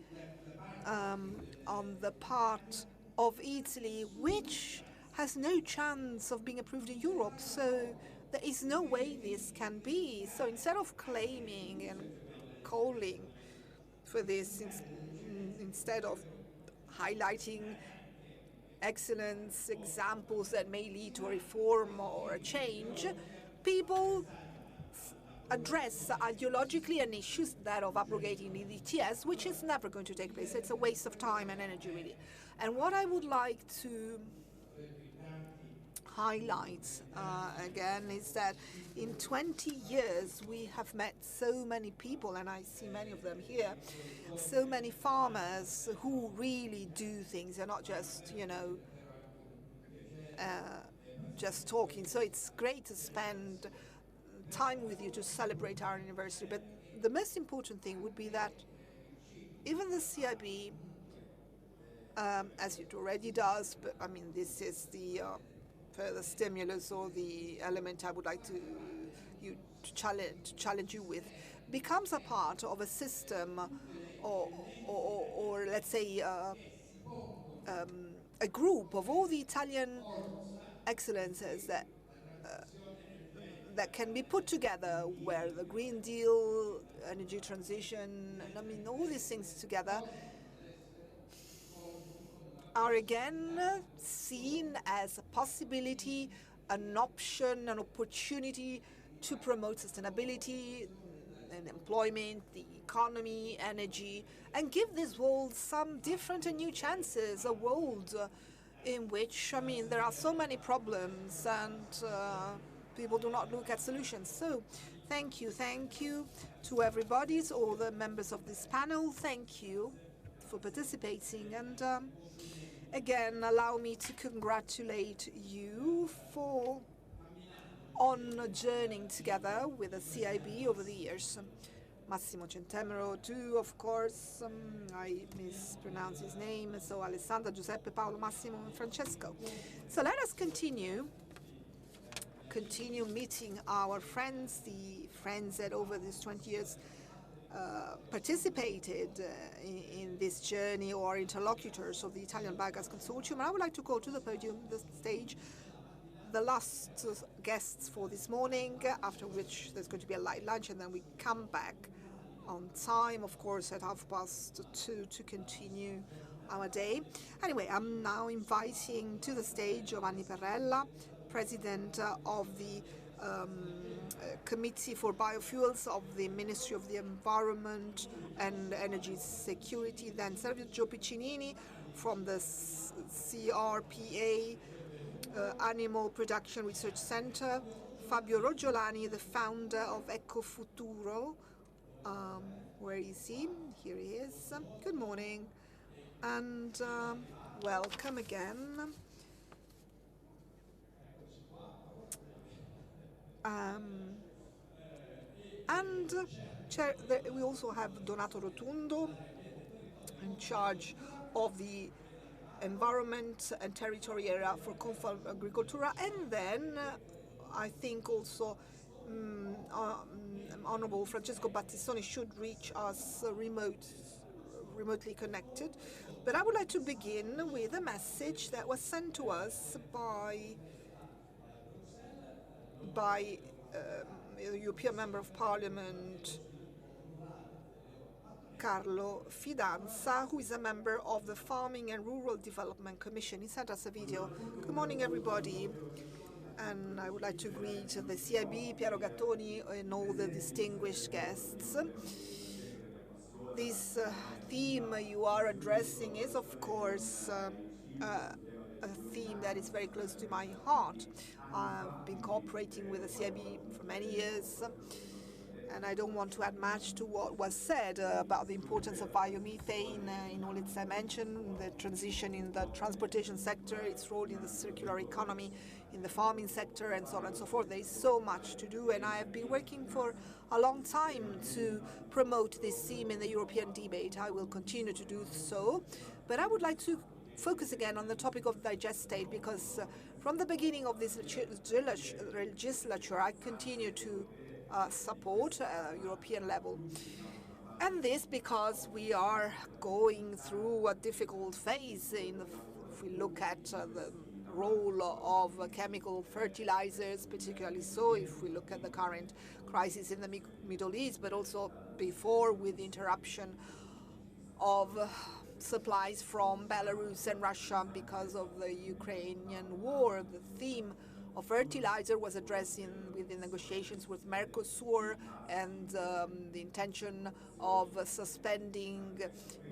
on the part of Italy, which has no chance of being approved in Europe. So there is no way this can be. So instead of claiming and calling for this, instead of highlighting excellence, examples that may lead to a reform or a change, people address ideologically an issue, that of abrogating the ETS, which is never going to take place. It's a waste of time and energy, really. And what I would like to highlight again is that in 20 years we have met so many people, and I see many of them here, so many farmers who really do things. They're not just, just talking. So it's great to spend time with you to celebrate our anniversary. But the most important thing would be that even the CIB, as it already does, but I mean, this is the further stimulus or the element I would like to challenge you with, becomes a part of a system, or let's say a group of all the Italian excellences that can be put together, where the Green Deal, energy transition, I mean, all these things together are again seen as a possibility, an option, an opportunity to promote sustainability and employment, the economy, energy, and give this world some different and new chances, a world in which, I mean, there are so many problems and people do not look at solutions. So thank you to everybody, to all the members of this panel. Thank you for participating, and again, allow me to congratulate you on journeying together with the CIB over the years. Massimo Centemero too, of course. I mispronounced his name. So Alessandra, Giuseppe, Paolo, Massimo, and Francesco. So let us continue meeting our friends, the friends that over these 20 years participated in this journey, or interlocutors of the Italian Biogas Consortium. And I would like to call to the podium, the stage, the last guests for this morning, after which there's going to be a light lunch, and then we come back on time, of course, at 2:30 to continue our day. Anyway, I'm now inviting to the stage Giovanni Perrella, President of the Committee for Biofuels of the Ministry of the Environment and Energy Security, then Sergio Piccinini from the CRPA Animal Production Research Center, Fabio Roggiolani, the founder of Ecofuturo. Where is he? Here he is. Good morning and welcome again. We also have Donato Rotundo, in charge of the Environment and Territory area for Confagricoltura, and then I think also Honorable Francesco Battistoni should reach us remotely connected. But I would like to begin with a message that was sent to us by the European Member of Parliament Carlo Fidanza, who is a member of the Farming and Rural Development Commission. He sent us a video. Good morning, everybody. And I would like to greet the CIB, Piero Gattoni, and all the distinguished guests. This theme you are addressing is, of course, a theme that is very close to my heart. I've been cooperating with the CIB for many years, and I don't want to add much to what was said about the importance of biomethane in all its dimensions, the transition in the transportation sector, its role in the circular economy, in the farming sector, and so on and so forth. There is so much to do, and I have been working for a long time to promote this theme in the European debate. I will continue to do so, but I would like to focus again on the topic of digestate, because from the beginning of this legislature, I continue to support European level. And this because we are going through a difficult phase if we look at the role of chemical fertilizers, particularly so if we look at the current crisis in the Middle East, but also before, with the interruption of supplies from Belarus and Russia because of the Ukrainian war. The theme of fertilizer was addressed with the negotiations with Mercosur, and the intention of suspending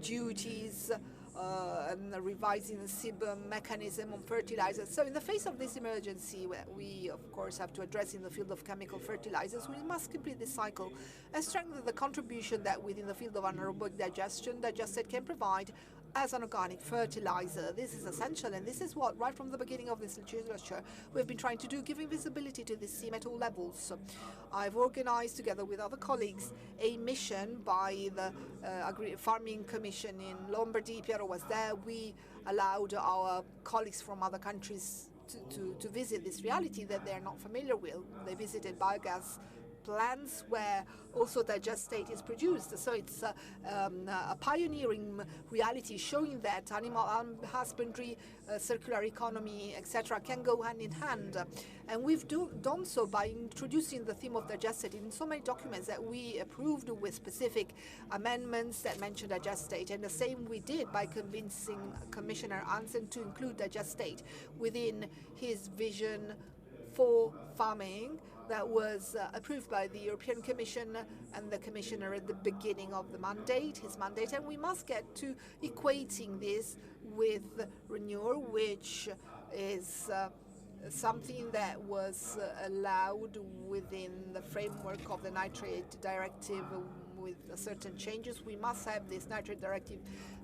duties and revising the SIB mechanism on fertilizers. So in the face of this emergency, we of course have to address in the field of chemical fertilizers, we must complete this cycle and strengthen the contribution that within the field of anaerobic digestion, digestate can provide as an organic fertilizer. This is essential, and this is what, right from the beginning of this legislature, we've been trying to do, giving visibility to this theme at all levels. I've organized, together with other colleagues, a mission by the Farming Commission in Lombardy. Piero was there. We allowed our colleagues from other countries to visit this reality that they're not familiar with. They visited biogas plants where also digestate is produced. So it's a pioneering reality showing that animal husbandry, circular economy, etc. can go hand in hand. And we've done so by introducing the theme of digestate in so many documents that we approved with specific amendments that mention digestate. And the same we did by convincing Commissioner Hansen to include digestate within his vision for farming that was approved by the European Commission and the Commissioner at the beginning of the mandate, his mandate, and we must get to equating this with renewal, which is something that was allowed within the framework of the nitrate directive with certain changes. We must have this nitrate directive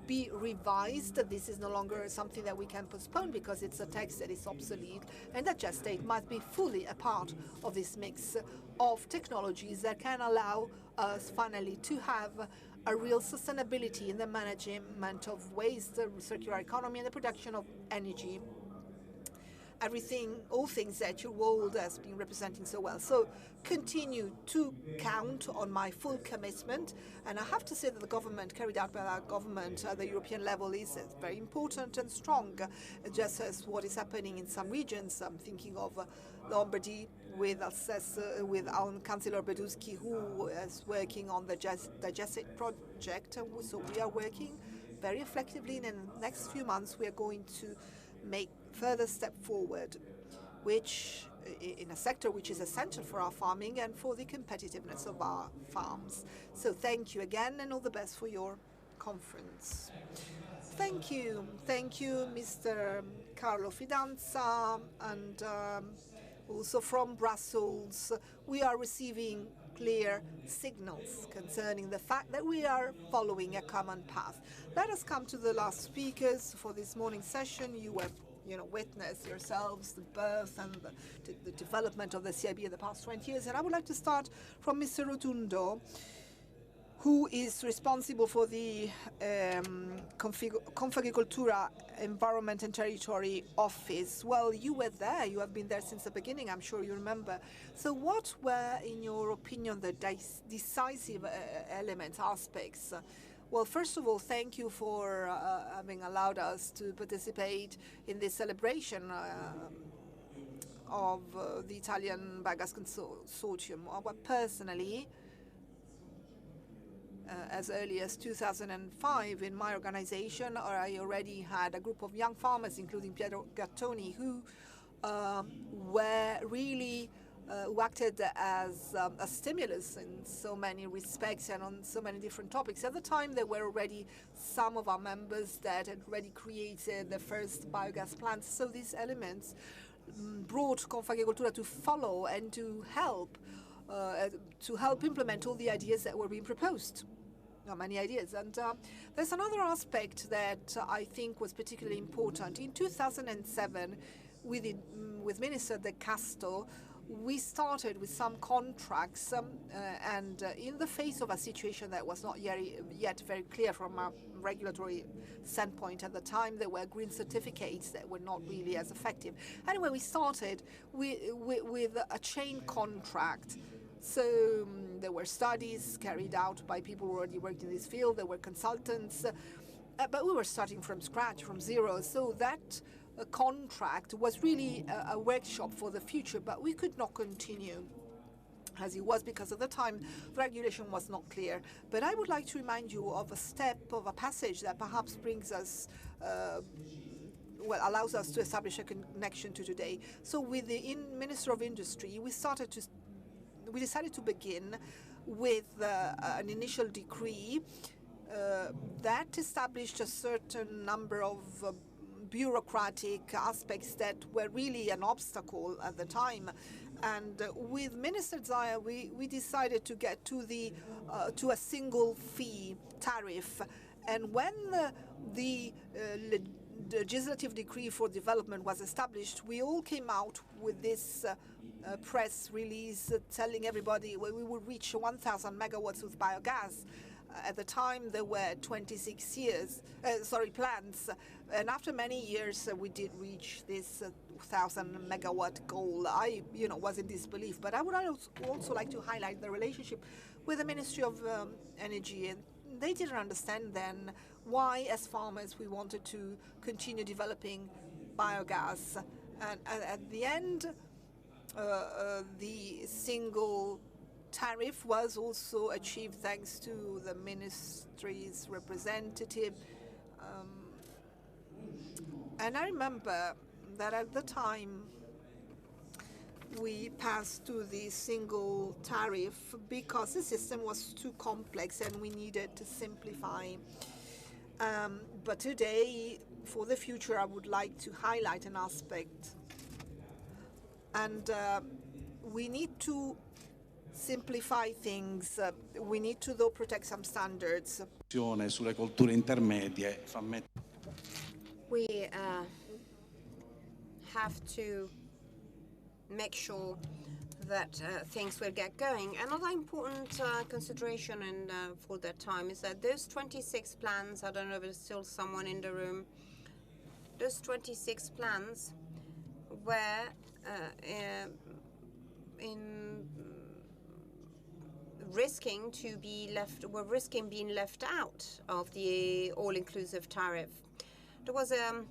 be revised. This is no longer something that we can postpone because it's a text that is obsolete, and digestate must be fully a part of this mix of technologies that can allow us finally to have a real sustainability in the management of waste, the circular economy, and the production of energy. Everything, all things that your world has been representing so well. So continue to count on my full commitment. And I have to say that the government carried out by our government at the European level is very important and strong, just as what is happening in some regions. I'm thinking of Lombardy with Councillor Beduschi, who is working on the digestate project. So we are working very effectively. And in the next few months, we are going to make further step forward, which in a sector which is essential for our farming and for the competitiveness of our farms. So thank you again, and all the best for your conference. Thank you, Mr. Carlo Fidanza, and also from Brussels, we are receiving clear signals concerning the fact that we are following a common path. Let us come to the last speakers for this morning session. You have witness yourselves the birth and the development of the CIB in the past 20 years. And I would like to start from Mr. Rotundo, who is responsible for the Confagricoltura Environment and Territory Office. Well, you were there. You have been there since the beginning. I'm sure you remember. So what were, in your opinion, the decisive elements, aspects? Well, first of all, thank you for having allowed us to participate in this celebration of the Italian Biogas Consortium. But personally, as early as 2005, in my organization, I already had a group of young farmers, including Piero Gattoni, who were really who acted as a stimulus in so many respects and on so many different topics. At the time, there were already some of our members that had already created the first biogas plants. So these elements brought Confagricoltura to follow and to help implement all the ideas that were being proposed. Many ideas. And there's another aspect that I think was particularly important. In 2007, with Minister De Castro, we started with some contracts, and in the face of a situation that was not yet very clear from a regulatory standpoint at the time, there were green certificates that were not really as effective. Anyway, we started with a chain contract. So there were studies carried out by people who already worked in this field, there were consultants, but we were starting from scratch, from zero. So that contract was really a workshop for the future, but we could not continue as it was because at the time the regulation was not clear. But I would like to remind you of a passage that perhaps brings us allows us to establish a connection to today. So with the Minister of Industry, we decided to begin with an initial decree that established a certain number of bureaucratic aspects that were really an obstacle at the time. And with Minister Zaia, we decided to get to a single fee tariff. And when the legislative decree for development was established, we all came out with this press release telling everybody we would reach 1,000 megawatts with biogas. At the time, there were 26 plants, and after many years, we did reach this 1,000 megawatt goal. I, was in disbelief, but I would also like to highlight the relationship with the Ministry of Energy, and they didn't understand then why, as farmers, we wanted to continue developing biogas, and at the end, the single tariff was also achieved thanks to the ministry's representative. And I remember that at the time we passed to the single tariff because the system was too complex and we needed to simplify. But today, for the future, I would like to highlight an aspect. And we need to simplify things. We need to, though, protect some standards. Sulle colture intermedie fa mettere. We have to make sure that things will get going. Another important consideration for that time is that those 26 plans, I don't know if there's still someone in the room, those 26 plans were risking being left out of the all-inclusive tariff. There was a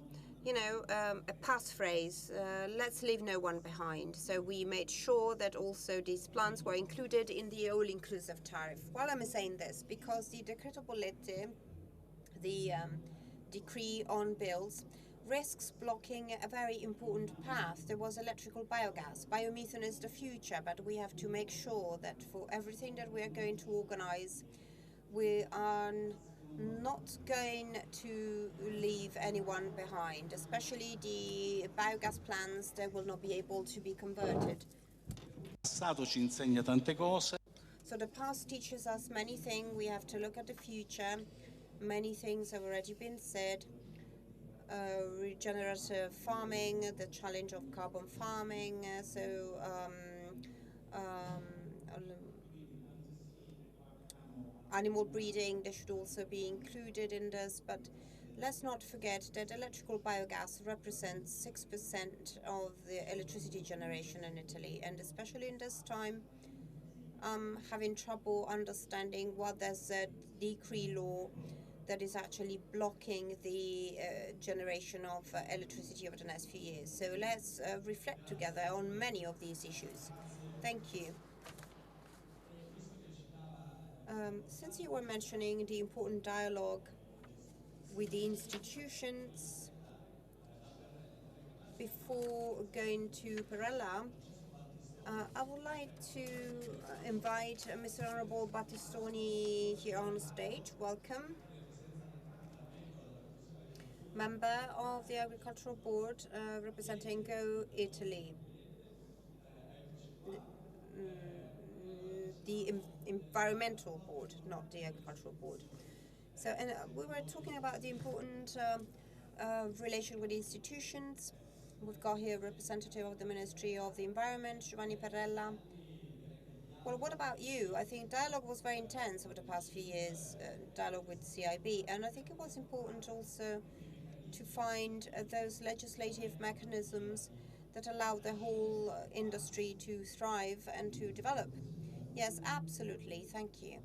passphrase, let's leave no one behind. So we made sure that also these plans were included in the all-inclusive tariff. Why am I saying this? Because the Decreto Bollette, the decree on bills, risks blocking a very important path. There was electrical biogas. Biomethane is the future, but we have to make sure that for everything that we are going to organize, we are not going to leave anyone behind, especially the biogas plants that will not be able to be converted. Passato ci insegna tante cose. So the past teaches us many things. We have to look at the future. Many things have already been said. Regenerative farming, the challenge of carbon farming, animal breeding, they should also be included in this, but let's not forget that electrical biogas represents 6% of the electricity generation in Italy, and especially in this time, having trouble understanding what there's a decree law that is actually blocking the generation of electricity over the next few years. So let's reflect together on many of these issues. Thank you. Since you were mentioning the important dialogue with the institutions, before going to Perella, I would like to invite Mr. Honorable Battistoni here on stage. Welcome. Member of the Agricultural Board representing Go Italy. The Environmental Board, not the Agricultural Board. So, and we were talking about the important relation with institutions. We've got here a representative of the Ministry of the Environment, Giovanni Perella. Well, what about you? I think dialogue was very intense over the past few years, dialogue with CIB, and I think it was important also to find those legislative mechanisms that allow the whole industry to thrive and to develop. Yes, absolutely. Thank you.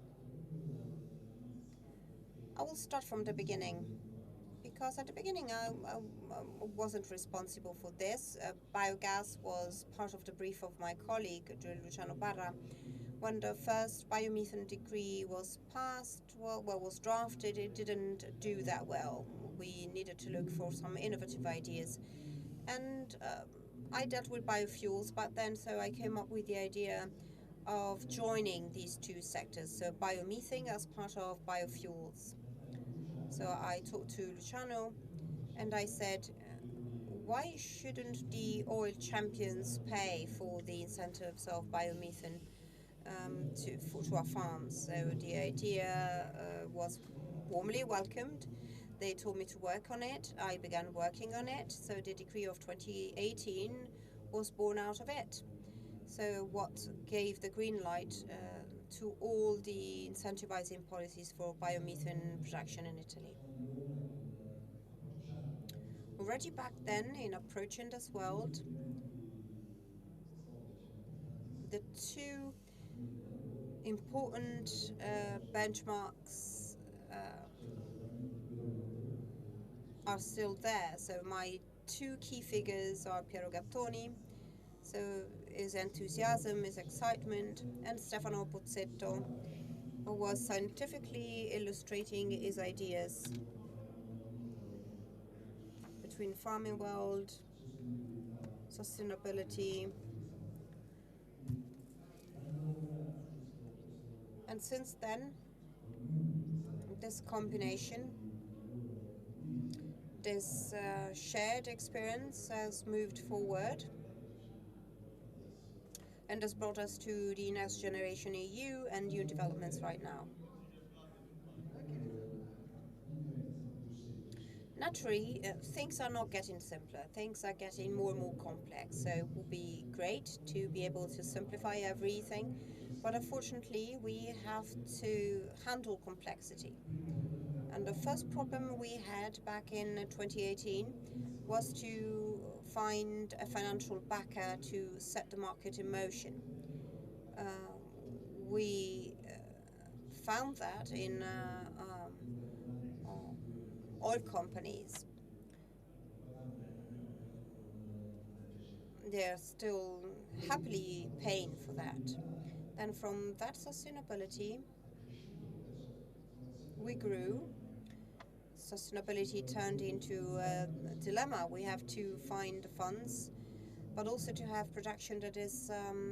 I will start from the beginning, because at the beginning I wasn't responsible for this. Biogas was part of the brief of my colleague, Luciano Barra. When the first biomethane decree was passed, was drafted, it didn't do that well. We needed to look for some innovative ideas. And I dealt with biofuels back then, so I came up with the idea of joining these two sectors, so biomethane as part of biofuels. So I talked to Luciano and I said, why shouldn't the oil champions pay for the incentives of biomethane to our farms? So the idea was warmly welcomed. They told me to work on it. I began working on it. So the decree of 2018 was born out of it. So what gave the green light to all the incentivizing policies for biomethane production in Italy. Already back then, in approaching this world, the two important benchmarks are still there. So my two key figures are Piero Gattoni, so his enthusiasm, his excitement, and Stefano Pozzetto, who was scientifically illustrating his ideas between farming world, sustainability. And since then, this combination, this shared experience has moved forward and has brought us to the Next Generation EU and new developments right now. Naturally, things are not getting simpler. Things are getting more and more complex. So it will be great to be able to simplify everything. But unfortunately, we have to handle complexity. And the first problem we had back in 2018 was to find a financial backer to set the market in motion. We found that in oil companies. They're still happily paying for that. And from that sustainability, we grew. Sustainability turned into a dilemma. We have to find funds, but also to have production that is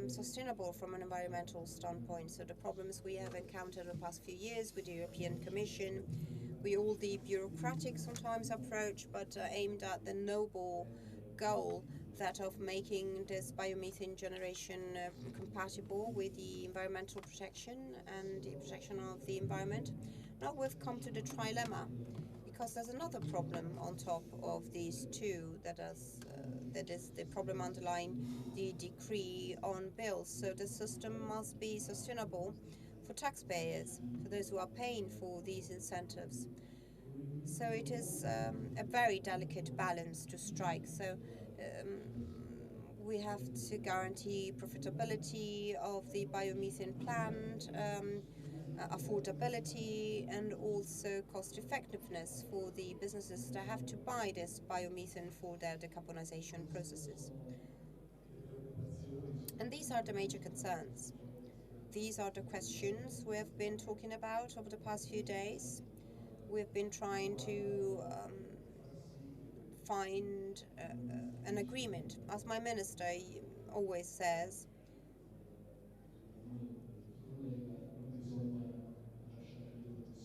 sustainable from an environmental standpoint. So the problems we have encountered the past few years with the European Commission, with all the bureaucratic sometimes approach, but aimed at the noble goal that of making this biomethane generation compatible with the environmental protection and the protection of the environment. Now we've come to the trilemma, because there's another problem on top of these two that is the problem underlying the decree on bills. So the system must be sustainable for taxpayers, for those who are paying for these incentives. So it is a very delicate balance to strike. So we have to guarantee profitability of the biomethane plant, affordability, and also cost effectiveness for the businesses that have to buy this biomethane for their decarbonization processes. And these are the major concerns. These are the questions we have been talking about over the past few days. We've been trying to find an agreement. As my minister always says,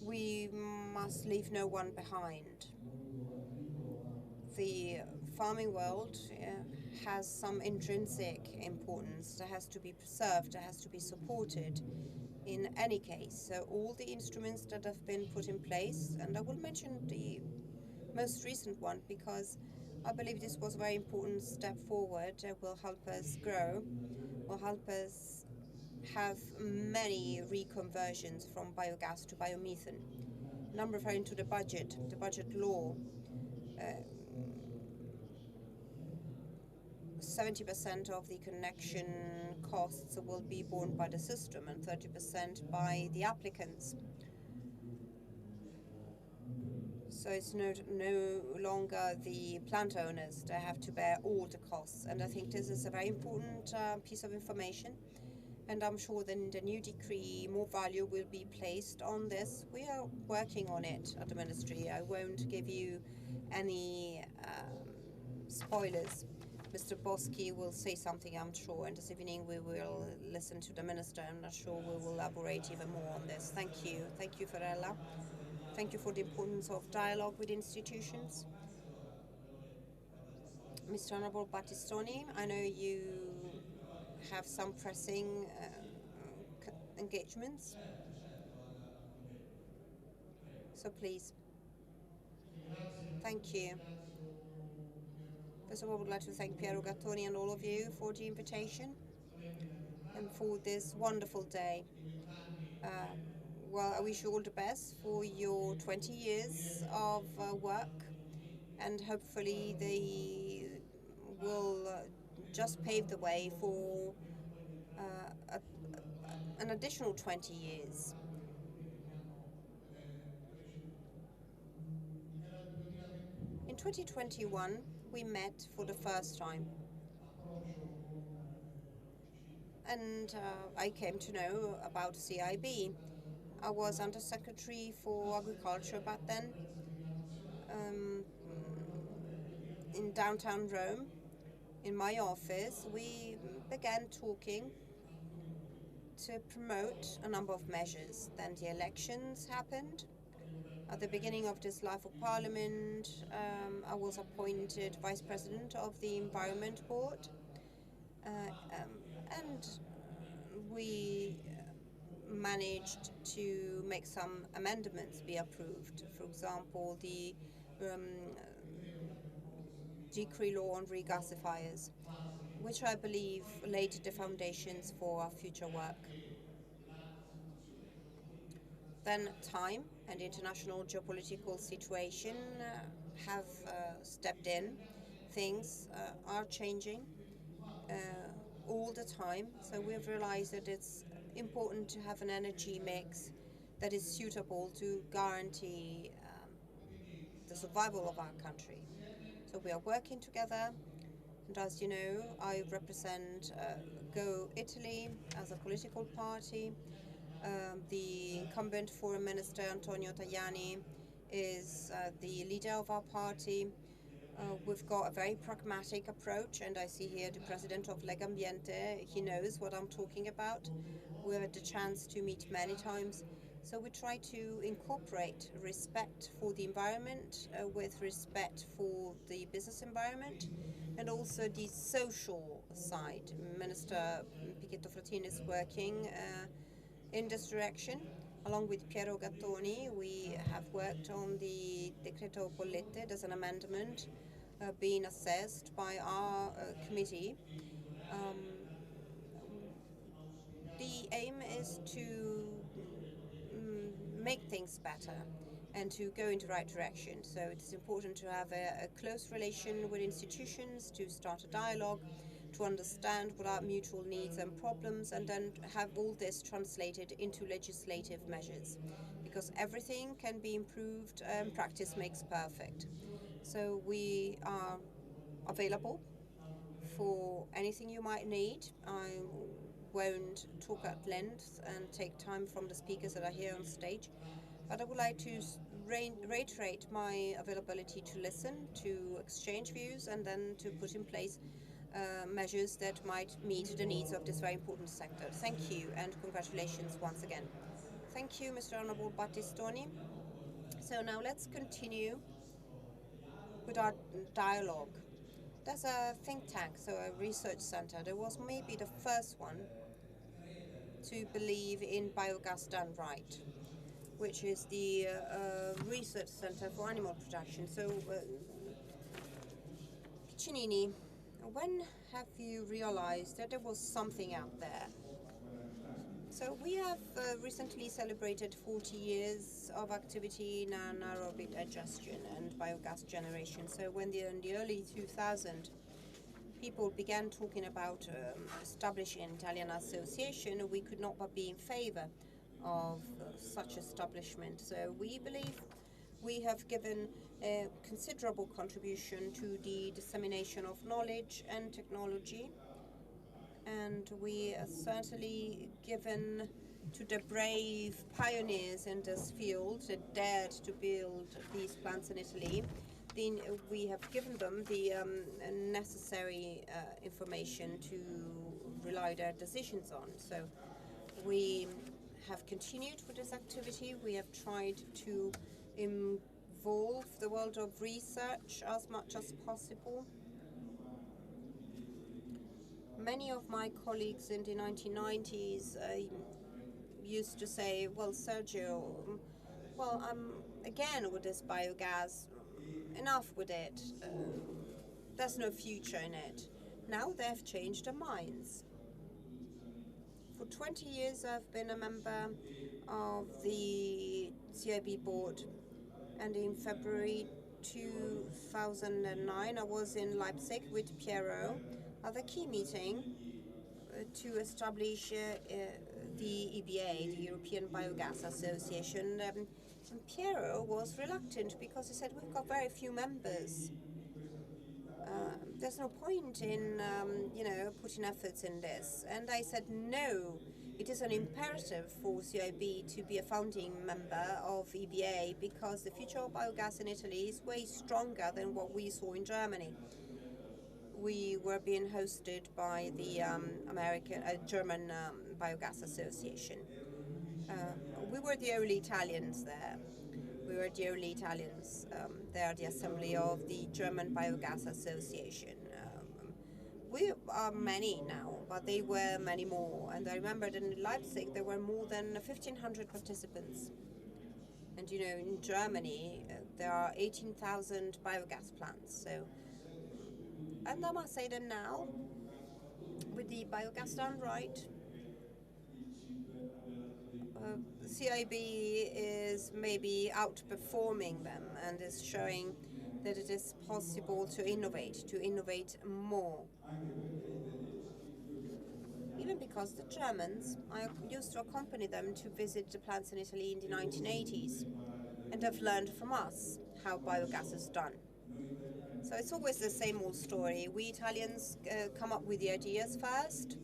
we must leave no one behind. The farming world has some intrinsic importance that has to be preserved, that has to be supported in any case. So all the instruments that have been put in place, and I will mention the most recent one because I believe this was a very important step forward, will help us grow, will help us have many reconversions from biogas to biomethane. And I'm referring to the budget law. 70% of the connection costs will be borne by the system and 30% by the applicants. So it's no longer the plant owners that have to bear all the costs. And I think this is a very important piece of information. And I'm sure that in the new decree, more value will be placed on this. We are working on it at the ministry. I won't give you any spoilers. Mr. Boschi will say something, I'm sure, and this evening we will listen to the minister. I'm not sure we will elaborate even more on this. Thank you. Thank you, Ferrella. Thank you for the importance of dialogue with institutions. Mr. Honorable Battistoni, I know you have some pressing engagements, so please. Thank you. First of all, I would like to thank Piero Gattoni and all of you for the invitation and for this wonderful day. Well, I wish you all the best for your 20 years of work, and hopefully they will just pave the way for an additional 20 years. In 2021, we met for the first time. And I came to know about CIB. I was Undersecretary for Agriculture back then in downtown Rome. In my office, we began talking to promote a number of measures. Then the elections happened. At the beginning of this life of Parliament, I was appointed Vice President of the Environment Board. And we managed to make some amendments be approved. For example, the decree law on regasifiers, which I believe laid the foundations for our future work. Then time and the international geopolitical situation have stepped in. Things are changing all the time, so we've realized that it's important to have an energy mix that is suitable to guarantee the survival of our country. So we are working together, and as you know, I represent Go Italy as a political party. The incumbent Foreign Minister Antonio Tajani is the leader of our party. We've got a very pragmatic approach, and I see here the president of Legambiente. He knows what I'm talking about. We've had the chance to meet many times. So we try to incorporate respect for the environment with respect for the business environment and also the social side. Minister Pichetto Frattini is working in this direction. Along with Piero Gattoni, we have worked on the Decreto Bollette. There's an amendment being assessed by our committee. The aim is to make things better and to go in the right direction. So it's important to have a close relation with institutions, to start a dialogue, to understand what are mutual needs and problems, and then have all this translated into legislative measures. Because everything can be improved, practice makes perfect. So we are available for anything you might need. I won't talk at length and take time from the speakers that are here on stage, but I would like to reiterate my availability to listen, to exchange views, and then to put in place measures that might meet the needs of this very important sector. Thank you, and congratulations once again. Thank you, Mr. Honorable Battistoni. So now let's continue with our dialogue. There's a think tank, so a research center. There was maybe the first one to believe in biogas done right, which is the research center for animal production. So, Piccinini, when have you realized that there was something out there? So we have recently celebrated 40 years of activity in anaerobic digestion and biogas generation. So when in the early 2000s, people began talking about establishing an Italian association, we could not but be in favor of such establishment. So we believe we have given a considerable contribution to the dissemination of knowledge and technology, and we are certainly given to the brave pioneers in this field that dared to build these plants in Italy. Then we have given them the necessary information to rely their decisions on. So we have continued with this activity. We have tried to involve the world of research as much as possible. Many of my colleagues in the 1990s used to say, well, Sergio, well, again with this biogas, enough with it. There's no future in it. Now they've changed their minds. For 20 years, I've been a member of the CIB board, and in February 2009, I was in Leipzig with Piero at the key meeting to establish the EBA, the European Biogas Association. And Piero was reluctant because he said, we've got very few members. There's no point in, putting efforts in this. And I said, no, it is an imperative for CIB to be a founding member of EBA because the future of biogas in Italy is way stronger than what we saw in Germany. We were being hosted by the German Biogas Association. We were the only Italians there. We were the only Italians there, the assembly of the German Biogas Association. We are many now, but they were many more. And I remember that in Leipzig there were more than 1,500 participants. And in Germany there are 18,000 biogas plants. And I must say that now, with the biogas done right, CIB is maybe outperforming them and is showing that it is possible to innovate more. Even because the Germans, I used to accompany them to visit the plants in Italy in the 1980s and have learned from us how biogas is done. So it's always the same old story. We Italians come up with the ideas first,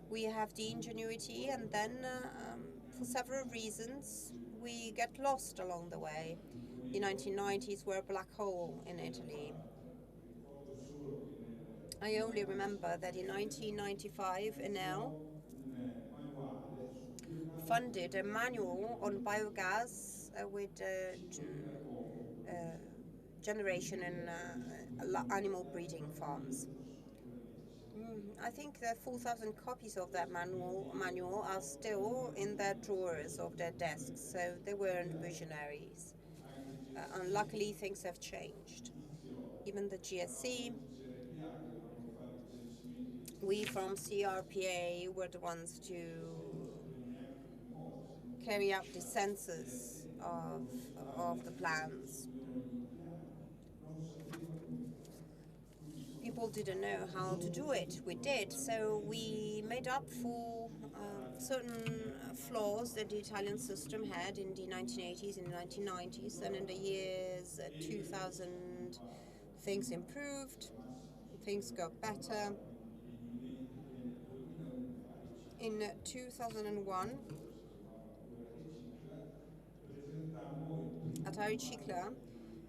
we have the ingenuity, and then for several reasons we get lost along the way. The 1990s were a black hole in Italy. I only remember that in 1995 Enel funded a manual on biogas with generation in animal breeding farms. I think that 4,000 copies of that manual are still in their drawers of their desks, so they weren't visionaries. And luckily things have changed. Even the GSC, we from CRPA were the ones to carry out the census of the plans. People didn't know how to do it. We did, so we made up for certain flaws that the Italian system had in the 1980s and 1990s, and in the years 2000 things improved, things got better. In 2001, at Aricicla,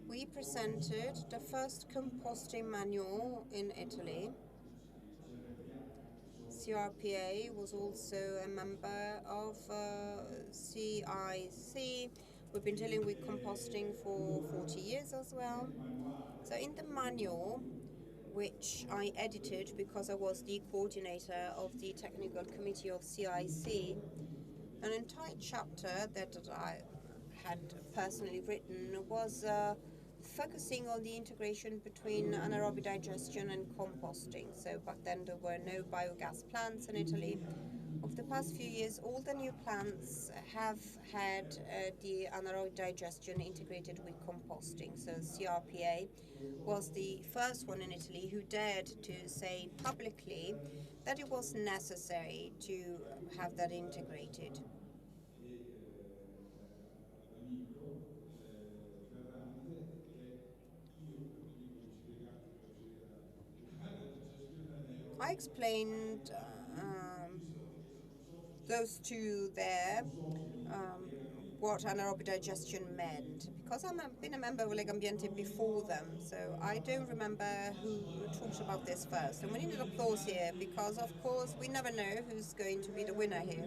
we presented the first composting manual in Italy. CRPA was also a member of CIC. We've been dealing with composting for 40 years as well. So in the manual, which I edited because I was the coordinator of the technical committee of CIC, an entire chapter that I had personally written was focusing on the integration between anaerobic digestion and composting. So back then there were no biogas plants in Italy. Over the past few years, all the new plants have had the anaerobic digestion integrated with composting. So CRPA was the first one in Italy who dared to say publicly that it was necessary to have that integrated. I explained those two there, what anaerobic digestion meant, because I've been a member of Legambiente before them, so I don't remember who talked about this first. And we needed applause here, because of course we never know who's going to be the winner here.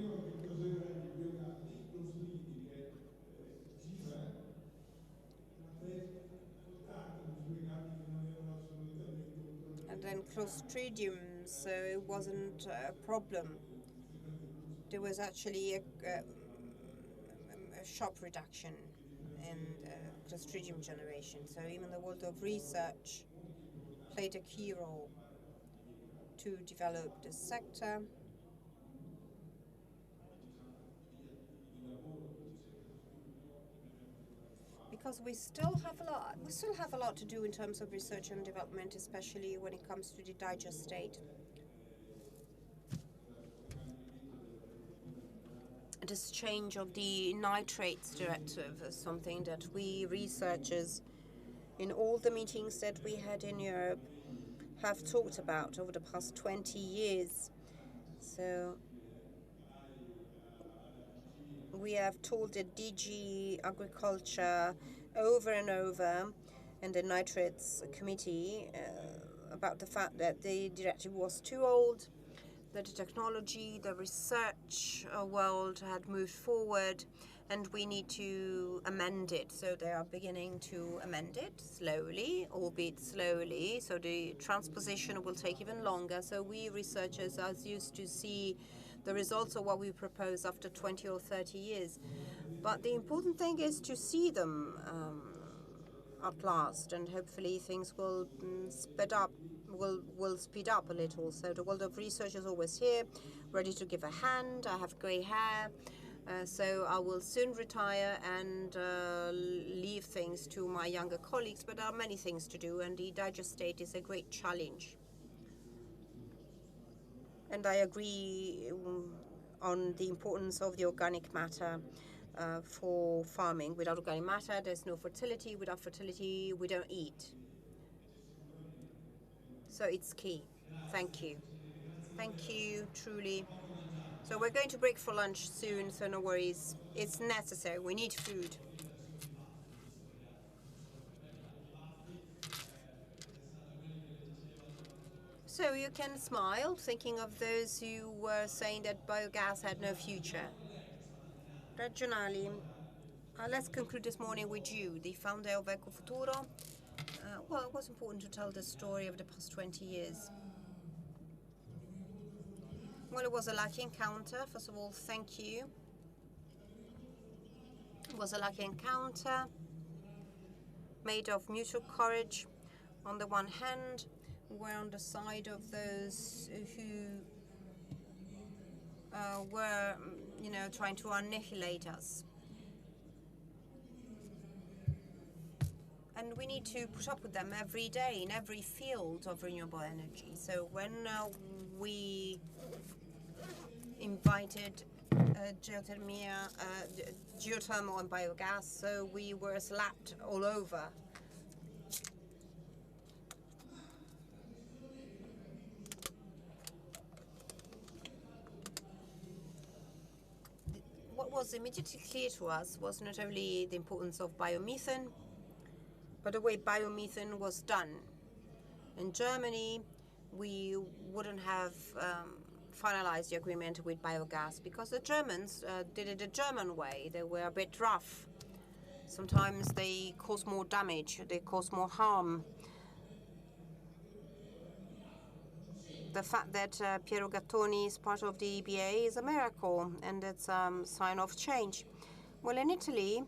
then Clostridium, so it wasn't a problem. There was actually a sharp reduction in Clostridium generation. So even the world of research played a key role to develop this sector. Because we still have a lot to do in terms of research and development, especially when it comes to the digestate. This change of the nitrates directive is something that we researchers in all the meetings that we had in Europe have talked about over the past 20 years. So we have told the DG Agriculture over and over and the Nitrates Committee about the fact that the directive was too old, that the technology, the research world had moved forward, and we need to amend it. So they are beginning to amend it slowly, albeit slowly. So the transposition will take even longer. So we researchers are used to see the results of what we propose after 20 or 30 years. But the important thing is to see them at last, and hopefully things will speed up a little. So the world of research is always here, ready to give a hand. I have grey hair, so I will soon retire and leave things to my younger colleagues, but there are many things to do, and the digestate is a great challenge. And I agree on the importance of the organic matter for farming. Without organic matter, there's no fertility. Without fertility, we don't eat. So it's key. Thank you. Thank you, truly. So we're going to break for lunch soon, so no worries. It's necessary. We need food. So you can smile, thinking of those who were saying that biogas had no future. Regionali, let's conclude this morning with you, the founder of Ecofuturo. Well, it was important to tell the story of the past 20 years. Well, it was a lucky encounter. First of all, thank you. It was a lucky encounter made of mutual courage. On the one hand, we're on the side of those who were, trying to annihilate us. And we need to put up with them every day in every field of renewable energy. So when we invited geothermal and biogas, so we were slapped all over. What was immediately clear to us was not only the importance of biomethane, but the way biomethane was done. In Germany, we wouldn't have finalized the agreement with biogas because the Germans did it the German way. They were a bit rough. Sometimes they cause more damage, they cause more harm. The fact that Piero Gattoni is part of the EBA is a miracle, and it's a sign of change. Well, in Italy,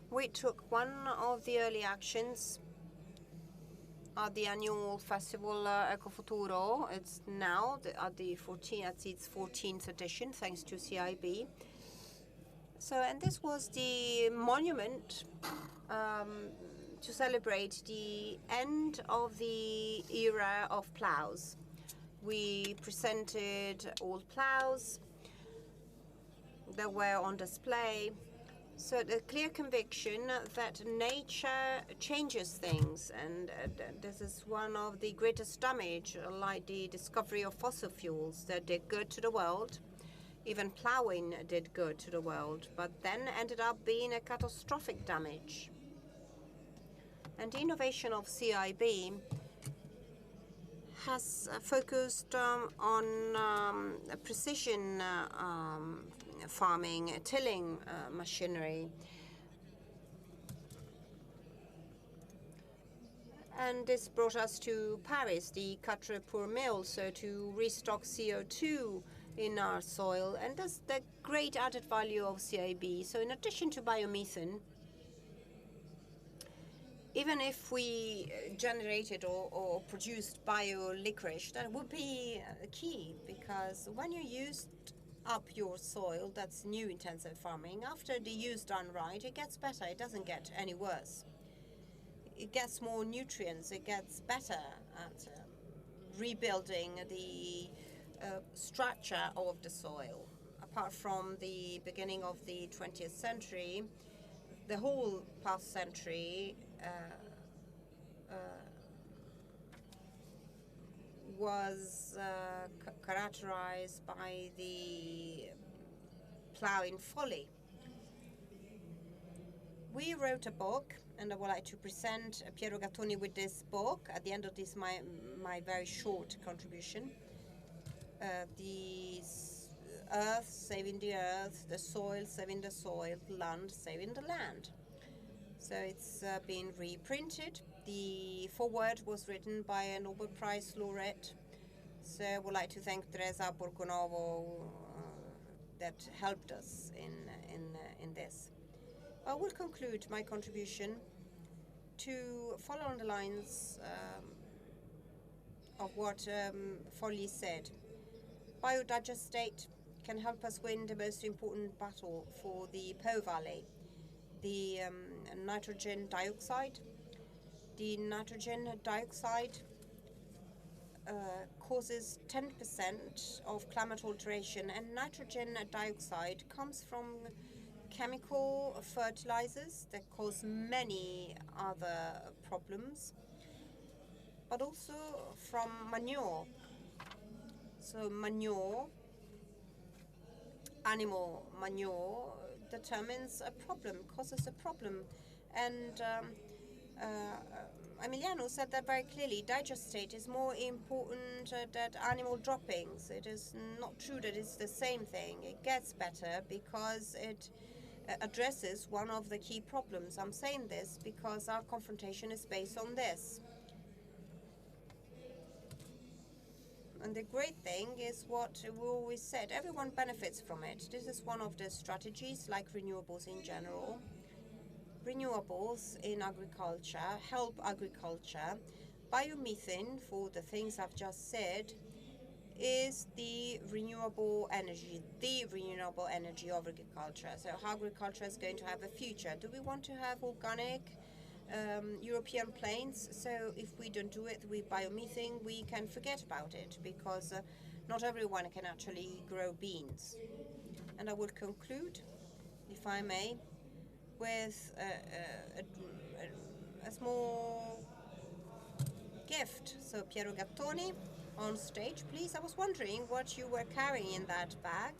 we took one of the early actions at the annual festival Ecofuturo. It's now at its 14th edition, thanks to CIB. So, and this was the monument to celebrate the end of the era of plows. We presented old plows that were on display. So the clear conviction that nature changes things, and this is one of the greatest damage, like the discovery of fossil fuels that did good to the world. Even plowing did good to the world, but then ended up being a catastrophic damage. And the innovation of CIB has focused on precision farming, tilling machinery. And this brought us to Paris, the Quatre pour Mille, so to restock CO2 in our soil. And that's the great added value of CIB. So in addition to biomethane, even if we generated or produced bio licorice, that would be key, because when you used up your soil, that's new intensive farming, after the use done right, it gets better, it doesn't get any worse. It gets more nutrients, it gets better at rebuilding the structure of the soil. Apart from the beginning of the 20th century, the whole past century was characterized by the plowing folly. We wrote a book, and I would like to present Piero Gattoni with this book at the end of this my very short contribution. The earth saving the earth, the soil saving the soil, land saving the land. So it's been reprinted. The foreword was written by a Nobel Prize laureate. So I would like to thank Teresa Borgonovo that helped us in this. I will conclude my contribution to follow on the lines of what Folly said. Biodigestate can help us win the most important battle for the Po Valley, the nitrogen dioxide. The nitrogen dioxide causes 10% of climate alteration, and nitrogen dioxide comes from chemical fertilizers that cause many other problems, but also from manure. So manure, animal manure, determines a problem, causes a problem. And Emiliano said that very clearly. Digestate is more important than animal droppings. It is not true that it's the same thing. It gets better because it addresses one of the key problems. I'm saying this because our confrontation is based on this. And the great thing is what we always said, everyone benefits from it. This is one of the strategies, like renewables in general. Renewables in agriculture help agriculture. Biomethane, for the things I've just said, is the renewable energy of agriculture. So how agriculture is going to have a future. Do we want to have organic European plains? So if we don't do it with biomethane, we can forget about it, because not everyone can actually grow beans. And I will conclude, if I may, with a small gift. So Piero Gattoni, on stage, please. I was wondering what you were carrying in that bag.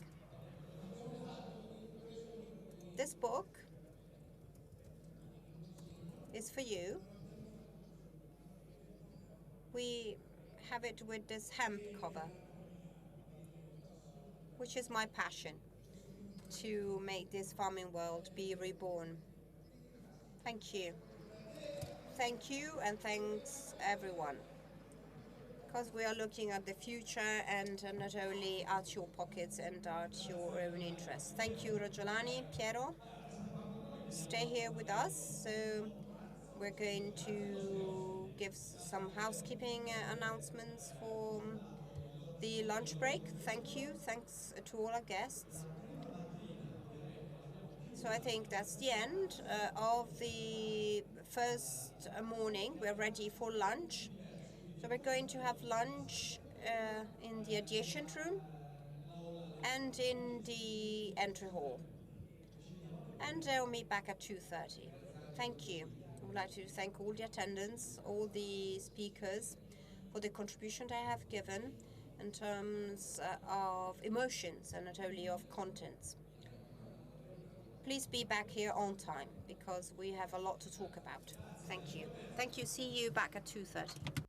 This book is for you. We have it with this hemp cover, which is my passion, to make this farming world be reborn. Thank you. Thank you, and thanks everyone. Because we are looking at the future and not only at your pockets and at your own interests. Thank you, Rogolani. Piero, stay here with us. So we're going to give some housekeeping announcements for the lunch break. Thank you. Thanks to all our guests. So I think that's the end of the first morning. We're ready for lunch. So we're going to have lunch in the adjacent room and in the entry hall. And I'll meet back at 2:30. Thank you. I would like to thank all the attendants, all the speakers, for the contribution they have given in terms of emotions and not only of contents. Please be back here on time, because we have a lot to talk about. Thank you. Thank you. See you back at 2:30.